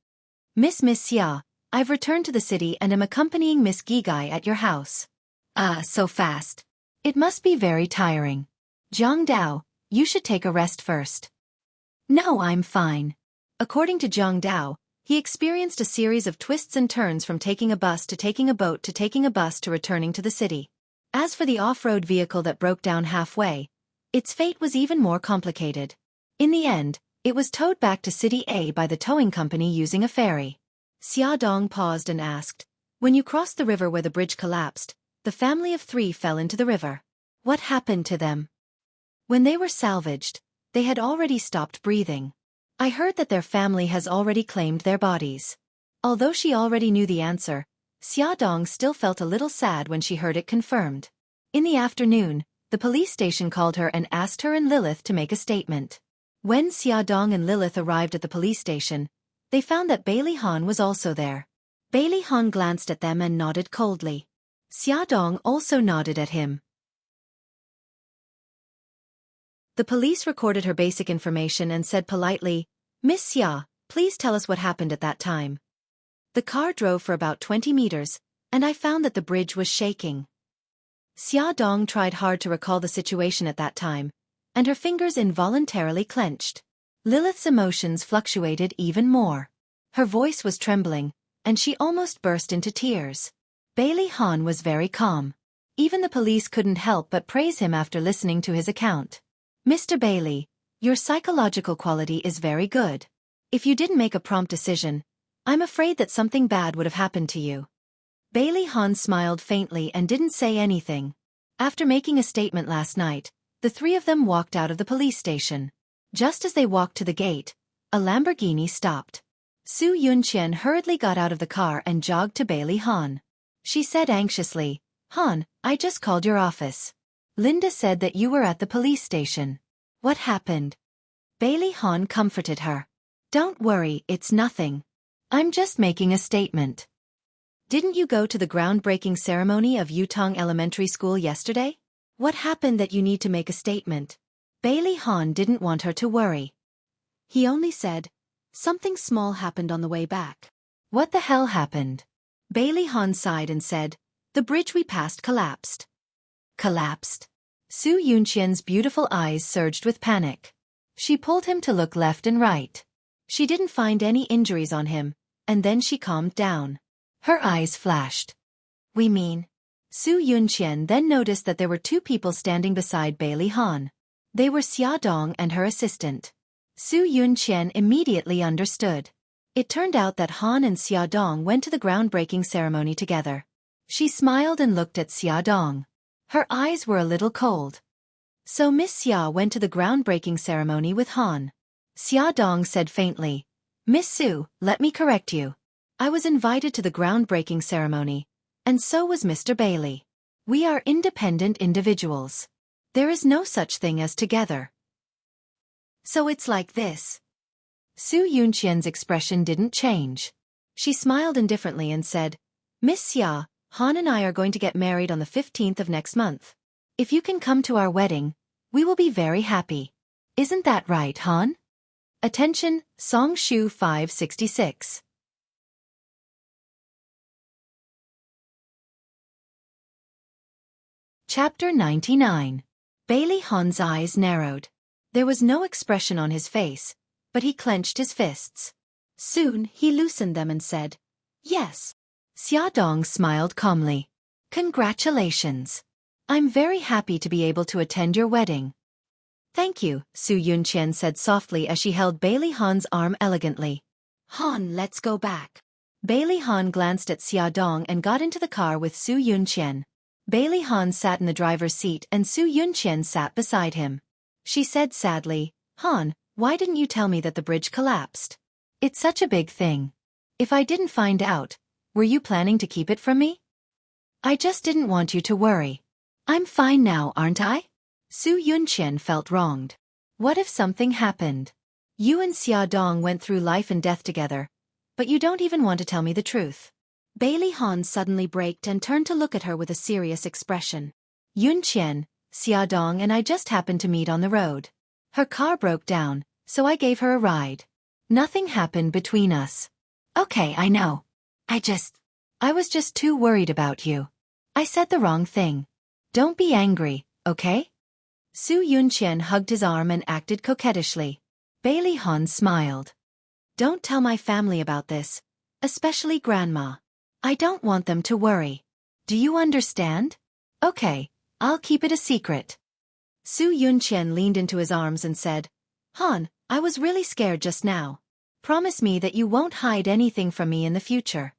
Miss Xia, I've returned to the city and am accompanying Miss Gigai at your house. So fast. It must be very tiring. Jiang Dao, you should take a rest first. No, I'm fine. According to Jiang Dao, he experienced a series of twists and turns from taking a bus to taking a boat to taking a bus to returning to the city. As for the off-road vehicle that broke down halfway, its fate was even more complicated. In the end, it was towed back to City A by the towing company using a ferry. Xia Dong paused and asked, When you crossed the river where the bridge collapsed, the family of 3 fell into the river. What happened to them? When they were salvaged, they had already stopped breathing. I heard that their family has already claimed their bodies. Although she already knew the answer, Xia Dong still felt a little sad when she heard it confirmed. In the afternoon, the police station called her and asked her and Lilith to make a statement. When Xia Dong and Lilith arrived at the police station, they found that Bailey Han was also there. Bailey Han glanced at them and nodded coldly. Xia Dong also nodded at him. The police recorded her basic information and said politely, Miss Xia, please tell us what happened at that time. The car drove for about 20 meters, and I found that the bridge was shaking. Xia Dong tried hard to recall the situation at that time, and her fingers involuntarily clenched. Lilith's emotions fluctuated even more. Her voice was trembling, and she almost burst into tears. Bailey Han was very calm. Even the police couldn't help but praise him after listening to his account. Mr. Bailey, your psychological quality is very good. If you didn't make a prompt decision, I'm afraid that something bad would have happened to you. Bailey Han smiled faintly and didn't say anything. After making a statement last night, the 3 of them walked out of the police station. Just as they walked to the gate, a Lamborghini stopped. Su Yunqian hurriedly got out of the car and jogged to Bailey Han. She said anxiously, Han, I just called your office. Linda said that you were at the police station. What happened? Bailey Han comforted her. Don't worry, it's nothing. I'm just making a statement. Didn't you go to the groundbreaking ceremony of Yutong Elementary School yesterday? What happened that you need to make a statement? Bailey Han didn't want her to worry. He only said, something small happened on the way back. What the hell happened? Bailey Han sighed and said, the bridge we passed collapsed. Collapsed? Su Yunqian's beautiful eyes surged with panic. She pulled him to look left and right. She didn't find any injuries on him, and then she calmed down. Her eyes flashed. We mean? Su Yunqian then noticed that there were two people standing beside Bailey Han. They were Xiaodong and her assistant. Su Yunqian immediately understood. It turned out that Han and Xiaodong went to the groundbreaking ceremony together. She smiled and looked at Xiaodong. Her eyes were a little cold. So Miss Xia went to the groundbreaking ceremony with Han. Xiaodong said faintly, Miss Su, let me correct you. I was invited to the groundbreaking ceremony, and so was Mr. Bailey. We are independent individuals. There is no such thing as together. So it's like this. Su Yunqian's expression didn't change. She smiled indifferently and said, Miss Xia, Han and I are going to get married on the 15th of next month. If you can come to our wedding, we will be very happy. Isn't that right, Han? Attention, Song Shu 566. Chapter 99. Bailey Han's eyes narrowed. There was no expression on his face, but he clenched his fists. Soon he loosened them and said, Yes. Xiaodong smiled calmly. Congratulations. I'm very happy to be able to attend your wedding. Thank you, Su Yunqian said softly as she held Bailey Han's arm elegantly. Han, let's go back. Bailey Han glanced at Xiaodong and got into the car with Su Yunqian. Bailey Han sat in the driver's seat and Su Yunqian sat beside him. She said sadly, Han, why didn't you tell me that the bridge collapsed? It's such a big thing. If I didn't find out, were you planning to keep it from me? I just didn't want you to worry. I'm fine now, aren't I? Su Yunqian felt wronged. What if something happened? You and Xiaodong went through life and death together, but you don't even want to tell me the truth. Bailey Han suddenly braked and turned to look at her with a serious expression. Yunqian, Xiaodong and I just happened to meet on the road. Her car broke down, so I gave her a ride. Nothing happened between us. Okay, I know. I was just too worried about you. I said the wrong thing. Don't be angry, okay? Su Yunqian hugged his arm and acted coquettishly. Bailey Han smiled. Don't tell my family about this, especially Grandma. I don't want them to worry. Do you understand? Okay, I'll keep it a secret. Su Yunqian leaned into his arms and said, Han, I was really scared just now. Promise me that you won't hide anything from me in the future.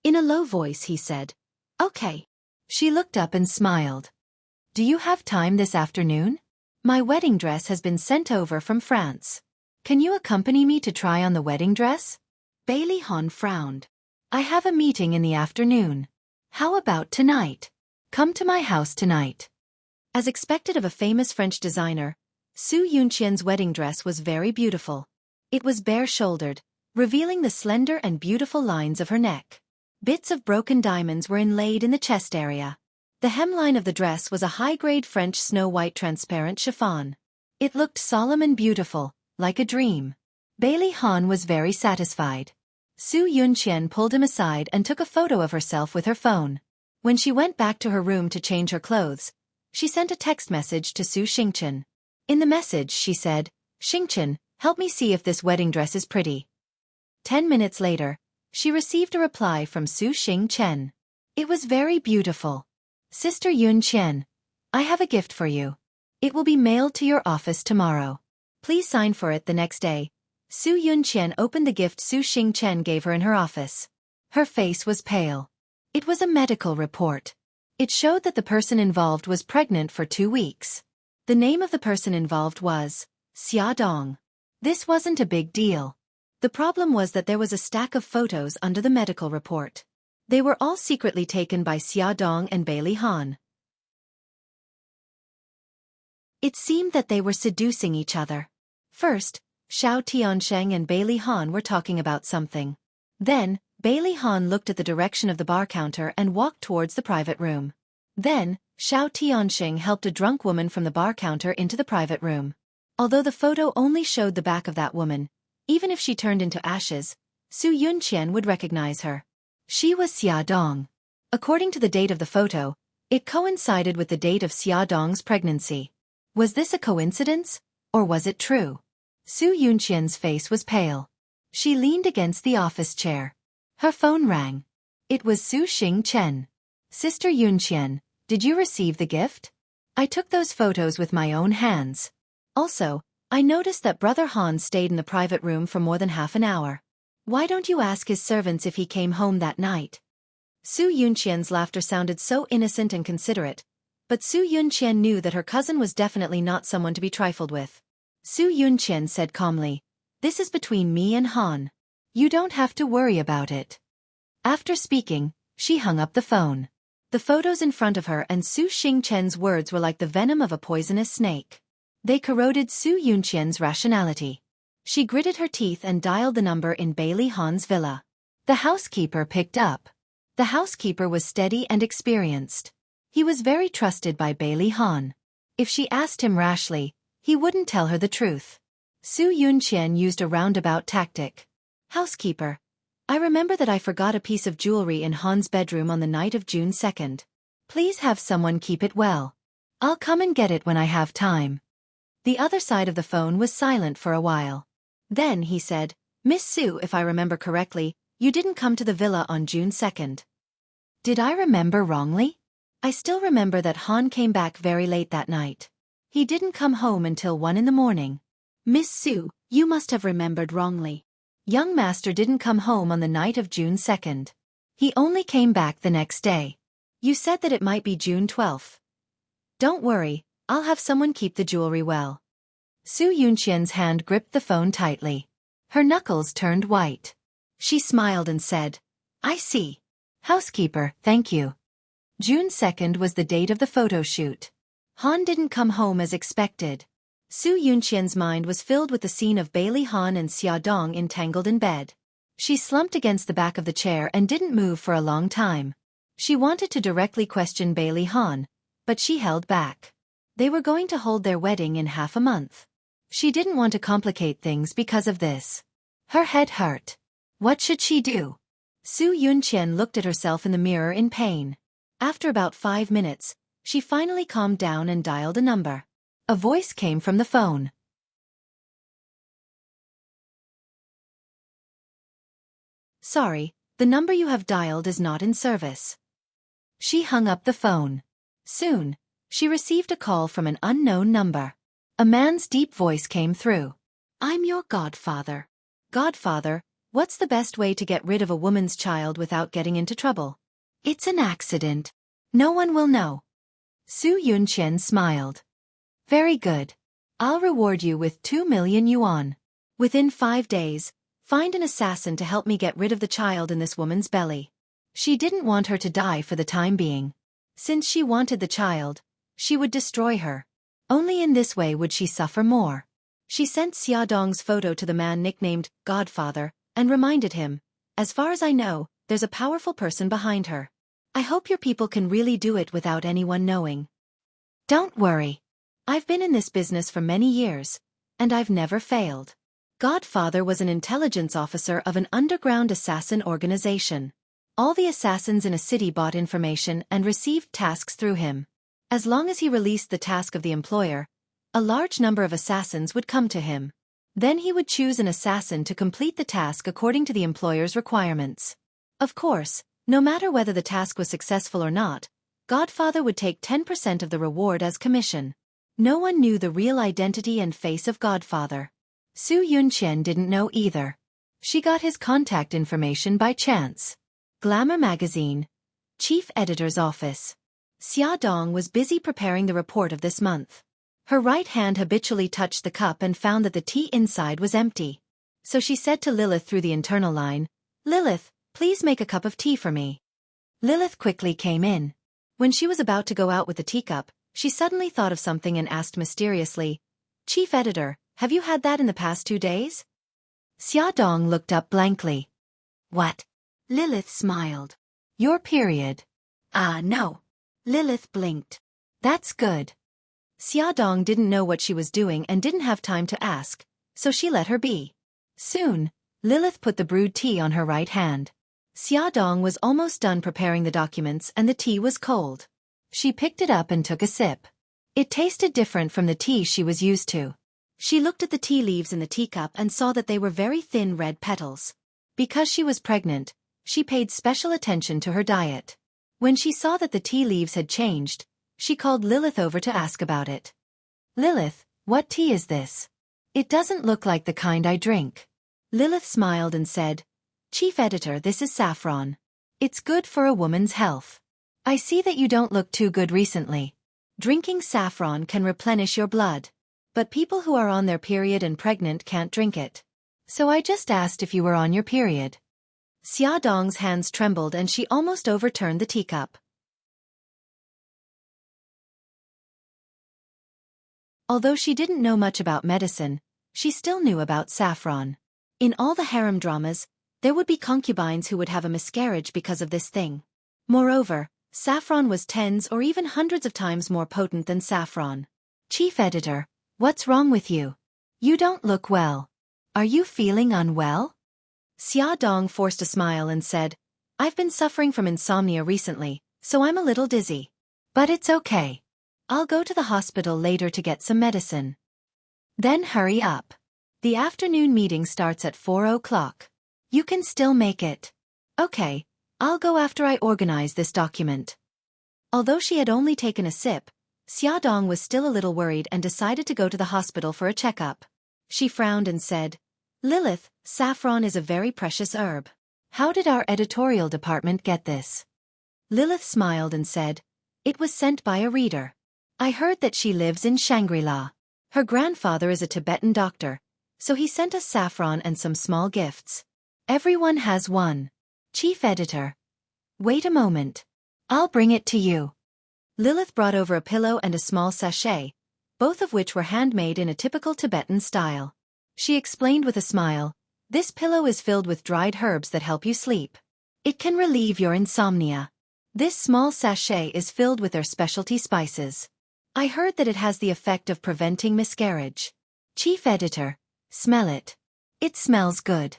In a low voice he said, Okay. She looked up and smiled. Do you have time this afternoon? My wedding dress has been sent over from France. Can you accompany me to try on the wedding dress? Bailey Han frowned. I have a meeting in the afternoon. How about tonight? Come to my house tonight. As expected of a famous French designer, Su Yunqian's wedding dress was very beautiful. It was bare-shouldered, revealing the slender and beautiful lines of her neck. Bits of broken diamonds were inlaid in the chest area. The hemline of the dress was a high-grade French snow-white transparent chiffon. It looked solemn and beautiful, like a dream. Bailey Han was very satisfied. Su Yunqian pulled him aside and took a photo of herself with her phone. When she went back to her room to change her clothes, she sent a text message to Su Xingchen. In the message she said, Xingchen, help me see if this wedding dress is pretty. 10 minutes later, she received a reply from Su Xingchen. It was very beautiful. Sister Yunqian, I have a gift for you. It will be mailed to your office tomorrow. Please sign for it the next day. Su Yunqian opened the gift Su Xingchen gave her in her office. Her face was pale. It was a medical report. It showed that the person involved was pregnant for 2 weeks. The name of the person involved was Xiaodong. This wasn't a big deal. The problem was that there was a stack of photos under the medical report. They were all secretly taken by Xiaodong and Bailey Han. It seemed that they were seducing each other. First, Xiao Tiansheng and Bailey Han were talking about something. Then, Bailey Han looked at the direction of the bar counter and walked towards the private room. Then, Xiao Tiansheng helped a drunk woman from the bar counter into the private room. Although the photo only showed the back of that woman, even if she turned into ashes, Su Yunqian would recognize her. She was Xia Dong. According to the date of the photo, it coincided with the date of Xia Dong's pregnancy. Was this a coincidence, or was it true? Su Yunqian's face was pale. She leaned against the office chair. Her phone rang. It was Su Xingchen. Sister Yunqian, did you receive the gift? I took those photos with my own hands. Also, I noticed that Brother Han stayed in the private room for more than half an hour. Why don't you ask his servants if he came home that night? Su Yunqian's laughter sounded so innocent and considerate, but Su Yunqian knew that her cousin was definitely not someone to be trifled with. Su Yunqian said calmly, "This is between me and Han. You don't have to worry about it." After speaking, she hung up the phone. The photos in front of her and Su Xingchen's words were like the venom of a poisonous snake. They corroded Su Yunqian's rationality. She gritted her teeth and dialed the number in Bailey Han's villa. The housekeeper picked up. The housekeeper was steady and experienced. He was very trusted by Bailey Han. If she asked him rashly, he wouldn't tell her the truth. Su Yunqian used a roundabout tactic. "Housekeeper, I remember that I forgot a piece of jewelry in Han's bedroom on the night of June 2nd. Please have someone keep it well. I'll come and get it when I have time." The other side of the phone was silent for a while. Then he said, "Miss Su, if I remember correctly, you didn't come to the villa on June 2nd. Did I remember wrongly? I still remember that Han came back very late that night. He didn't come home until 1 in the morning. Miss Su, you must have remembered wrongly. Young master didn't come home on the night of June 2nd. He only came back the next day. You said that it might be June 12th. Don't worry, I'll have someone keep the jewelry well." Su Yunqian's hand gripped the phone tightly. Her knuckles turned white. She smiled and said, "I see. Housekeeper, thank you." June 2nd was the date of the photo shoot. Han didn't come home as expected. Su Yunqian's mind was filled with the scene of Bailey Han and Xia Dong entangled in bed. She slumped against the back of the chair and didn't move for a long time. She wanted to directly question Bailey Han, but she held back. They were going to hold their wedding in half a month. She didn't want to complicate things because of this. Her head hurt. What should she do? Su Yunqian looked at herself in the mirror in pain. After about 5 minutes, she finally calmed down and dialed a number. A voice came from the phone. "Sorry, the number you have dialed is not in service." She hung up the phone. Soon, she received a call from an unknown number. A man's deep voice came through. "I'm your godfather." "Godfather, what's the best way to get rid of a woman's child without getting into trouble?" "It's an accident. No one will know." Su Yunqian smiled. "Very good. I'll reward you with 2 million yuan. Within 5 days, find an assassin to help me get rid of the child in this woman's belly." She didn't want her to die for the time being. Since she wanted the child, she would destroy her. Only in this way would she suffer more. She sent Xia Dong's photo to the man nicknamed Godfather and reminded him, "As far as I know, there's a powerful person behind her. I hope your people can really do it without anyone knowing." "Don't worry. I've been in this business for many years, and I've never failed." Godfather was an intelligence officer of an underground assassin organization. All the assassins in a city bought information and received tasks through him. As long as he released the task of the employer, a large number of assassins would come to him. Then he would choose an assassin to complete the task according to the employer's requirements. Of course, no matter whether the task was successful or not, Godfather would take 10% of the reward as commission. No one knew the real identity and face of Godfather. Su Yunqian didn't know either. She got his contact information by chance. Glamour magazine. Chief editor's office. Xia Dong was busy preparing the report of this month. Her right hand habitually touched the cup and found that the tea inside was empty. So she said to Lilith through the internal line, "Lilith, please make a cup of tea for me." Lilith quickly came in. When she was about to go out with the teacup, she suddenly thought of something and asked mysteriously, "Chief editor, Have you had that in the past 2 days? Xiaodong looked up blankly. What? Lilith smiled. Your period. No. Lilith blinked. That's good. Xiaodong didn't know what she was doing and didn't have time to ask, so she let her be. Soon, Lilith put the brewed tea on her right hand. Xiaodong was almost done preparing the documents and the tea was cold. She picked it up and took a sip. It tasted different from the tea she was used to. She looked at the tea leaves in the teacup and saw that they were very thin red petals. Because she was pregnant, she paid special attention to her diet. When she saw that the tea leaves had changed, she called Lilith over to ask about it. Lilith, what tea is this? It doesn't look like the kind I drink. Lilith smiled and said, Chief Editor, this is saffron. It's good for a woman's health. I see that you don't look too good recently. Drinking saffron can replenish your blood. But people who are on their period and pregnant can't drink it. So I just asked if you were on your period. Xiaodong's hands trembled and she almost overturned the teacup. Although she didn't know much about medicine, she still knew about saffron. In all the harem dramas, there would be concubines who would have a miscarriage because of this thing. Moreover, saffron was tens or even hundreds of times more potent than saffron. Chief Editor, what's wrong with you? You don't look well. Are you feeling unwell? Xiaodong forced a smile and said, I've been suffering from insomnia recently, so I'm a little dizzy. But it's okay. I'll go to the hospital later to get some medicine. Then hurry up. The afternoon meeting starts at 4 o'clock. You can still make it. Okay, I'll go after I organize this document. Although she had only taken a sip, Xiaodong was still a little worried and decided to go to the hospital for a checkup. She frowned and said, Lilith, saffron is a very precious herb. How did our editorial department get this? Lilith smiled and said, It was sent by a reader. I heard that she lives in Shangri-La. Her grandfather is a Tibetan doctor, so he sent us saffron and some small gifts. Everyone has one. Chief Editor. Wait a moment. I'll bring it to you. Lilith brought over a pillow and a small sachet, both of which were handmade in a typical Tibetan style. She explained with a smile, This pillow is filled with dried herbs that help you sleep. It can relieve your insomnia. This small sachet is filled with their specialty spices. I heard that it has the effect of preventing miscarriage. Chief Editor, smell it. It smells good.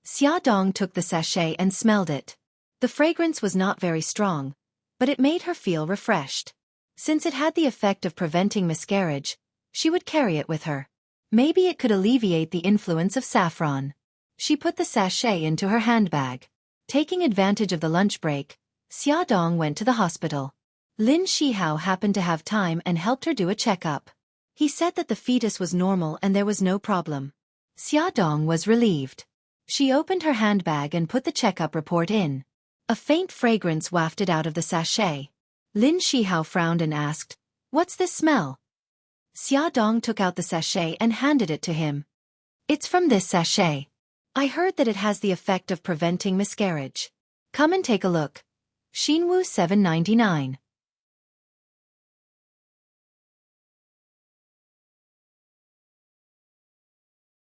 Xiaodong took the sachet and smelled it. The fragrance was not very strong, but it made her feel refreshed. Since it had the effect of preventing miscarriage, she would carry it with her. Maybe it could alleviate the influence of saffron. She put the sachet into her handbag. Taking advantage of the lunch break, Xiaodong went to the hospital. Lin Shihao happened to have time and helped her do a checkup. He said that the fetus was normal and there was no problem. Xiaodong was relieved. She opened her handbag and put the checkup report in. A faint fragrance wafted out of the sachet. Lin Shihao frowned and asked, What's this smell? Xiaodong took out the sachet and handed it to him. It's from this sachet. I heard that it has the effect of preventing miscarriage. Come and take a look. Xinwu 799.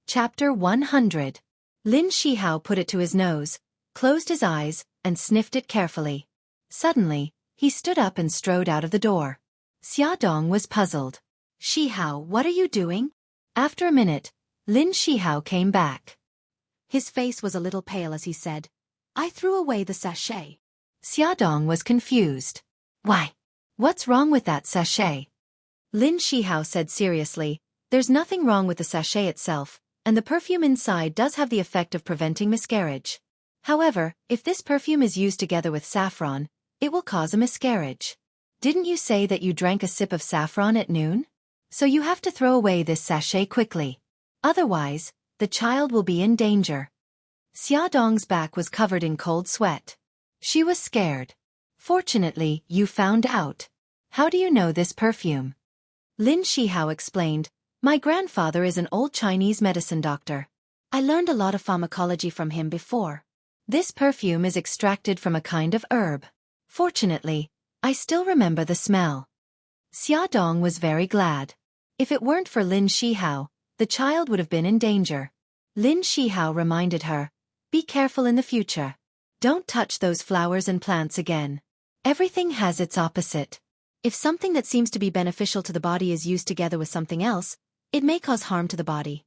Chapter 100. Lin Shihao put it to his nose, closed his eyes, and sniffed it carefully. Suddenly, he stood up and strode out of the door. Xiaodong was puzzled. Shihao, what are you doing? After a minute, Lin Shihao came back. His face was a little pale as he said, I threw away the sachet. Xiaodong was confused. Why? What's wrong with that sachet? Lin Shihao said seriously, There's nothing wrong with the sachet itself, and the perfume inside does have the effect of preventing miscarriage. However, if this perfume is used together with saffron, it will cause a miscarriage. Didn't you say that you drank a sip of saffron at noon? So you have to throw away this sachet quickly. Otherwise, the child will be in danger. Xiaodong's back was covered in cold sweat. She was scared. Fortunately, you found out. How do you know this perfume? Lin Shihao explained, My grandfather is an old Chinese medicine doctor. I learned a lot of pharmacology from him before. This perfume is extracted from a kind of herb. Fortunately, I still remember the smell. Xiaodong was very glad. If it weren't for Lin Shihao, the child would have been in danger. Lin Shihao reminded her, "Be careful in the future. Don't touch those flowers and plants again. Everything has its opposite. If something that seems to be beneficial to the body is used together with something else, it may cause harm to the body."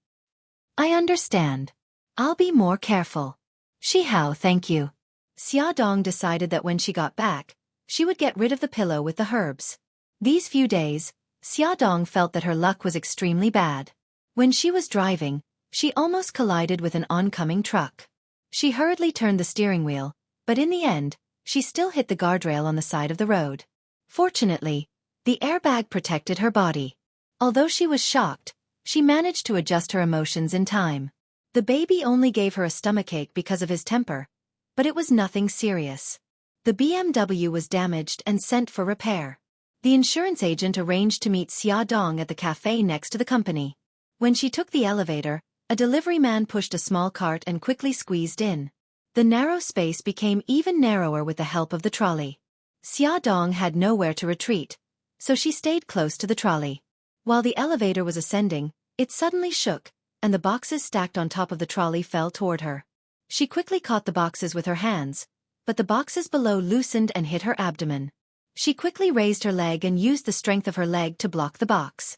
"I understand. I'll be more careful." "Shihao, thank you." Xiaodong decided that when she got back, she would get rid of the pillow with the herbs. These few days, Xiaodong felt that her luck was extremely bad. When she was driving, she almost collided with an oncoming truck. She hurriedly turned the steering wheel, but in the end, she still hit the guardrail on the side of the road. Fortunately, the airbag protected her body. Although she was shocked, she managed to adjust her emotions in time. The baby only gave her a stomachache because of his temper, but it was nothing serious. The BMW was damaged and sent for repair. The insurance agent arranged to meet Xiaodong at the cafe next to the company. When she took the elevator, a delivery man pushed a small cart and quickly squeezed in. The narrow space became even narrower with the help of the trolley. Xiaodong had nowhere to retreat, so she stayed close to the trolley. While the elevator was ascending, it suddenly shook, and the boxes stacked on top of the trolley fell toward her. She quickly caught the boxes with her hands, but the boxes below loosened and hit her abdomen. She quickly raised her leg and used the strength of her leg to block the box.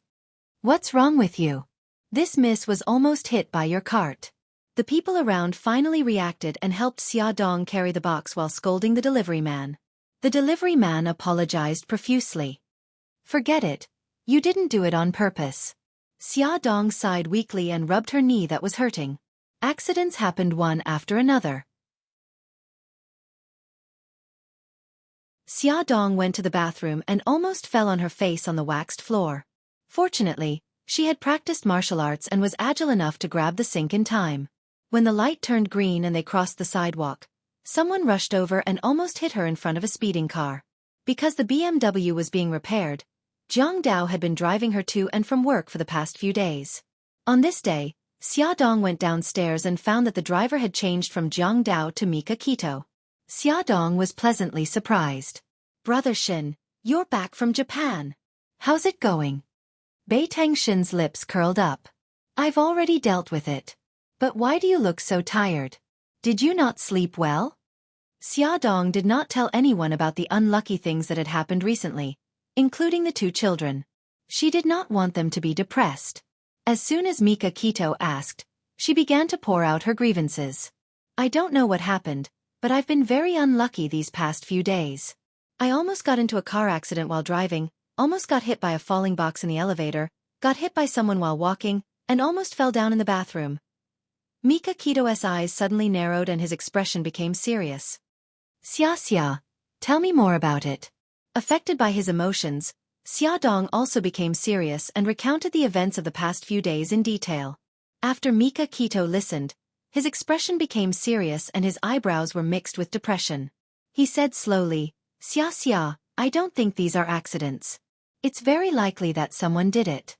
"What's wrong with you? This miss was almost hit by your cart." The people around finally reacted and helped Xiaodong carry the box while scolding the delivery man. The delivery man apologized profusely. "Forget it. You didn't do it on purpose." Xiaodong sighed weakly and rubbed her knee that was hurting. Accidents happened one after another. Xiaodong went to the bathroom and almost fell on her face on the waxed floor. Fortunately, she had practiced martial arts and was agile enough to grab the sink in time. When the light turned green and they crossed the sidewalk, someone rushed over and almost hit her in front of a speeding car. Because the BMW was being repaired, Jiang Dao had been driving her to and from work for the past few days. On this day, Xiaodong went downstairs and found that the driver had changed from Jiang Dao to Mika Kito. Xiaodong was pleasantly surprised. "Brother Shin, you're back from Japan. How's it going?" Bei Tengshin's lips curled up. "I've already dealt with it. But why do you look so tired? Did you not sleep well?" Xiaodong did not tell anyone about the unlucky things that had happened recently, including the two children. She did not want them to be depressed. As soon as Mika Kito asked, she began to pour out her grievances. "I don't know what happened, but I've been very unlucky these past few days. I almost got into a car accident while driving, almost got hit by a falling box in the elevator, got hit by someone while walking, and almost fell down in the bathroom." Mika Kito's eyes suddenly narrowed and his expression became serious. "Xia, tell me more about it." Affected by his emotions, Xiaodong also became serious and recounted the events of the past few days in detail. After Mika Kito listened, his expression became serious and his eyebrows were mixed with depression. He said slowly, Xia, I don't think these are accidents. It's very likely that someone did it."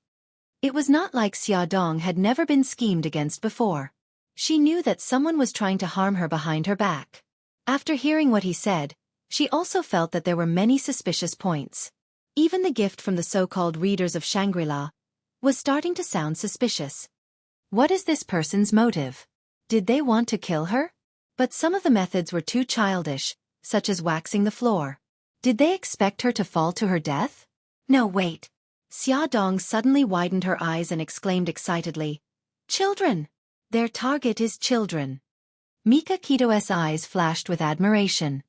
It was not like Xiaodong had never been schemed against before. She knew that someone was trying to harm her behind her back. After hearing what he said, she also felt that there were many suspicious points. Even the gift from the so-called readers of Shangri-La was starting to sound suspicious. What is this person's motive? Did they want to kill her? But some of the methods were too childish, such as waxing the floor. Did they expect her to fall to her death? No, wait. Xiaodong suddenly widened her eyes and exclaimed excitedly, "Children! Their target is children." Mika Kito's eyes flashed with admiration.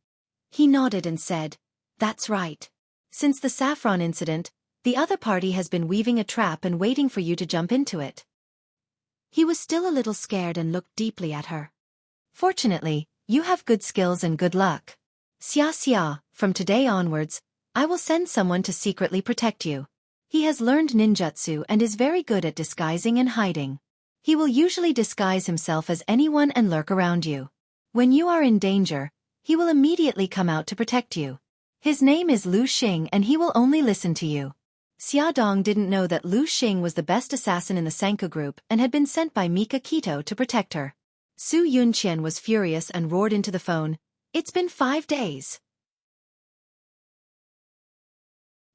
He nodded and said, "That's right. Since the saffron incident, the other party has been weaving a trap and waiting for you to jump into it." He was still a little scared and looked deeply at her. "Fortunately, you have good skills and good luck. Xia, from today onwards, I will send someone to secretly protect you. He has learned ninjutsu and is very good at disguising and hiding. He will usually disguise himself as anyone and lurk around you. When you are in danger, he will immediately come out to protect you. His name is Lu Xing and he will only listen to you." Xiaodong didn't know that Lu Xing was the best assassin in the Senku group and had been sent by Mika Kito to protect her. Su Yunqian was furious and roared into the phone, "It's been 5 days.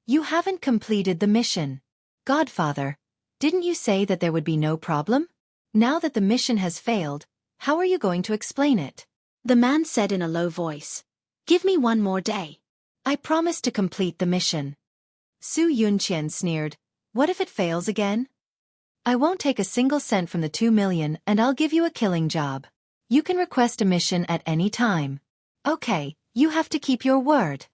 You haven't completed the mission. Godfather, Didn't you say that there would be no problem? Now that the mission has failed, how are you going to explain it? The man said in a low voice. Give me one more day. I promise to complete the mission. Su Yunqian sneered. What if it fails again? I won't take a single cent from the 2 million and I'll give you a killing job. You can request a mission at any time. Okay, you have to keep your word.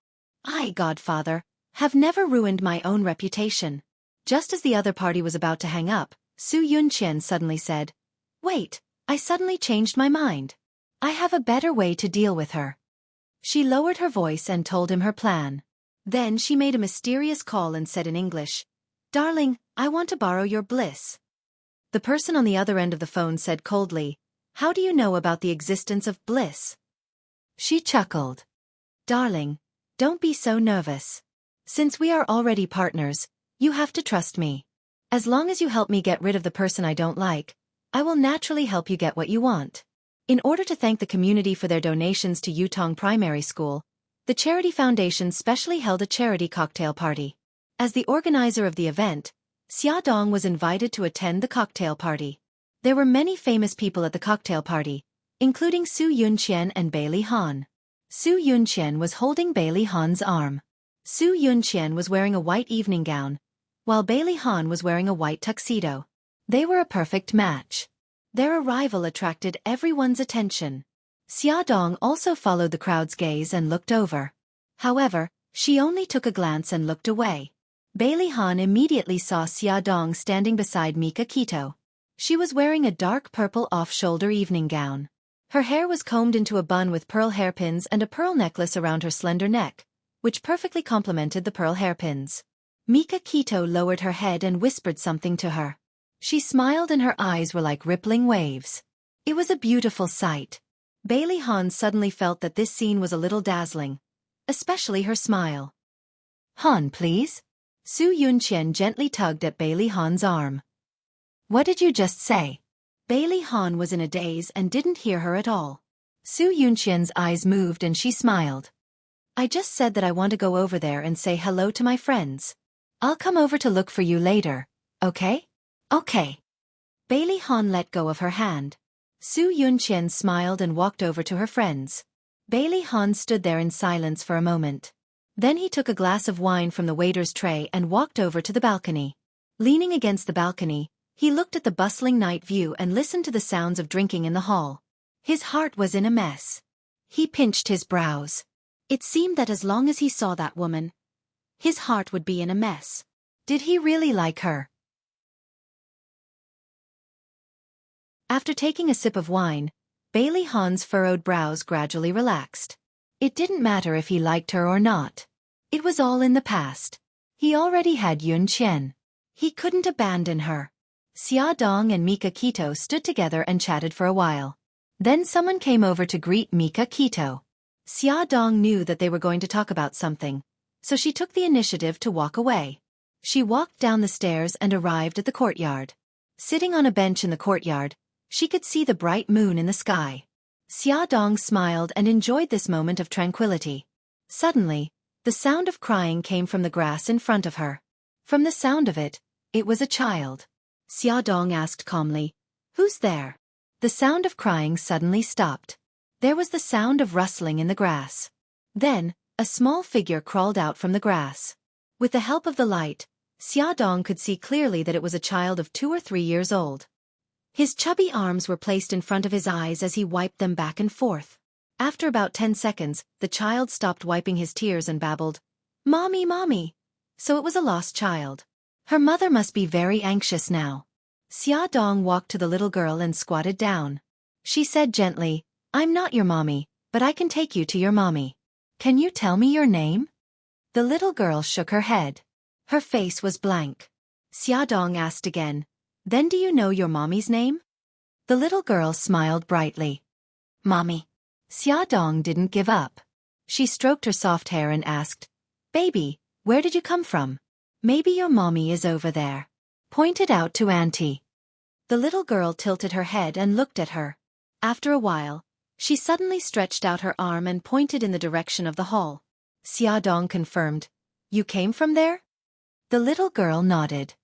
I, Godfather, have never ruined my own reputation. Just as the other party was about to hang up, Su Yunqian suddenly said, Wait, I suddenly changed my mind. I have a better way to deal with her. She lowered her voice and told him her plan. Then she made a mysterious call and said in English, Darling, I want to borrow your bliss. The person on the other end of the phone said coldly, How do you know about the existence of bliss? She chuckled. Darling, don't be so nervous. Since we are already partners, you have to trust me. As long as you help me get rid of the person I don't like, I will naturally help you get what you want. In order to thank the community for their donations to Yutong Primary School, the Charity Foundation specially held a charity cocktail party. As the organizer of the event, Xiaodong was invited to attend the cocktail party. There were many famous people at the cocktail party, including Su Yunqian and Bailey Han. Su Yunqian was holding Bailey Han's arm. Su Yunqian was wearing a white evening gown, while Bailey Han was wearing a white tuxedo. They were a perfect match. Their arrival attracted everyone's attention. Xiaodong also followed the crowd's gaze and looked over. However, she only took a glance and looked away. Bailey Han immediately saw Xiaodong standing beside Mika Kito. She was wearing a dark purple off-shoulder evening gown. Her hair was combed into a bun with pearl hairpins and a pearl necklace around her slender neck, which perfectly complemented the pearl hairpins. Mika Kito lowered her head and whispered something to her. She smiled and her eyes were like rippling waves. It was a beautiful sight. Bailey Han suddenly felt that this scene was a little dazzling, especially her smile. Han, please? Su Yunqian gently tugged at Bailey Han's arm. What did you just say? Bailey Han was in a daze and didn't hear her at all. Su Yunqian's eyes moved and she smiled. I just said that I want to go over there and say hello to my friends. I'll come over to look for you later, okay? Okay. Bailey Han let go of her hand. Su Yunqian smiled and walked over to her friends. Bailey Han stood there in silence for a moment. Then he took a glass of wine from the waiter's tray and walked over to the balcony. Leaning against the balcony, he looked at the bustling night view and listened to the sounds of drinking in the hall. His heart was in a mess. He pinched his brows. It seemed that as long as he saw that woman, his heart would be in a mess. Did he really like her? After taking a sip of wine, Bailey Han's furrowed brows gradually relaxed. It didn't matter if he liked her or not. It was all in the past. He already had Yun Qian. He couldn't abandon her. Xiaodong and Mika Kito stood together and chatted for a while. Then someone came over to greet Mika Kito. Xiaodong knew that they were going to talk about something, so she took the initiative to walk away. She walked down the stairs and arrived at the courtyard. Sitting on a bench in the courtyard, she could see the bright moon in the sky. Xiaodong smiled and enjoyed this moment of tranquility. Suddenly, the sound of crying came from the grass in front of her. From the sound of it, it was a child. Xiaodong asked calmly, "Who's there?" The sound of crying suddenly stopped. There was the sound of rustling in the grass. Then, a small figure crawled out from the grass. With the help of the light, Xiaodong could see clearly that it was a child of 2 or 3 years old. His chubby arms were placed in front of his eyes as he wiped them back and forth. After about 10 seconds, the child stopped wiping his tears and babbled, "Mommy, mommy." So it was a lost child. Her mother must be very anxious now. Xiaodong walked to the little girl and squatted down. She said gently, "I'm not your mommy, but I can take you to your mommy. Can you tell me your name?" The little girl shook her head. Her face was blank. Xiaodong asked again, "Then do you know your mommy's name?" The little girl smiled brightly. "Mommy." Xiaodong didn't give up. She stroked her soft hair and asked, "Baby, where did you come from? Maybe your mommy is over there." Pointed out to Auntie. The little girl tilted her head and looked at her. After a while, she suddenly stretched out her arm and pointed in the direction of the hall. Xiaodong confirmed, "You came from there?" The little girl nodded.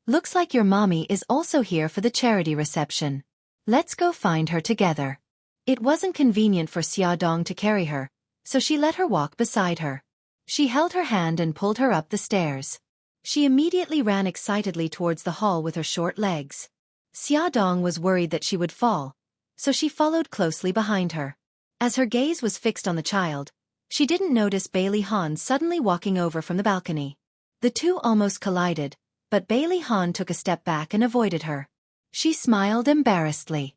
Looks like your mommy is also here for the charity reception. Let's go find her together. It wasn't convenient for Xiaodong to carry her, so she let her walk beside her. She held her hand and pulled her up the stairs. She immediately ran excitedly towards the hall with her short legs. Xiaodong was worried that she would fall, so she followed closely behind her. As her gaze was fixed on the child, she didn't notice Bailey Han suddenly walking over from the balcony. The two almost collided, but Bailey Han took a step back and avoided her. She smiled embarrassedly.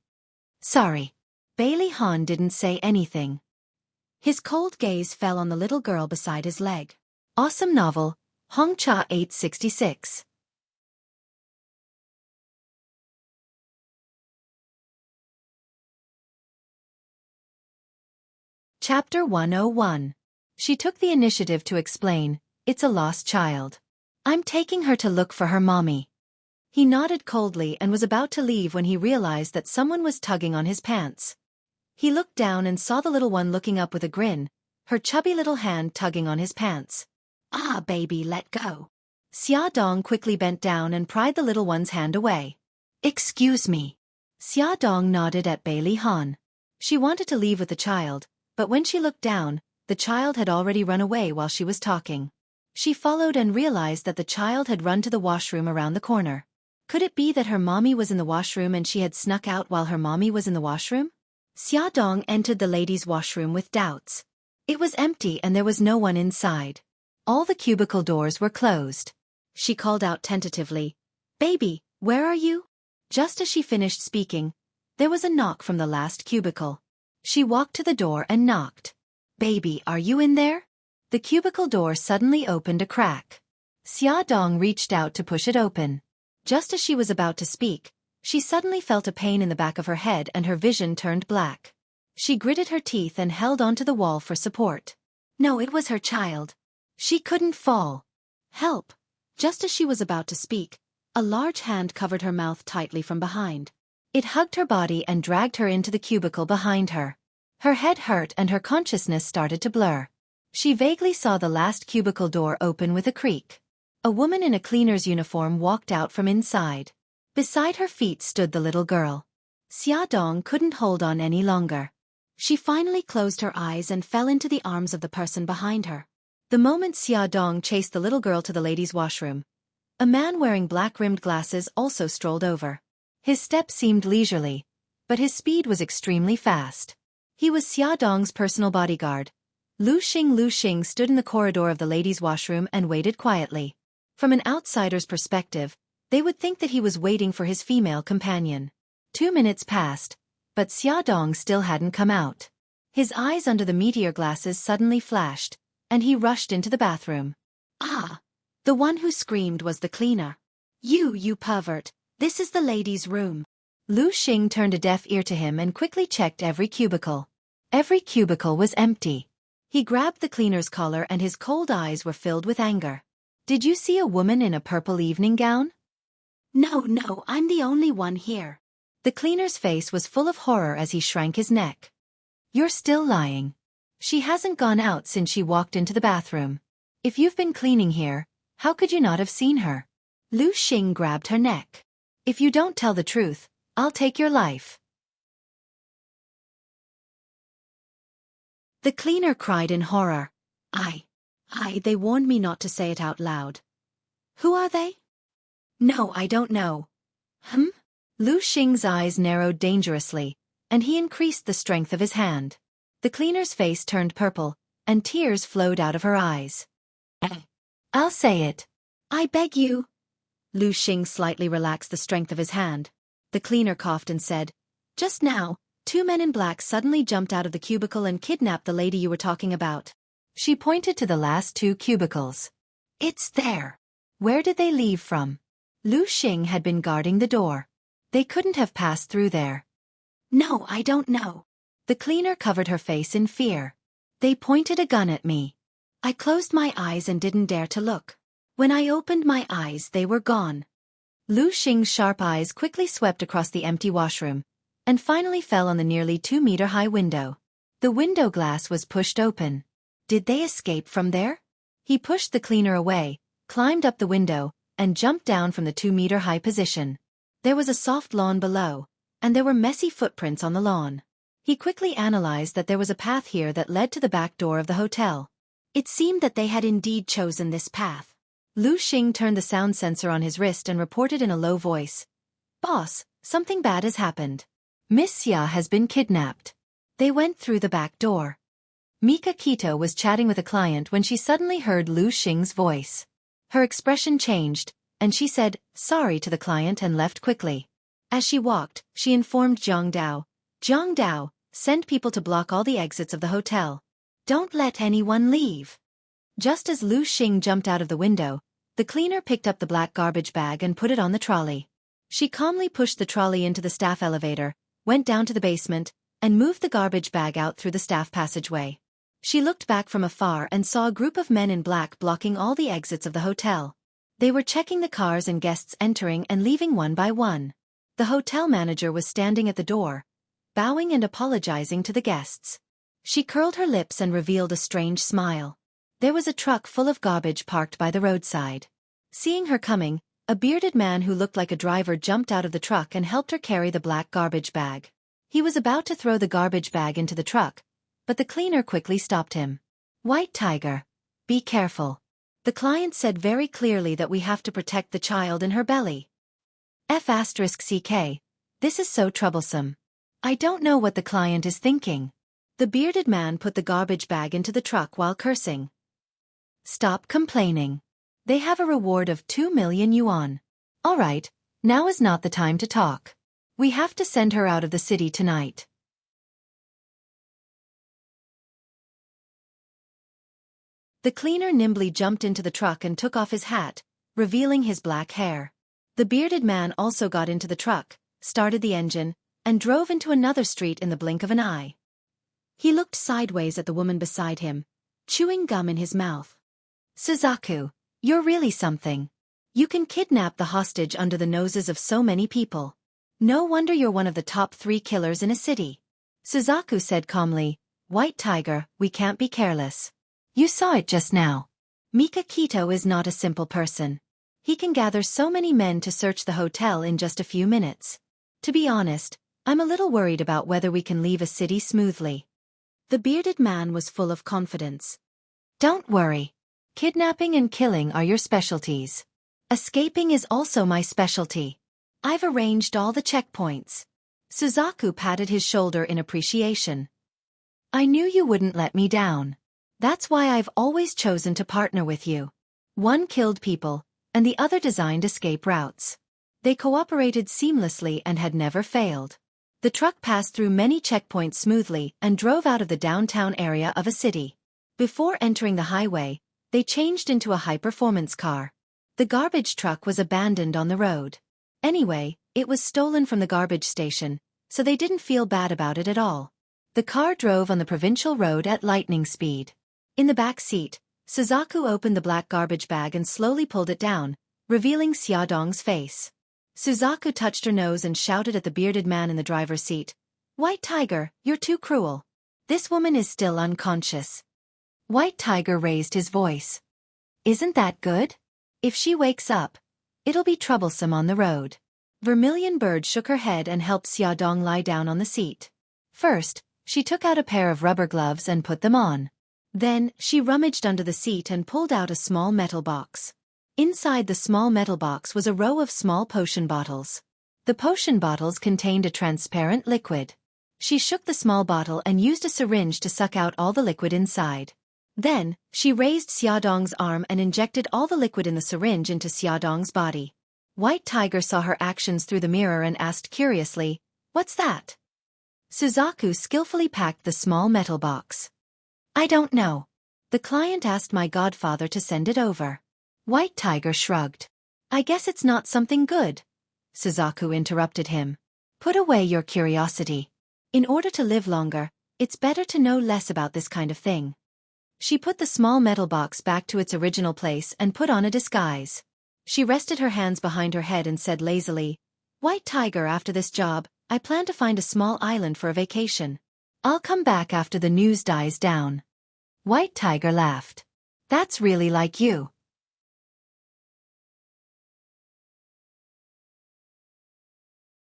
Sorry. Bailey Han didn't say anything. His cold gaze fell on the little girl beside his leg. Awesome novel, Hongcha 866. Chapter 101. She took the initiative to explain, it's a lost child. I'm taking her to look for her mommy. He nodded coldly and was about to leave when he realized that someone was tugging on his pants. He looked down and saw the little one looking up with a grin, her chubby little hand tugging on his pants. Ah, baby, let go. Xiaodong quickly bent down and pried the little one's hand away. Excuse me. Xiaodong nodded at Bailey Han. She wanted to leave with the child, but when she looked down, the child had already run away while she was talking. She followed and realized that the child had run to the washroom around the corner. Could it be that her mommy was in the washroom and she had snuck out while her mommy was in the washroom? Xiaodong entered the ladies' washroom with doubts. It was empty and there was no one inside. All the cubicle doors were closed. She called out tentatively, "Baby, where are you?" Just as she finished speaking, there was a knock from the last cubicle. She walked to the door and knocked. "Baby, are you in there?" The cubicle door suddenly opened a crack. Xiaodong reached out to push it open. Just as she was about to speak, she suddenly felt a pain in the back of her head and her vision turned black. She gritted her teeth and held onto the wall for support. No, it was her child. She couldn't fall. Help! Just as she was about to speak, a large hand covered her mouth tightly from behind. It hugged her body and dragged her into the cubicle behind her. Her head hurt and her consciousness started to blur. She vaguely saw the last cubicle door open with a creak. A woman in a cleaner's uniform walked out from inside. Beside her feet stood the little girl. Xiaodong couldn't hold on any longer. She finally closed her eyes and fell into the arms of the person behind her. The moment Xiaodong chased the little girl to the ladies' washroom, a man wearing black-rimmed glasses also strolled over. His step seemed leisurely, but his speed was extremely fast. He was Xiaodong's personal bodyguard. Lu Xing stood in the corridor of the ladies' washroom and waited quietly. From an outsider's perspective, they would think that he was waiting for his female companion. 2 minutes passed, but Xiaodong still hadn't come out. His eyes under the meteor glasses suddenly flashed, and he rushed into the bathroom. Ah! The one who screamed was the cleaner. You pervert, this is the ladies' room. Lu Xing turned a deaf ear to him and quickly checked every cubicle. Every cubicle was empty. He grabbed the cleaner's collar and his cold eyes were filled with anger. Did you see a woman in a purple evening gown? No, I'm the only one here. The cleaner's face was full of horror as he shrank his neck. You're still lying. She hasn't gone out since she walked into the bathroom. If you've been cleaning here, how could you not have seen her? Lu Xing grabbed her neck. If you don't tell the truth, I'll take your life. The cleaner cried in horror. They warned me not to say it out loud. Who are they? No, I don't know. Lu Xing's eyes narrowed dangerously, and he increased the strength of his hand. The cleaner's face turned purple, and tears flowed out of her eyes. I'll say it. I beg you. Lu Xing slightly relaxed the strength of his hand. The cleaner coughed and said, Just now, 2 men in black suddenly jumped out of the cubicle and kidnapped the lady you were talking about. She pointed to the last 2 cubicles. It's there. Where did they leave from? Lu Xing had been guarding the door. They couldn't have passed through there. No, I don't know. The cleaner covered her face in fear. They pointed a gun at me. I closed my eyes and didn't dare to look. When I opened my eyes, they were gone. Lu Xing's sharp eyes quickly swept across the empty washroom, and finally fell on the nearly 2-meter-high window. The window glass was pushed open. Did they escape from there? He pushed the cleaner away, climbed up the window, and jumped down from the 2-meter-high position. There was a soft lawn below, and there were messy footprints on the lawn. He quickly analyzed that there was a path here that led to the back door of the hotel. It seemed that they had indeed chosen this path. Lu Xing turned the sound sensor on his wrist and reported in a low voice. "Boss, something bad has happened. Miss Xia has been kidnapped." They went through the back door. Mika Kito was chatting with a client when she suddenly heard Lu Xing's voice. Her expression changed, and she said, "Sorry" to the client and left quickly. As she walked, she informed Jiang Dao, "Jiang Dao, send people to block all the exits of the hotel. Don't let anyone leave." Just as Lu Xing jumped out of the window, the cleaner picked up the black garbage bag and put it on the trolley. She calmly pushed the trolley into the staff elevator, went down to the basement, and moved the garbage bag out through the staff passageway. She looked back from afar and saw a group of men in black blocking all the exits of the hotel. They were checking the cars and guests entering and leaving one by one. The hotel manager was standing at the door, bowing and apologizing to the guests. She curled her lips and revealed a strange smile. There was a truck full of garbage parked by the roadside. Seeing her coming, a bearded man who looked like a driver jumped out of the truck and helped her carry the black garbage bag. He was about to throw the garbage bag into the truck, but the cleaner quickly stopped him. "White Tiger, be careful. The client said very clearly that we have to protect the child in her belly. F***CK, this is so troublesome. I don't know what the client is thinking." The bearded man put the garbage bag into the truck while cursing. "Stop complaining. They have a reward of 2 million yuan. All right, now is not the time to talk. We have to send her out of the city tonight." The cleaner nimbly jumped into the truck and took off his hat, revealing his black hair. The bearded man also got into the truck, started the engine, and drove into another street in the blink of an eye. He looked sideways at the woman beside him, chewing gum in his mouth. "Suzaku, you're really something. You can kidnap the hostage under the noses of so many people. No wonder you're one of the top 3 killers in a city." Suzaku said calmly, "White Tiger, we can't be careless. You saw it just now. Mika Kito is not a simple person. He can gather so many men to search the hotel in just a few minutes. To be honest, I'm a little worried about whether we can leave a city smoothly." The bearded man was full of confidence. "Don't worry. Kidnapping and killing are your specialties. Escaping is also my specialty. I've arranged all the checkpoints." Suzaku patted his shoulder in appreciation. "I knew you wouldn't let me down. That's why I've always chosen to partner with you. One killed people, and the other designed escape routes. They cooperated seamlessly and had never failed." The truck passed through many checkpoints smoothly and drove out of the downtown area of a city. Before entering the highway, they changed into a high-performance car. The garbage truck was abandoned on the road. Anyway, it was stolen from the garbage station, so they didn't feel bad about it at all. The car drove on the provincial road at lightning speed. In the back seat, Suzaku opened the black garbage bag and slowly pulled it down, revealing Xiaodong's face. Suzaku touched her nose and shouted at the bearded man in the driver's seat, "White Tiger, you're too cruel. This woman is still unconscious." White Tiger raised his voice. "Isn't that good? If she wakes up, it'll be troublesome on the road." Vermilion Bird shook her head and helped Xiaodong lie down on the seat. First, she took out a pair of rubber gloves and put them on. Then, she rummaged under the seat and pulled out a small metal box. Inside the small metal box was a row of small potion bottles. The potion bottles contained a transparent liquid. She shook the small bottle and used a syringe to suck out all the liquid inside. Then, she raised Xiaodong's arm and injected all the liquid in the syringe into Xiaodong's body. White Tiger saw her actions through the mirror and asked curiously, "What's that?" Suzaku skillfully packed the small metal box. "I don't know. The client asked my godfather to send it over." White Tiger shrugged. "I guess it's not something good." Suzaku interrupted him. "Put away your curiosity. In order to live longer, it's better to know less about this kind of thing." She put the small metal box back to its original place and put on a disguise. She rested her hands behind her head and said lazily, "White Tiger, after this job, I plan to find a small island for a vacation. I'll come back after the news dies down." White Tiger laughed. "That's really like you."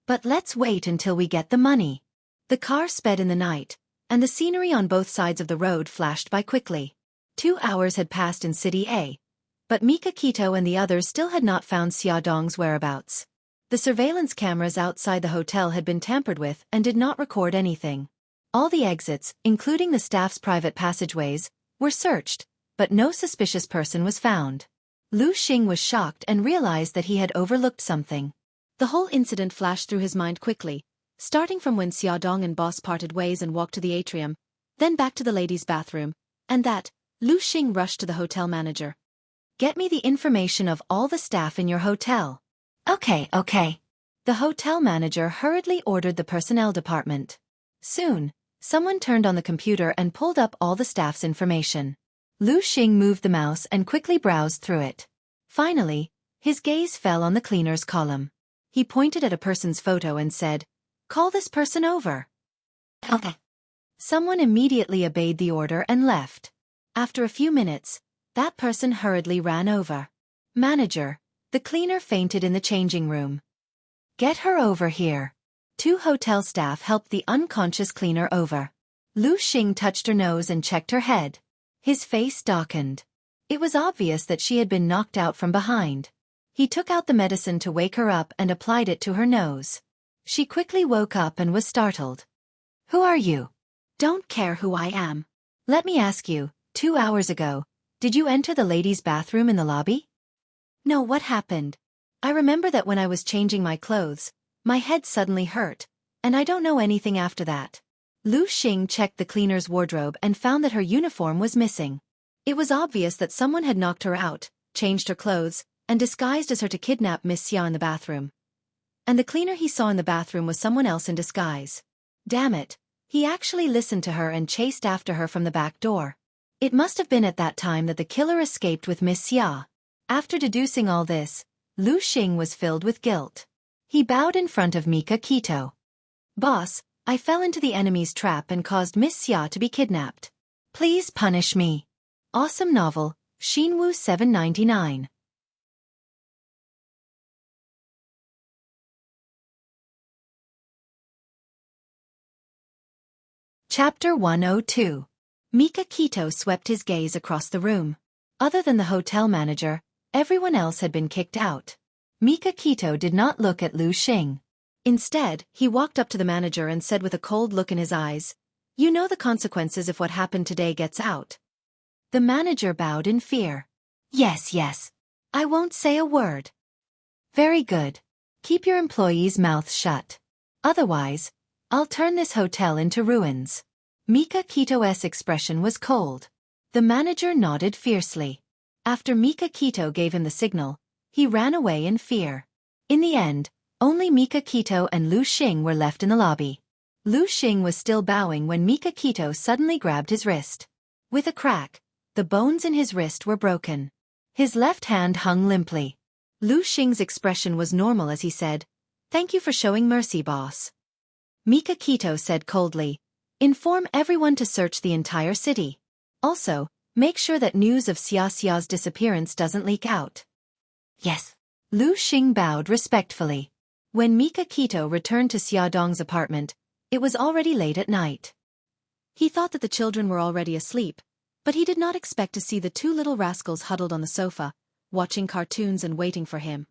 But let's wait until we get the money. The car sped in the night, and the scenery on both sides of the road flashed by quickly. 2 hours had passed in City A, but Mikakito and the others still had not found Xiaodong's whereabouts. The surveillance cameras outside the hotel had been tampered with and did not record anything. All the exits, including the staff's private passageways, were searched, but no suspicious person was found. Lu Xing was shocked and realized that he had overlooked something. The whole incident flashed through his mind quickly, starting from when Xiaodong and boss parted ways and walked to the atrium, then back to the ladies' bathroom, and that, Lu Xing rushed to the hotel manager. Get me the information of all the staff in your hotel. Okay. The hotel manager hurriedly ordered the personnel department. Soon, someone turned on the computer and pulled up all the staff's information. Lu Xing moved the mouse and quickly browsed through it. Finally, his gaze fell on the cleaners column. He pointed at a person's photo and said, "Call this person over." Okay. Someone immediately obeyed the order and left. After a few minutes, that person hurriedly ran over. Manager, the cleaner fainted in the changing room. Get her over here. 2 hotel staff helped the unconscious cleaner over. Lu Xing touched her nose and checked her head. His face darkened. It was obvious that she had been knocked out from behind. He took out the medicine to wake her up and applied it to her nose. She quickly woke up and was startled. Who are you? Don't care who I am. Let me ask you, 2 hours ago, did you enter the ladies' bathroom in the lobby? No, what happened? I remember that when I was changing my clothes, my head suddenly hurt, and I don't know anything after that. Lu Xing checked the cleaner's wardrobe and found that her uniform was missing. It was obvious that someone had knocked her out, changed her clothes, and disguised as her to kidnap Miss Xia in the bathroom. And the cleaner he saw in the bathroom was someone else in disguise. Damn it, he actually listened to her and chased after her from the back door. It must have been at that time that the killer escaped with Miss Xia. After deducing all this, Lu Xing was filled with guilt. He bowed in front of Mikakito. Boss, I fell into the enemy's trap and caused Miss Xia to be kidnapped. Please punish me. Awesome novel, Shinwu 799. Chapter 102. Mikakito swept his gaze across the room. Other than the hotel manager, everyone else had been kicked out. Mikakito did not look at Lu Xing. Instead, he walked up to the manager and said with a cold look in his eyes, "You know the consequences if what happened today gets out." The manager bowed in fear. Yes. I won't say a word." "Very good. Keep your employees' mouths shut. Otherwise, I'll turn this hotel into ruins." Mikakito's expression was cold. The manager nodded fiercely. After Mikakito gave him the signal, he ran away in fear. In the end, only Mikakito and Lu Xing were left in the lobby. Lu Xing was still bowing when Mikakito suddenly grabbed his wrist. With a crack, the bones in his wrist were broken. His left hand hung limply. Lu Xing's expression was normal as he said, "Thank you for showing mercy, boss." Mikakito said coldly, "Inform everyone to search the entire city. Also, make sure that news of Xia's disappearance doesn't leak out." "Yes." Lu Xing bowed respectfully. When Mikakito returned to Xiaodong's apartment, it was already late at night. He thought that the children were already asleep, but he did not expect to see the 2 little rascals huddled on the sofa, watching cartoons and waiting for him.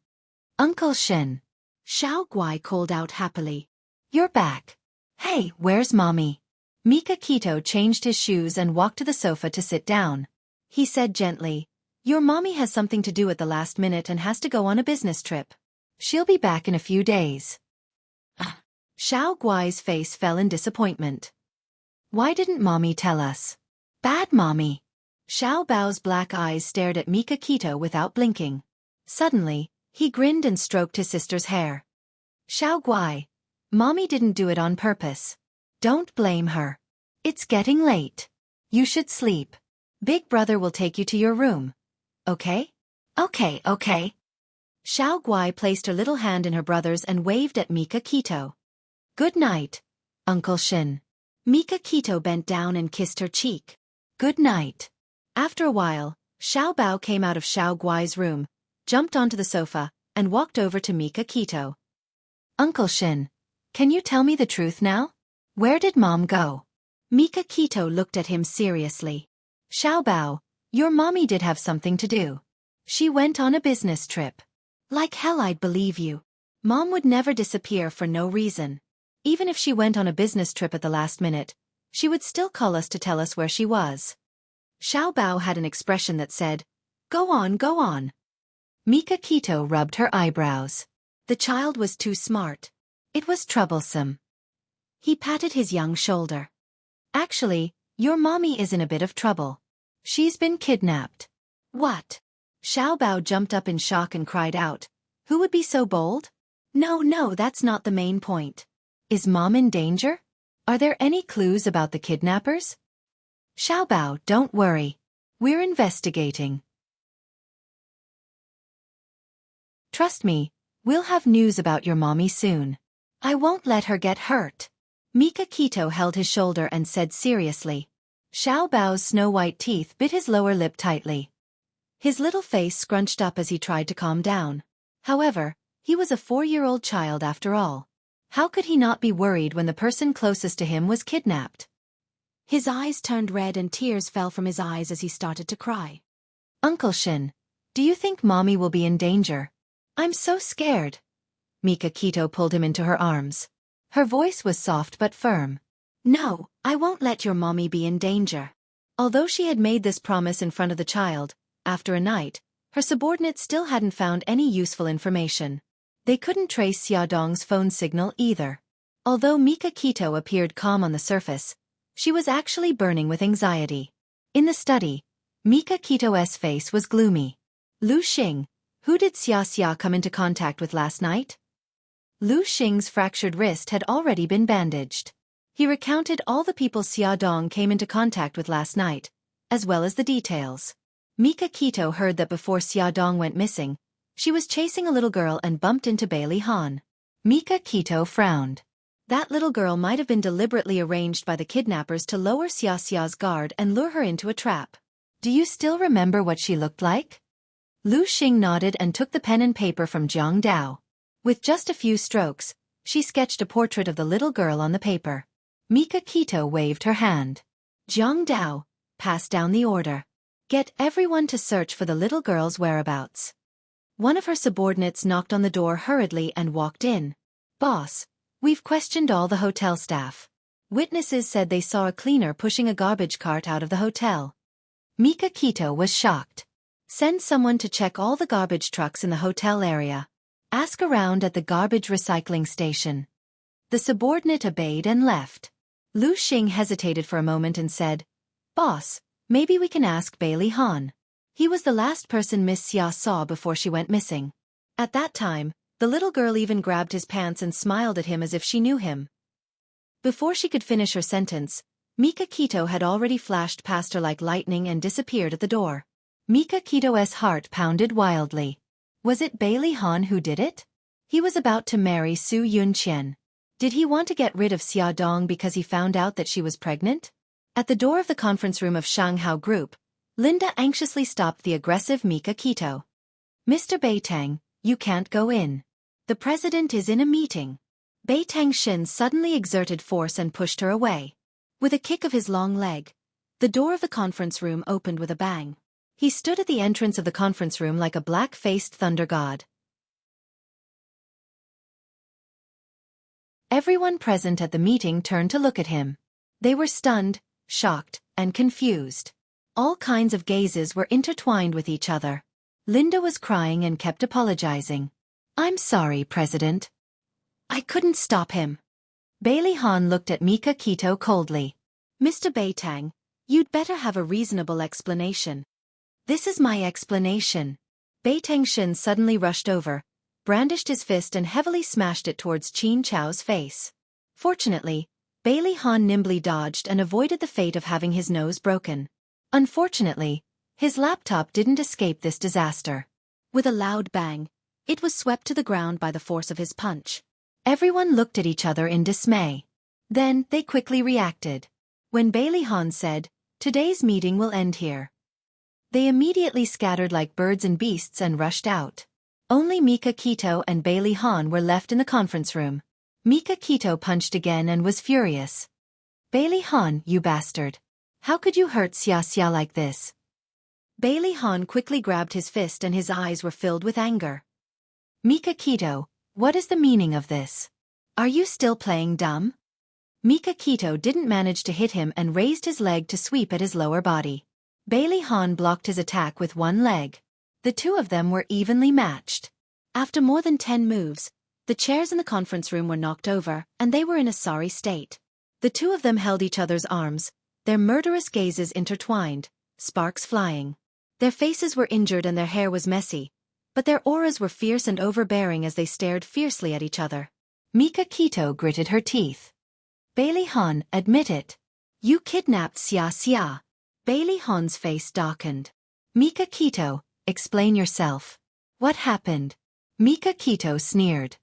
"Uncle Shin." Xiao Guai called out happily. "You're back. Hey, where's Mommy?" Mikakito changed his shoes and walked to the sofa to sit down. He said gently, "Your mommy has something to do at the last minute and has to go on a business trip. She'll be back in a few days." Xiao Guai's face fell in disappointment. "Why didn't Mommy tell us?" "Bad Mommy." Xiao Bao's black eyes stared at Mikakito without blinking. Suddenly, he grinned and stroked his sister's hair. "Xiao Guai, Mommy didn't do it on purpose. Don't blame her. It's getting late. You should sleep. Big brother will take you to your room. Okay?" Okay. Xiao Guai placed her little hand in her brother's and waved at Mikakito. "Good night, Uncle Shin." Mikakito bent down and kissed her cheek. "Good night." After a while, Xiao Bao came out of Xiao Guai's room, jumped onto the sofa, and walked over to Mikakito. Uncle Shin, can you tell me the truth now? Where did Mom go? Mika Kito looked at him seriously. Xiaobao, your mommy did have something to do. She went on a business trip. Like hell I'd believe you. Mom would never disappear for no reason. Even if she went on a business trip at the last minute, she would still call us to tell us where she was. Xiaobao had an expression that said, "Go on, go on." Mika Kito rubbed her eyebrows. The child was too smart. It was troublesome. He patted his young shoulder. Actually, your mommy is in a bit of trouble. She's been kidnapped. What? Xiaobao jumped up in shock and cried out. Who would be so bold? No, that's not the main point. Is Mom in danger? Are there any clues about the kidnappers? Xiaobao, don't worry. We're investigating. Trust me, we'll have news about your mommy soon. I won't let her get hurt. Mika Kito held his shoulder and said seriously. Xiaobao's snow-white teeth bit his lower lip tightly. His little face scrunched up as he tried to calm down. However, he was a 4-year-old child after all. How could he not be worried when the person closest to him was kidnapped? His eyes turned red and tears fell from his eyes as he started to cry. Uncle Shin, do you think Mommy will be in danger? I'm so scared. Mika Kito pulled him into her arms. Her voice was soft but firm. No, I won't let your mommy be in danger. Although she had made this promise in front of the child, after a night, her subordinates still hadn't found any useful information. They couldn't trace Xiaodong's phone signal either. Although Mika Kito appeared calm on the surface, she was actually burning with anxiety. In the study, Mika Kito's face was gloomy. Lu Xing, who did Xia come into contact with last night? Lu Xing's fractured wrist had already been bandaged. He recounted all the people Xiaodong came into contact with last night, as well as the details. Mika Kito heard that before Xiaodong went missing, she was chasing a little girl and bumped into Bailey Han. Mika Kito frowned. That little girl might have been deliberately arranged by the kidnappers to lower Xia's guard and lure her into a trap. Do you still remember what she looked like? Lu Xing nodded and took the pen and paper from Jiang Dao. With just a few strokes, she sketched a portrait of the little girl on the paper. Mika Kito waved her hand. Jiang Dao, pass down the order. Get everyone to search for the little girl's whereabouts. One of her subordinates knocked on the door hurriedly and walked in. Boss, we've questioned all the hotel staff. Witnesses said they saw a cleaner pushing a garbage cart out of the hotel. Mika Kito was shocked. Send someone to check all the garbage trucks in the hotel area. Ask around at the garbage recycling station. The subordinate obeyed and left. Lu Xing hesitated for a moment and said, Boss, maybe we can ask Bailey Han. He was the last person Miss Xia saw before she went missing. At that time, the little girl even grabbed his pants and smiled at him as if she knew him. Before she could finish her sentence, Mika Kito had already flashed past her like lightning and disappeared at the door. Mika Kito's heart pounded wildly. Was it Bailey Han who did it? He was about to marry Su Yunqian. Did he want to get rid of Xiaodong because he found out that she was pregnant? At the door of the conference room of Shanghao Group, Linda anxiously stopped the aggressive Mika Kito. Mr. Beitang, you can't go in. The president is in a meeting. Beitang Shin suddenly exerted force and pushed her away. With a kick of his long leg, the door of the conference room opened with a bang. He stood at the entrance of the conference room like a black-faced thunder god. Everyone present at the meeting turned to look at him. They were stunned, shocked, and confused. All kinds of gazes were intertwined with each other. Linda was crying and kept apologizing. I'm sorry, President. I couldn't stop him. Bailey Han looked at Mika Kito coldly. Mr. Beitang, you'd better have a reasonable explanation. This is my explanation. Beitang Shin suddenly rushed over, brandished his fist and heavily smashed it towards Qin Chao's face. Fortunately, Bailey Han nimbly dodged and avoided the fate of having his nose broken. Unfortunately, his laptop didn't escape this disaster. With a loud bang, it was swept to the ground by the force of his punch. Everyone looked at each other in dismay. Then, they quickly reacted. When Bailey Han said, "Today's meeting will end here," they immediately scattered like birds and beasts and rushed out. Only Mika Kito and Bailey Han were left in the conference room. Mika Kito punched again and was furious. Bailey Han, you bastard. How could you hurt Xia like this? Bailey Han quickly grabbed his fist and his eyes were filled with anger. Mika Kito, what is the meaning of this? Are you still playing dumb? Mika Kito didn't manage to hit him and raised his leg to sweep at his lower body. Bailey Han blocked his attack with one leg. The two of them were evenly matched. After more than 10 moves, the chairs in the conference room were knocked over, and they were in a sorry state. The two of them held each other's arms, their murderous gazes intertwined, sparks flying. Their faces were injured and their hair was messy, but their auras were fierce and overbearing as they stared fiercely at each other. Mika Kito gritted her teeth. Bailey Han, admit it. You kidnapped Xia. Bailey Han's face darkened. Mika Kito, explain yourself. What happened? Mika Kito sneered.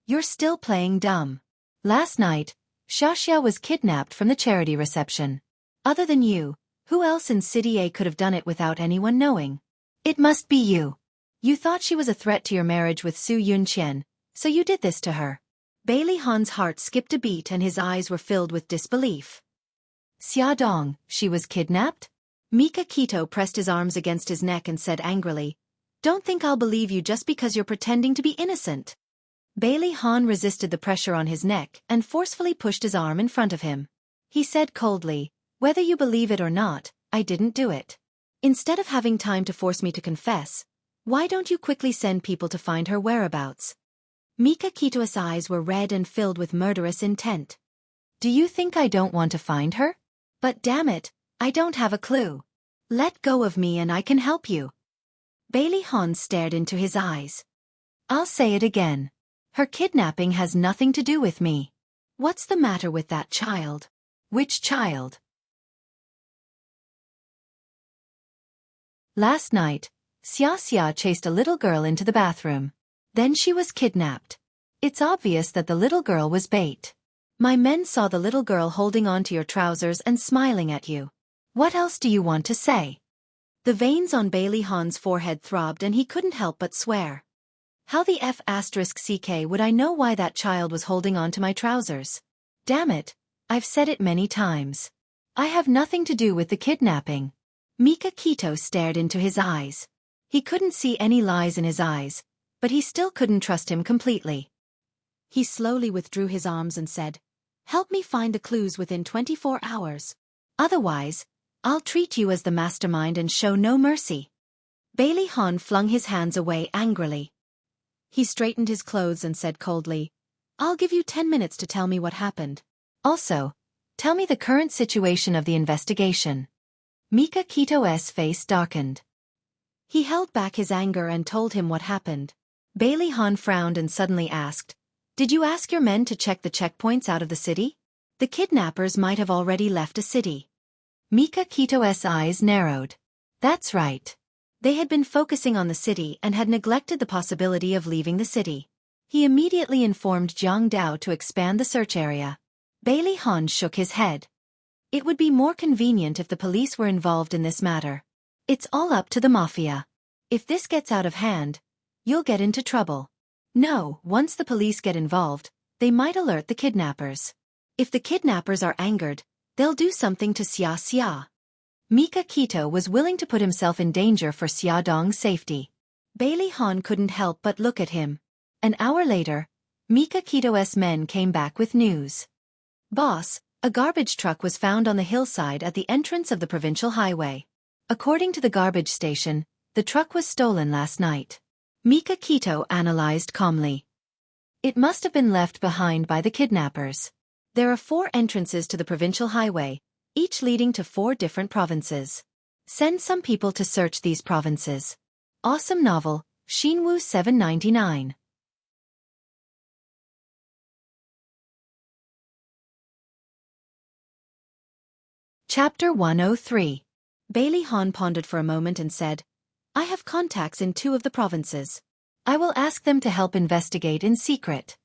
You're still playing dumb. Last night, Xiaofan was kidnapped from the charity reception. Other than you, who else in City A could have done it without anyone knowing? It must be you. You thought she was a threat to your marriage with Su Yunqian, so you did this to her. Bailey Han's heart skipped a beat and his eyes were filled with disbelief. Xiaodong, she was kidnapped? Mika Kito pressed his arms against his neck and said angrily, Don't think I'll believe you just because you're pretending to be innocent. Bailey Han resisted the pressure on his neck and forcefully pushed his arm in front of him. He said coldly, Whether you believe it or not, I didn't do it. Instead of having time to force me to confess, why don't you quickly send people to find her whereabouts? Mika Kito's eyes were red and filled with murderous intent. Do you think I don't want to find her? But damn it, I don't have a clue. Let go of me and I can help you. Bailey Han stared into his eyes. I'll say it again. Her kidnapping has nothing to do with me. What's the matter with that child? Which child? Last night, Xia chased a little girl into the bathroom. Then she was kidnapped. It's obvious that the little girl was bait. My men saw the little girl holding on to your trousers and smiling at you. What else do you want to say? The veins on Bailey Han's forehead throbbed and he couldn't help but swear. How the F***ck would I know why that child was holding on to my trousers? Damn it, I've said it many times. I have nothing to do with the kidnapping. Mika Kito stared into his eyes. He couldn't see any lies in his eyes, but he still couldn't trust him completely. He slowly withdrew his arms and said, Help me find the clues within 24 hours. Otherwise, I'll treat you as the mastermind and show no mercy. Bailey Han flung his hands away angrily. He straightened his clothes and said coldly, I'll give you 10 minutes to tell me what happened. Also, tell me the current situation of the investigation. Mika Kito's face darkened. He held back his anger and told him what happened. Bailey Han frowned and suddenly asked, Did you ask your men to check the checkpoints out of the city? The kidnappers might have already left a city. Mika Kito's eyes narrowed. That's right. They had been focusing on the city and had neglected the possibility of leaving the city. He immediately informed Jiang Dao to expand the search area. Bailey Han shook his head. It would be more convenient if the police were involved in this matter. It's all up to the mafia. If this gets out of hand, you'll get into trouble. No, once the police get involved, they might alert the kidnappers. If the kidnappers are angered, they'll do something to Xia. Mika Kito was willing to put himself in danger for Xiaodong's safety. Bailey Han couldn't help but look at him. An hour later, Mika Kito's men came back with news. Boss, a garbage truck was found on the hillside at the entrance of the provincial highway. According to the garbage station, the truck was stolen last night. Mika Kito analyzed calmly. It must have been left behind by the kidnappers. There are 4 entrances to the provincial highway, each leading to 4 different provinces. Send some people to search these provinces. Awesome novel, Xinwu 799. Chapter 103. Bailey Han pondered for a moment and said, I have contacts in 2 of the provinces. I will ask them to help investigate in secret.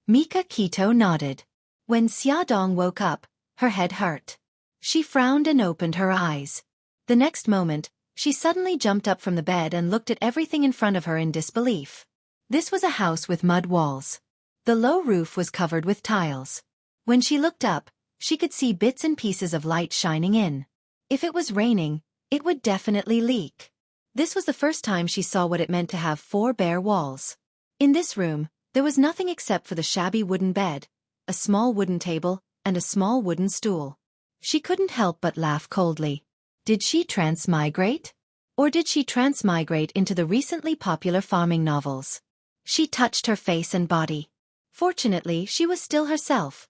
Mika Kito nodded. When Xiaodong woke up, her head hurt. She frowned and opened her eyes. The next moment, She suddenly jumped up from the bed and looked at everything in front of her in disbelief. This was a house with mud walls. The low roof was covered with tiles. When she looked up, she could see bits and pieces of light shining in. If it was raining, it would definitely leak. This was the first time she saw what it meant to have 4 bare walls. In this room, there was nothing except for the shabby wooden bed, a small wooden table, and a small wooden stool. She couldn't help but laugh coldly. Did she transmigrate? Or did she transmigrate into the recently popular farming novels? She touched her face and body. Fortunately, she was still herself.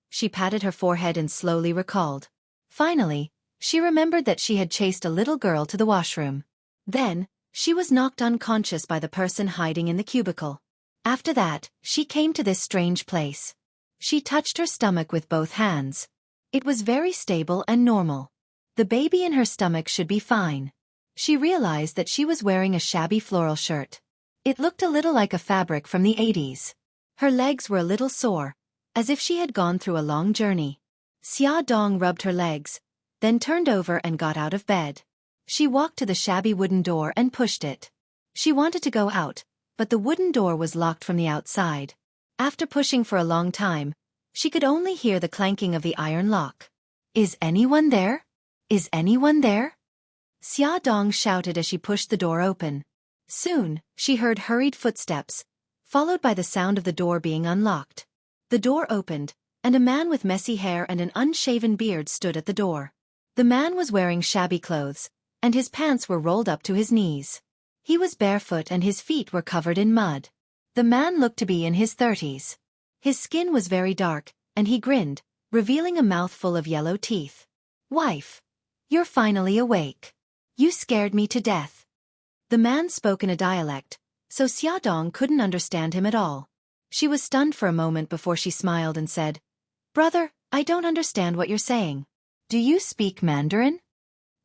She patted her forehead and slowly recalled. Finally, she remembered that she had chased a little girl to the washroom. Then, she was knocked unconscious by the person hiding in the cubicle. After that, she came to this strange place. She touched her stomach with both hands. It was very stable and normal. The baby in her stomach should be fine. She realized that she was wearing a shabby floral shirt. It looked a little like a fabric from the 80s. Her legs were a little sore, as if she had gone through a long journey. Xiaodong rubbed her legs, then turned over and got out of bed. She walked to the shabby wooden door and pushed it. She wanted to go out, but the wooden door was locked from the outside. After pushing for a long time, she could only hear the clanking of the iron lock. "Is anyone there? Is anyone there?" Xiaodong shouted as she pushed the door open. Soon, she heard hurried footsteps, followed by the sound of the door being unlocked. The door opened, and a man with messy hair and an unshaven beard stood at the door. The man was wearing shabby clothes, and his pants were rolled up to his knees. He was barefoot and his feet were covered in mud. The man looked to be in his 30s. His skin was very dark, and he grinned, revealing a mouthful of yellow teeth. "Wife, you're finally awake. You scared me to death." The man spoke in a dialect, so Xiaodong couldn't understand him at all. She was stunned for a moment before she smiled and said, "Brother, I don't understand what you're saying. Do you speak Mandarin?"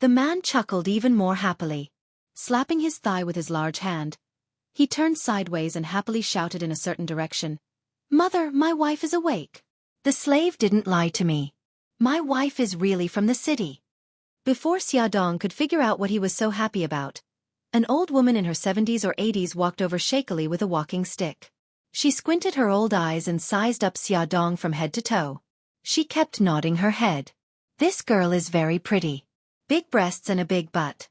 The man chuckled even more happily. Slapping his thigh with his large hand, he turned sideways and happily shouted in a certain direction, "Mother, my wife is awake. The slave didn't lie to me. My wife is really from the city." Before Xiaodong could figure out what he was so happy about, an old woman in her 70s or 80s walked over shakily with a walking stick. She squinted her old eyes and sized up Xiaodong from head to toe. She kept nodding her head. "This girl is very pretty. Big breasts and a big butt.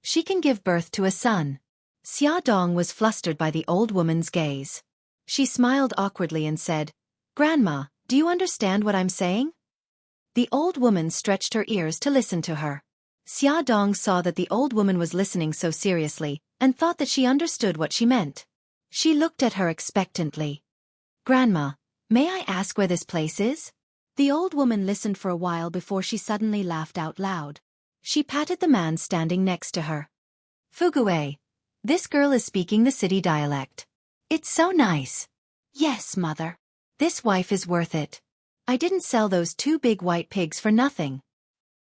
She can give birth to a son." Xiaodong was flustered by the old woman's gaze. She smiled awkwardly and said, "Grandma, do you understand what I'm saying?" The old woman stretched her ears to listen to her. Xiaodong saw that the old woman was listening so seriously, and thought that she understood what she meant. She looked at her expectantly. "Grandma, may I ask where this place is?" The old woman listened for a while before she suddenly laughed out loud. She patted the man standing next to her. "Fugue, this girl is speaking the city dialect. It's so nice." "Yes, mother. This wife is worth it. I didn't sell those 2 big white pigs for nothing."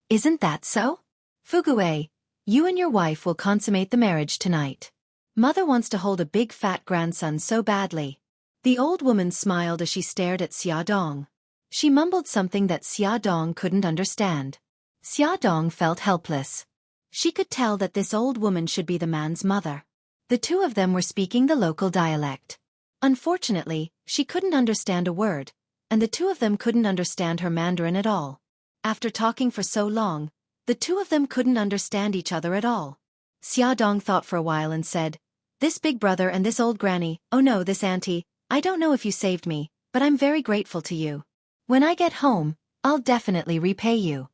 "Isn't that so? Fugue, you and your wife will consummate the marriage tonight. Mother wants to hold a big fat grandson so badly." The old woman smiled as she stared at Xiaodong. She mumbled something that Xiaodong couldn't understand. Xiaodong felt helpless. She could tell that this old woman should be the man's mother. The two of them were speaking the local dialect. Unfortunately, she couldn't understand a word, and the two of them couldn't understand her Mandarin at all. After talking for so long, the two of them couldn't understand each other at all. Xiaodong thought for a while and said, "This big brother and this old granny, oh no, this auntie, I don't know if you saved me, but I'm very grateful to you. When I get home, I'll definitely repay you."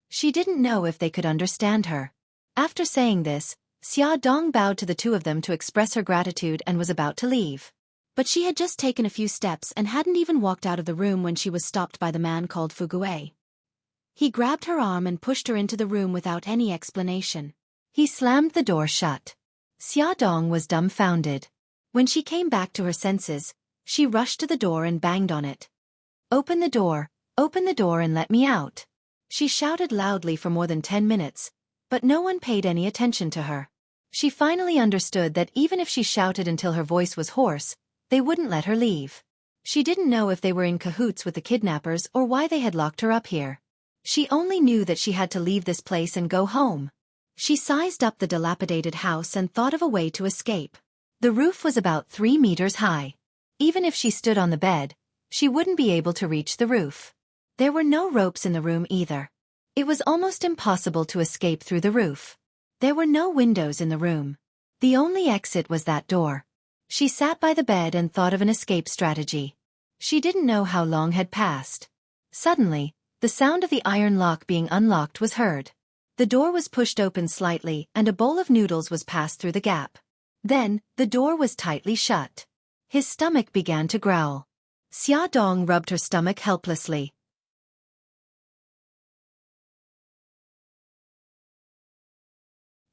She didn't know if they could understand her. After saying this, Xiaodong bowed to the two of them to express her gratitude and was about to leave. But she had just taken a few steps and hadn't even walked out of the room when she was stopped by the man called Fugue. He grabbed her arm and pushed her into the room without any explanation. He slammed the door shut. Xiaodong was dumbfounded. When she came back to her senses, she rushed to the door and banged on it. open the door and let me out." She shouted loudly for more than 10 minutes, but no one paid any attention to her. She finally understood that even if she shouted until her voice was hoarse, they wouldn't let her leave. She didn't know if they were in cahoots with the kidnappers or why they had locked her up here. She only knew that she had to leave this place and go home. She sized up the dilapidated house and thought of a way to escape. The roof was about 3 meters high. Even if she stood on the bed, she wouldn't be able to reach the roof. There were no ropes in the room either. It was almost impossible to escape through the roof. There were no windows in the room. The only exit was that door. She sat by the bed and thought of an escape strategy. She didn't know how long had passed. Suddenly, the sound of the iron lock being unlocked was heard. The door was pushed open slightly and a bowl of noodles was passed through the gap. Then, the door was tightly shut. His stomach began to growl. Xiaodong rubbed her stomach helplessly.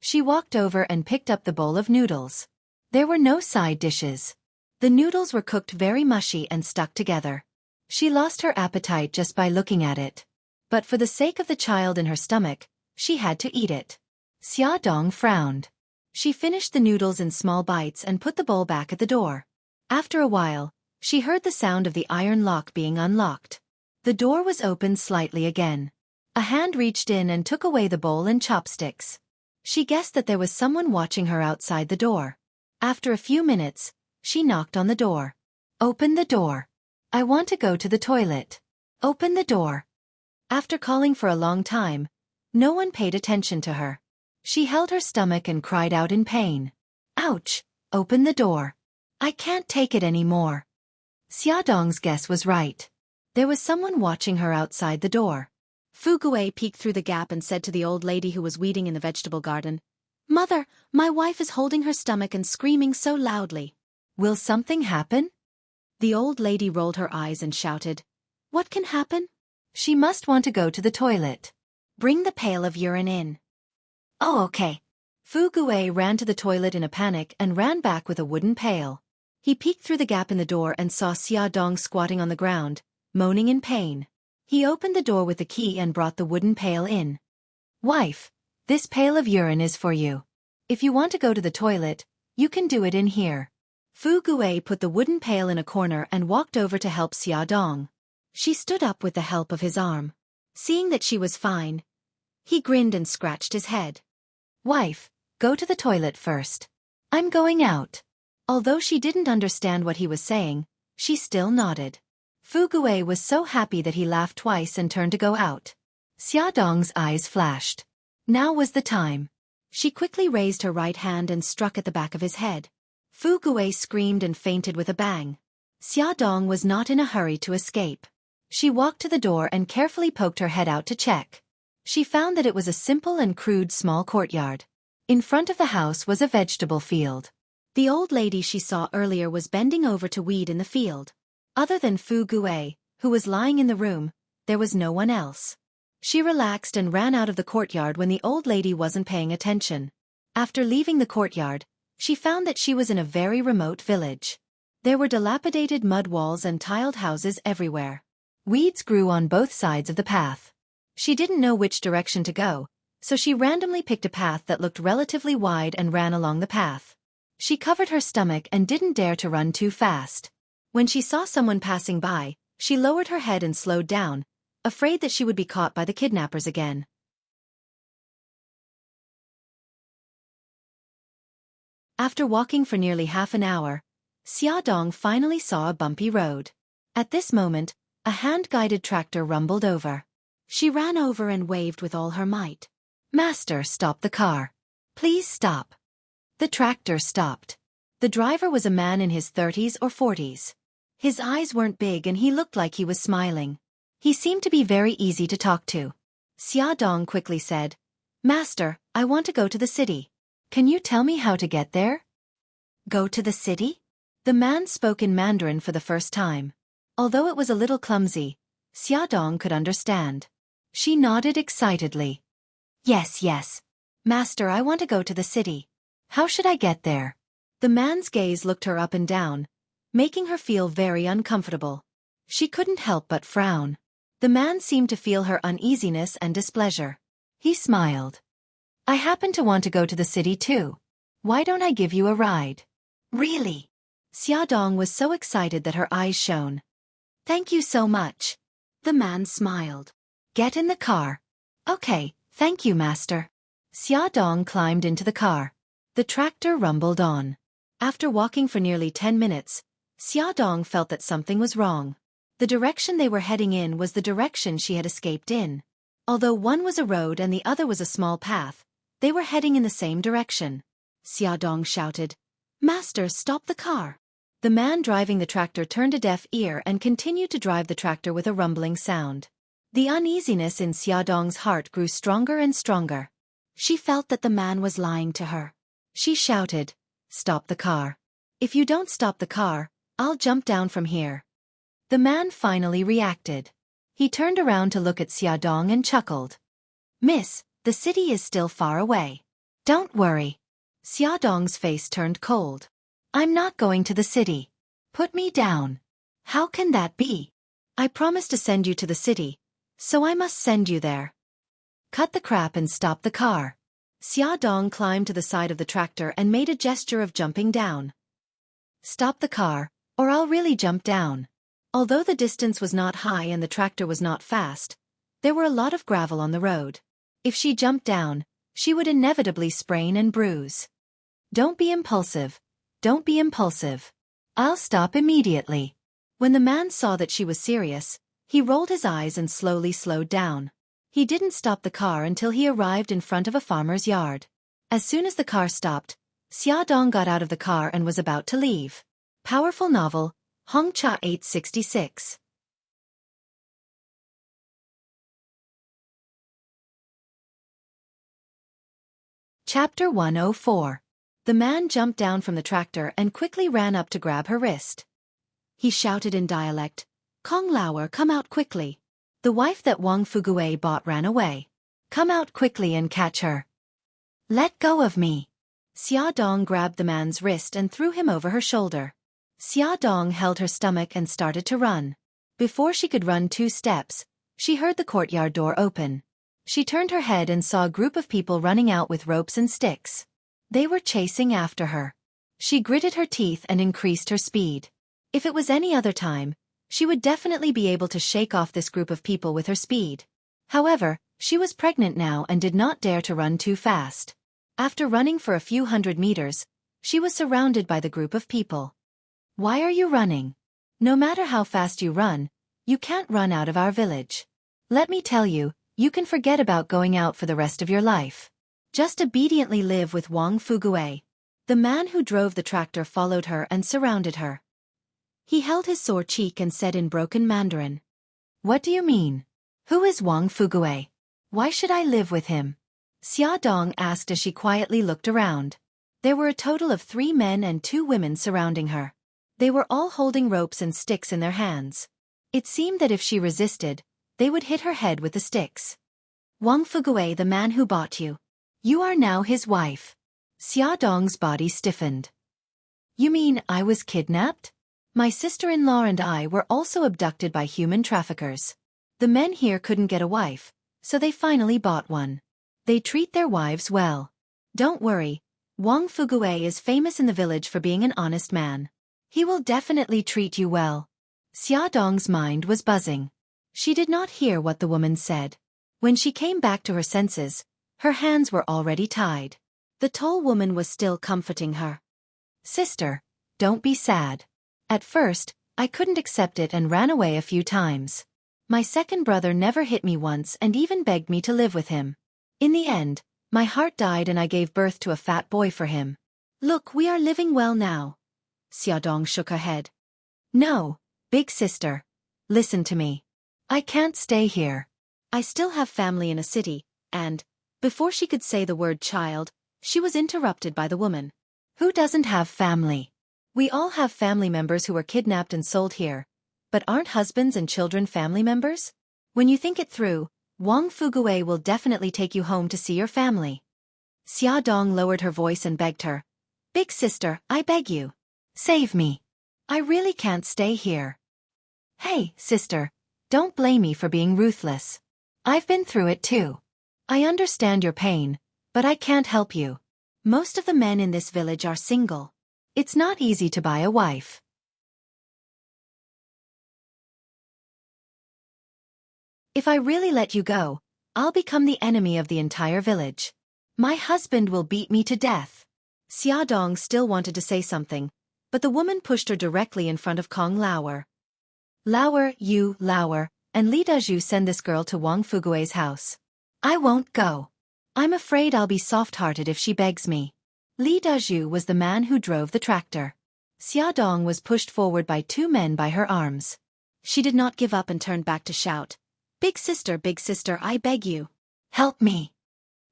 She walked over and picked up the bowl of noodles. There were no side dishes. The noodles were cooked very mushy and stuck together. She lost her appetite just by looking at it. But for the sake of the child in her stomach, she had to eat it. Xiaodong frowned. She finished the noodles in small bites and put the bowl back at the door. After a while, she heard the sound of the iron lock being unlocked. The door was opened slightly again. A hand reached in and took away the bowl and chopsticks. She guessed that there was someone watching her outside the door. After a few minutes, she knocked on the door. Open the door. I want to go to the toilet. Open the door. After calling for a long time, no one paid attention to her. She held her stomach and cried out in pain. Ouch! Open the door. I can't take it anymore. Xiaodong's guess was right. There was someone watching her outside the door. Fu Gui peeked through the gap and said to the old lady who was weeding in the vegetable garden, "Mother, my wife is holding her stomach and screaming so loudly. Will something happen?" The old lady rolled her eyes and shouted, "What can happen? She must want to go to the toilet. Bring the pail of urine in." "Oh, okay." Fu Gui ran to the toilet in a panic and ran back with a wooden pail. He peeked through the gap in the door and saw Xiaodong squatting on the ground, moaning in pain. He opened the door with the key and brought the wooden pail in. "Wife, this pail of urine is for you. If you want to go to the toilet, you can do it in here." Fu Gui put the wooden pail in a corner and walked over to help Xiaodong. She stood up with the help of his arm. Seeing that she was fine, he grinned and scratched his head. "Wife, go to the toilet first. I'm going out." Although she didn't understand what he was saying, she still nodded. Fu Gui was so happy that he laughed twice and turned to go out. Xiaodong's eyes flashed. Now was the time. She quickly raised her right hand and struck at the back of his head. Fu Gui screamed and fainted with a bang. Xiaodong was not in a hurry to escape. She walked to the door and carefully poked her head out to check. She found that it was a simple and crude small courtyard. In front of the house was a vegetable field. The old lady she saw earlier was bending over to weed in the field. Other than Fu Gui, who was lying in the room, there was no one else. She relaxed and ran out of the courtyard when the old lady wasn't paying attention. After leaving the courtyard, she found that she was in a very remote village. There were dilapidated mud walls and tiled houses everywhere. Weeds grew on both sides of the path. She didn't know which direction to go, so she randomly picked a path that looked relatively wide and ran along the path. She covered her stomach and didn't dare to run too fast. When she saw someone passing by, she lowered her head and slowed down, afraid that she would be caught by the kidnappers again. After walking for nearly half an hour, Xiaodong finally saw a bumpy road. At this moment, a hand-guided tractor rumbled over. She ran over and waved with all her might. "Master, stop the car. Please stop." The tractor stopped. The driver was a man in his 30s or 40s. His eyes weren't big and he looked like he was smiling. He seemed to be very easy to talk to. Xiaodong quickly said, "Master, I want to go to the city. Can you tell me how to get there?" "Go to the city?" The man spoke in Mandarin for the first time. Although it was a little clumsy, Xiaodong could understand. She nodded excitedly. Yes. Master, I want to go to the city. How should I get there?" The man's gaze looked her up and down, making her feel very uncomfortable. She couldn't help but frown. The man seemed to feel her uneasiness and displeasure. He smiled. "I happen to want to go to the city too. Why don't I give you a ride?" "Really?" Xiaodong was so excited that her eyes shone. Thank you so much. The man smiled. Get in the car. Okay, thank you, master. Xiaodong climbed into the car. The tractor rumbled on. After walking for nearly 10 minutes, Xiaodong felt that something was wrong. The direction they were heading in was the direction she had escaped in. Although one was a road and the other was a small path, they were heading in the same direction. Xiaodong shouted, "Master, stop the car." The man driving the tractor turned a deaf ear and continued to drive the tractor with a rumbling sound. The uneasiness in Xiaodong's heart grew stronger and stronger. She felt that the man was lying to her. She shouted, "Stop the car. If you don't stop the car, I'll jump down from here." The man finally reacted. He turned around to look at Xiaodong and chuckled. "Miss, the city is still far away. Don't worry." Xiaodong's face turned cold. "I'm not going to the city. Put me down." "How can that be? I promised to send you to the city, so I must send you there. Cut the crap and stop the car." Xiaodong climbed to the side of the tractor and made a gesture of jumping down. "Stop the car, or I'll really jump down." Although the distance was not high and the tractor was not fast, there were a lot of gravel on the road. If she jumped down, she would inevitably sprain and bruise. "Don't be impulsive. Don't be impulsive. I'll stop immediately." When the man saw that she was serious, he rolled his eyes and slowly slowed down. He didn't stop the car until he arrived in front of a farmer's yard. As soon as the car stopped, Xiaodong got out of the car and was about to leave. Powerful novel, Hongcha 866. Chapter 104. The man jumped down from the tractor and quickly ran up to grab her wrist. He shouted in dialect, "Kong Lauer, come out quickly." The wife that Wang Fugui bought ran away. "Come out quickly and catch her." "Let go of me." Xiaodong grabbed the man's wrist and threw him over her shoulder. Xiaodong held her stomach and started to run. Before she could run 2 steps, she heard the courtyard door open. She turned her head and saw a group of people running out with ropes and sticks. They were chasing after her. She gritted her teeth and increased her speed. If it was any other time, she would definitely be able to shake off this group of people with her speed. However, she was pregnant now and did not dare to run too fast. After running for a few hundred meters, she was surrounded by the group of people. "Why are you running? No matter how fast you run, you can't run out of our village. Let me tell you, you can forget about going out for the rest of your life. Just obediently live with Wang Fugui." The man who drove the tractor followed her and surrounded her. He held his sore cheek and said in broken Mandarin, "What do you mean? Who is Wang Fugui? Why should I live with him?" Xiaodong asked as she quietly looked around. There were a total of 3 men and 2 women surrounding her. They were all holding ropes and sticks in their hands. It seemed that if she resisted, they would hit her head with the sticks. "Wang Fugui, the man who bought you. You are now his wife." Xiaodong's body stiffened. "You mean I was kidnapped? My sister-in-law and I were also abducted by human traffickers. The men here couldn't get a wife, so they finally bought one. They treat their wives well. Don't worry, Wang Fugui is famous in the village for being an honest man. He will definitely treat you well." Xiaodong's mind was buzzing. She did not hear what the woman said. When she came back to her senses, her hands were already tied. The tall woman was still comforting her. "Sister, don't be sad. At first, I couldn't accept it and ran away a few times. My second brother never hit me once and even begged me to live with him. In the end, my heart died and I gave birth to a fat boy for him. Look, we are living well now." Xiaodong shook her head. "No, big sister. Listen to me. I can't stay here. I still have family in a city," and, before she could say the word child, she was interrupted by the woman. "Who doesn't have family? We all have family members who were kidnapped and sold here. But aren't husbands and children family members? When you think it through, Wang Fugui will definitely take you home to see your family." Xiaodong lowered her voice and begged her. "Big sister, I beg you. Save me. I really can't stay here." "Hey, sister, don't blame me for being ruthless. I've been through it too. I understand your pain, but I can't help you. Most of the men in this village are single. It's not easy to buy a wife. If I really let you go, I'll become the enemy of the entire village. My husband will beat me to death. Xiaodong still wanted to say something, but the woman pushed her directly in front of Kong Lauer. Lauer, and Li Dazhu send this girl to Wang Fugui's house. I won't go. I'm afraid I'll be soft-hearted if she begs me. Li Dazhu was the man who drove the tractor. Xiaodong was pushed forward by two men by her arms. She did not give up and turned back to shout, big sister, I beg you. Help me."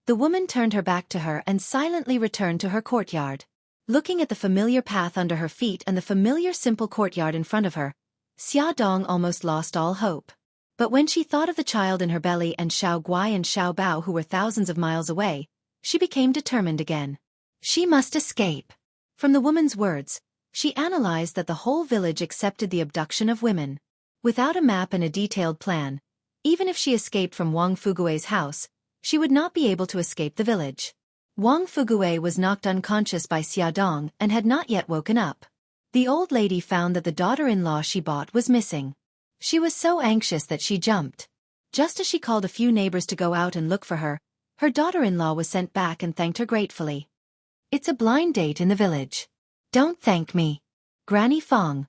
The woman turned her back to her and silently returned to her courtyard. Looking at the familiar path under her feet and the familiar simple courtyard in front of her, Xiaodong almost lost all hope. But when she thought of the child in her belly and Xiao Guai and Xiao Bao who were thousands of miles away, she became determined again. She must escape. From the woman's words, she analyzed that the whole village accepted the abduction of women. Without a map and a detailed plan, even if she escaped from Wang Fugui's house, she would not be able to escape the village. Wang Fugui was knocked unconscious by Xiaodong and had not yet woken up. The old lady found that the daughter-in-law she bought was missing. She was so anxious that she jumped. Just as she called a few neighbors to go out and look for her, her daughter-in-law was sent back and thanked her gratefully. It's a blind date in the village. Don't thank me. Granny Fong.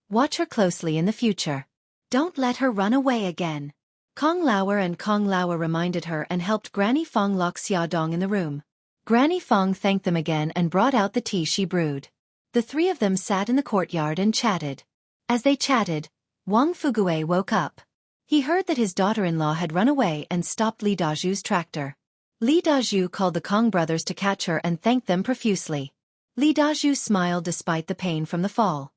Watch her closely in the future. Don't let her run away again. Kong Lauer reminded her and helped Granny Fong lock Xiaodong in the room. Granny Fong thanked them again and brought out the tea she brewed. The three of them sat in the courtyard and chatted. As they chatted, Wang Fugui woke up. He heard that his daughter-in-law had run away and stopped Li Dazhu's tractor. Li Dazhu called the Kong brothers to catch her and thanked them profusely. Li Dazhu smiled despite the pain from the fall.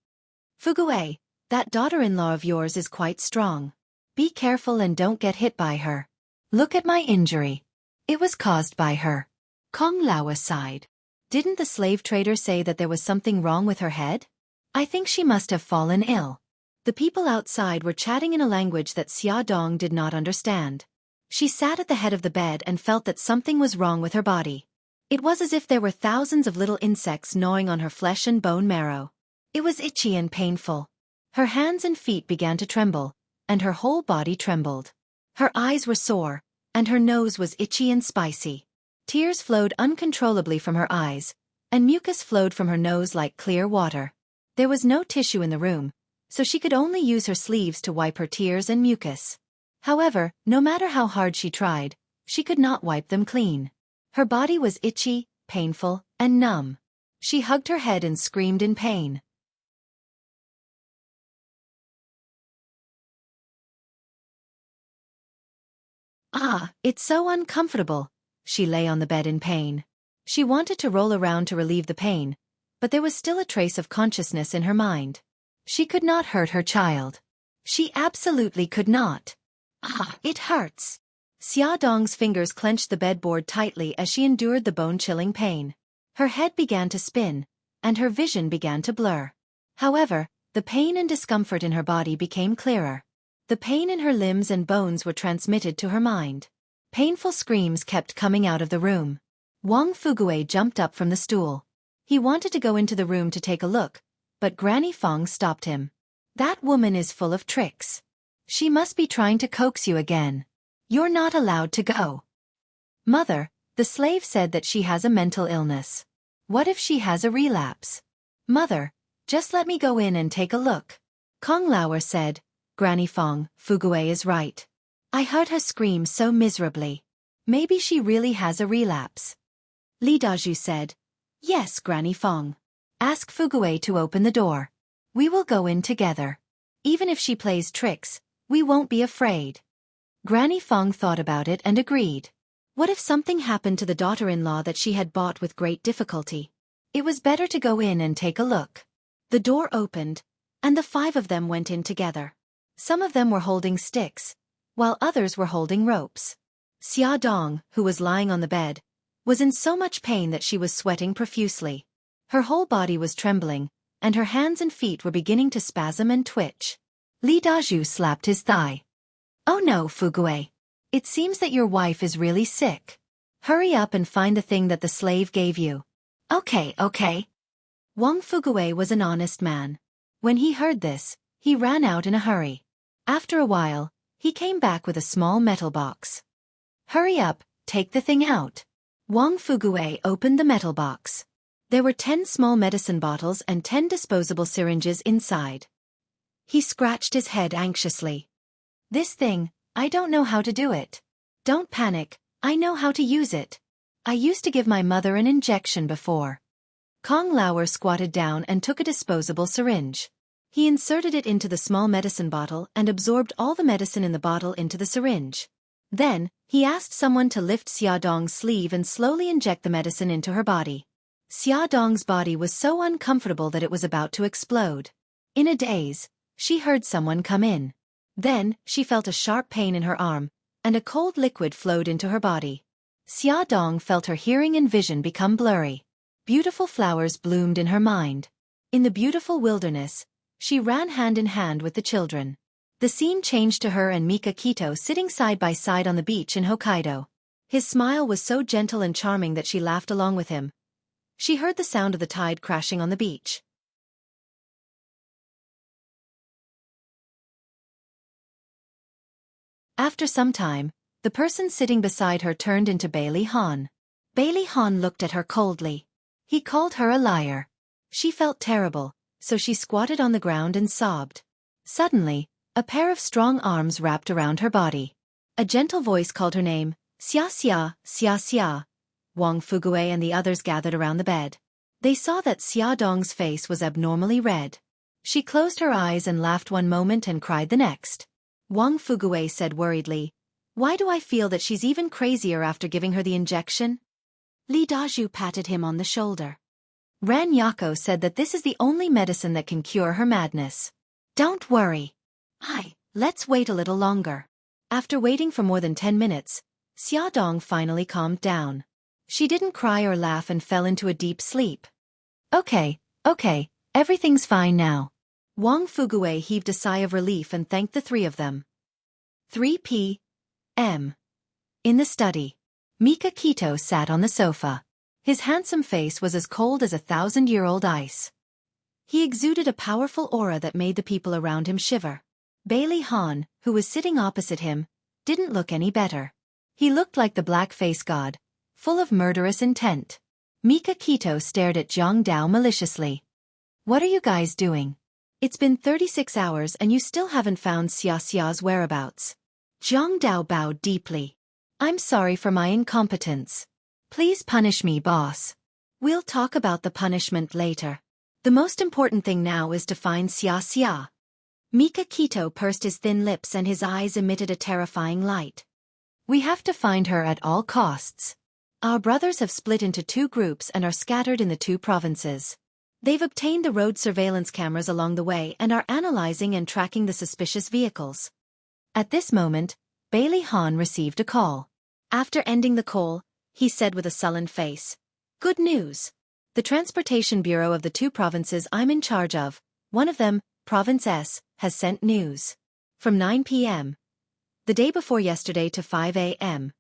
Fugui, that daughter-in-law of yours is quite strong. Be careful and don't get hit by her. Look at my injury. It was caused by her. Kong Lauer sighed. Didn't the slave trader say that there was something wrong with her head? I think she must have fallen ill. The people outside were chatting in a language that Xiaodong did not understand. She sat at the head of the bed and felt that something was wrong with her body. It was as if there were thousands of little insects gnawing on her flesh and bone marrow. It was itchy and painful. Her hands and feet began to tremble, and her whole body trembled. Her eyes were sore, and her nose was itchy and spicy. Tears flowed uncontrollably from her eyes, and mucus flowed from her nose like clear water. There was no tissue in the room, so she could only use her sleeves to wipe her tears and mucus. However, no matter how hard she tried, she could not wipe them clean. Her body was itchy, painful, and numb. She hugged her head and screamed in pain. Ah, it's so uncomfortable. She lay on the bed in pain. She wanted to roll around to relieve the pain, but there was still a trace of consciousness in her mind. She could not hurt her child. She absolutely could not. Ah, it hurts. Xiaodong's fingers clenched the bedboard tightly as she endured the bone-chilling pain. Her head began to spin, and her vision began to blur. However, the pain and discomfort in her body became clearer. The pain in her limbs and bones were transmitted to her mind. Painful screams kept coming out of the room. Wang Fugui jumped up from the stool. He wanted to go into the room to take a look, but Granny Fong stopped him. That woman is full of tricks. She must be trying to coax you again. You're not allowed to go. Mother, the slave said that she has a mental illness. What if she has a relapse? Mother, just let me go in and take a look. Kong Lauer said, Granny Fong, Fugui is right. I heard her scream so miserably. Maybe she really has a relapse. Li Dazhu said, Yes, Granny Fong. Ask Fugui to open the door. We will go in together. Even if she plays tricks, we won't be afraid. Granny Fong thought about it and agreed. What if something happened to the daughter-in-law that she had bought with great difficulty? It was better to go in and take a look. The door opened, and the five of them went in together. Some of them were holding sticks, while others were holding ropes. Xiaodong, who was lying on the bed, was in so much pain that she was sweating profusely. Her whole body was trembling, and her hands and feet were beginning to spasm and twitch. Li Dazhu slapped his thigh. Oh no, Fugui. It seems that your wife is really sick. Hurry up and find the thing that the slave gave you. Okay. Wang Fuguwei was an honest man. When he heard this, he ran out in a hurry. After a while, he came back with a small metal box. Hurry up, take the thing out. Wang Fuguwei opened the metal box. There were 10 small medicine bottles and 10 disposable syringes inside. He scratched his head anxiously. This thing, I don't know how to do it. Don't panic, I know how to use it. I used to give my mother an injection before. Kong Lauer squatted down and took a disposable syringe. He inserted it into the small medicine bottle and absorbed all the medicine in the bottle into the syringe. Then, he asked someone to lift Xiaodong's sleeve and slowly inject the medicine into her body. Xiaodong's body was so uncomfortable that it was about to explode. In a daze, she heard someone come in. Then, she felt a sharp pain in her arm, and a cold liquid flowed into her body. Xiaodong felt her hearing and vision become blurry. Beautiful flowers bloomed in her mind. In the beautiful wilderness, she ran hand in hand with the children. The scene changed to her and Mika Kito sitting side by side on the beach in Hokkaido. His smile was so gentle and charming that she laughed along with him. She heard the sound of the tide crashing on the beach. After some time, the person sitting beside her turned into Bailey Han. Bailey Han looked at her coldly. He called her a liar. She felt terrible, so she squatted on the ground and sobbed. Suddenly, a pair of strong arms wrapped around her body. A gentle voice called her name, Xia Xia, Xia Xia. Wang Fuguwei and the others gathered around the bed. They saw that Xiaodong's face was abnormally red. She closed her eyes and laughed one moment and cried the next. Wang Fuguwei said worriedly, "Why do I feel that she's even crazier after giving her the injection?" Li Dazhu patted him on the shoulder. Ran Yako said that this is the only medicine that can cure her madness. Don't worry. Let's wait a little longer. After waiting for more than 10 minutes, Xiaodong finally calmed down. She didn't cry or laugh and fell into a deep sleep. Okay, everything's fine now. Wang Fuguwei heaved a sigh of relief and thanked the three of them. 3 p.m. In the study. Mika Kito sat on the sofa. His handsome face was as cold as 1,000-year-old ice. He exuded a powerful aura that made the people around him shiver. Bailey Han, who was sitting opposite him, didn't look any better. He looked like the black face god, full of murderous intent. Mika Kito stared at Zhang Dao maliciously. What are you guys doing? It's been 36 hours and you still haven't found Xia Xia's whereabouts. Zhang Dao bowed deeply. I'm sorry for my incompetence. Please punish me, boss. We'll talk about the punishment later. The most important thing now is to find Xia Xia. Mika Kito pursed his thin lips and his eyes emitted a terrifying light. We have to find her at all costs. Our brothers have split into 2 groups and are scattered in the 2 provinces. They've obtained the road surveillance cameras along the way and are analyzing and tracking the suspicious vehicles. At this moment, Bailey Han received a call. After ending the call, he said with a sullen face, "Good news. The Transportation Bureau of the 2 provinces I'm in charge of, one of them, Province S, has sent news. From 9 p.m. the day before yesterday to 5 a.m.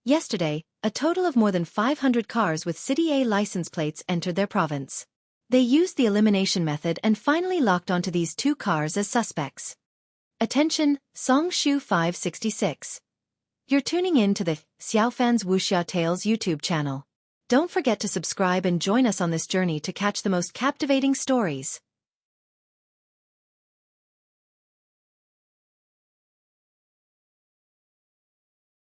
yesterday, a total of more than 500 cars with City A license plates entered their province. They used the elimination method and finally locked onto these 2 cars as suspects. Attention, Songshu 566. You're tuning in to the Xiaofan's Wuxia Tales YouTube channel. Don't forget to subscribe and join us on this journey to catch the most captivating stories.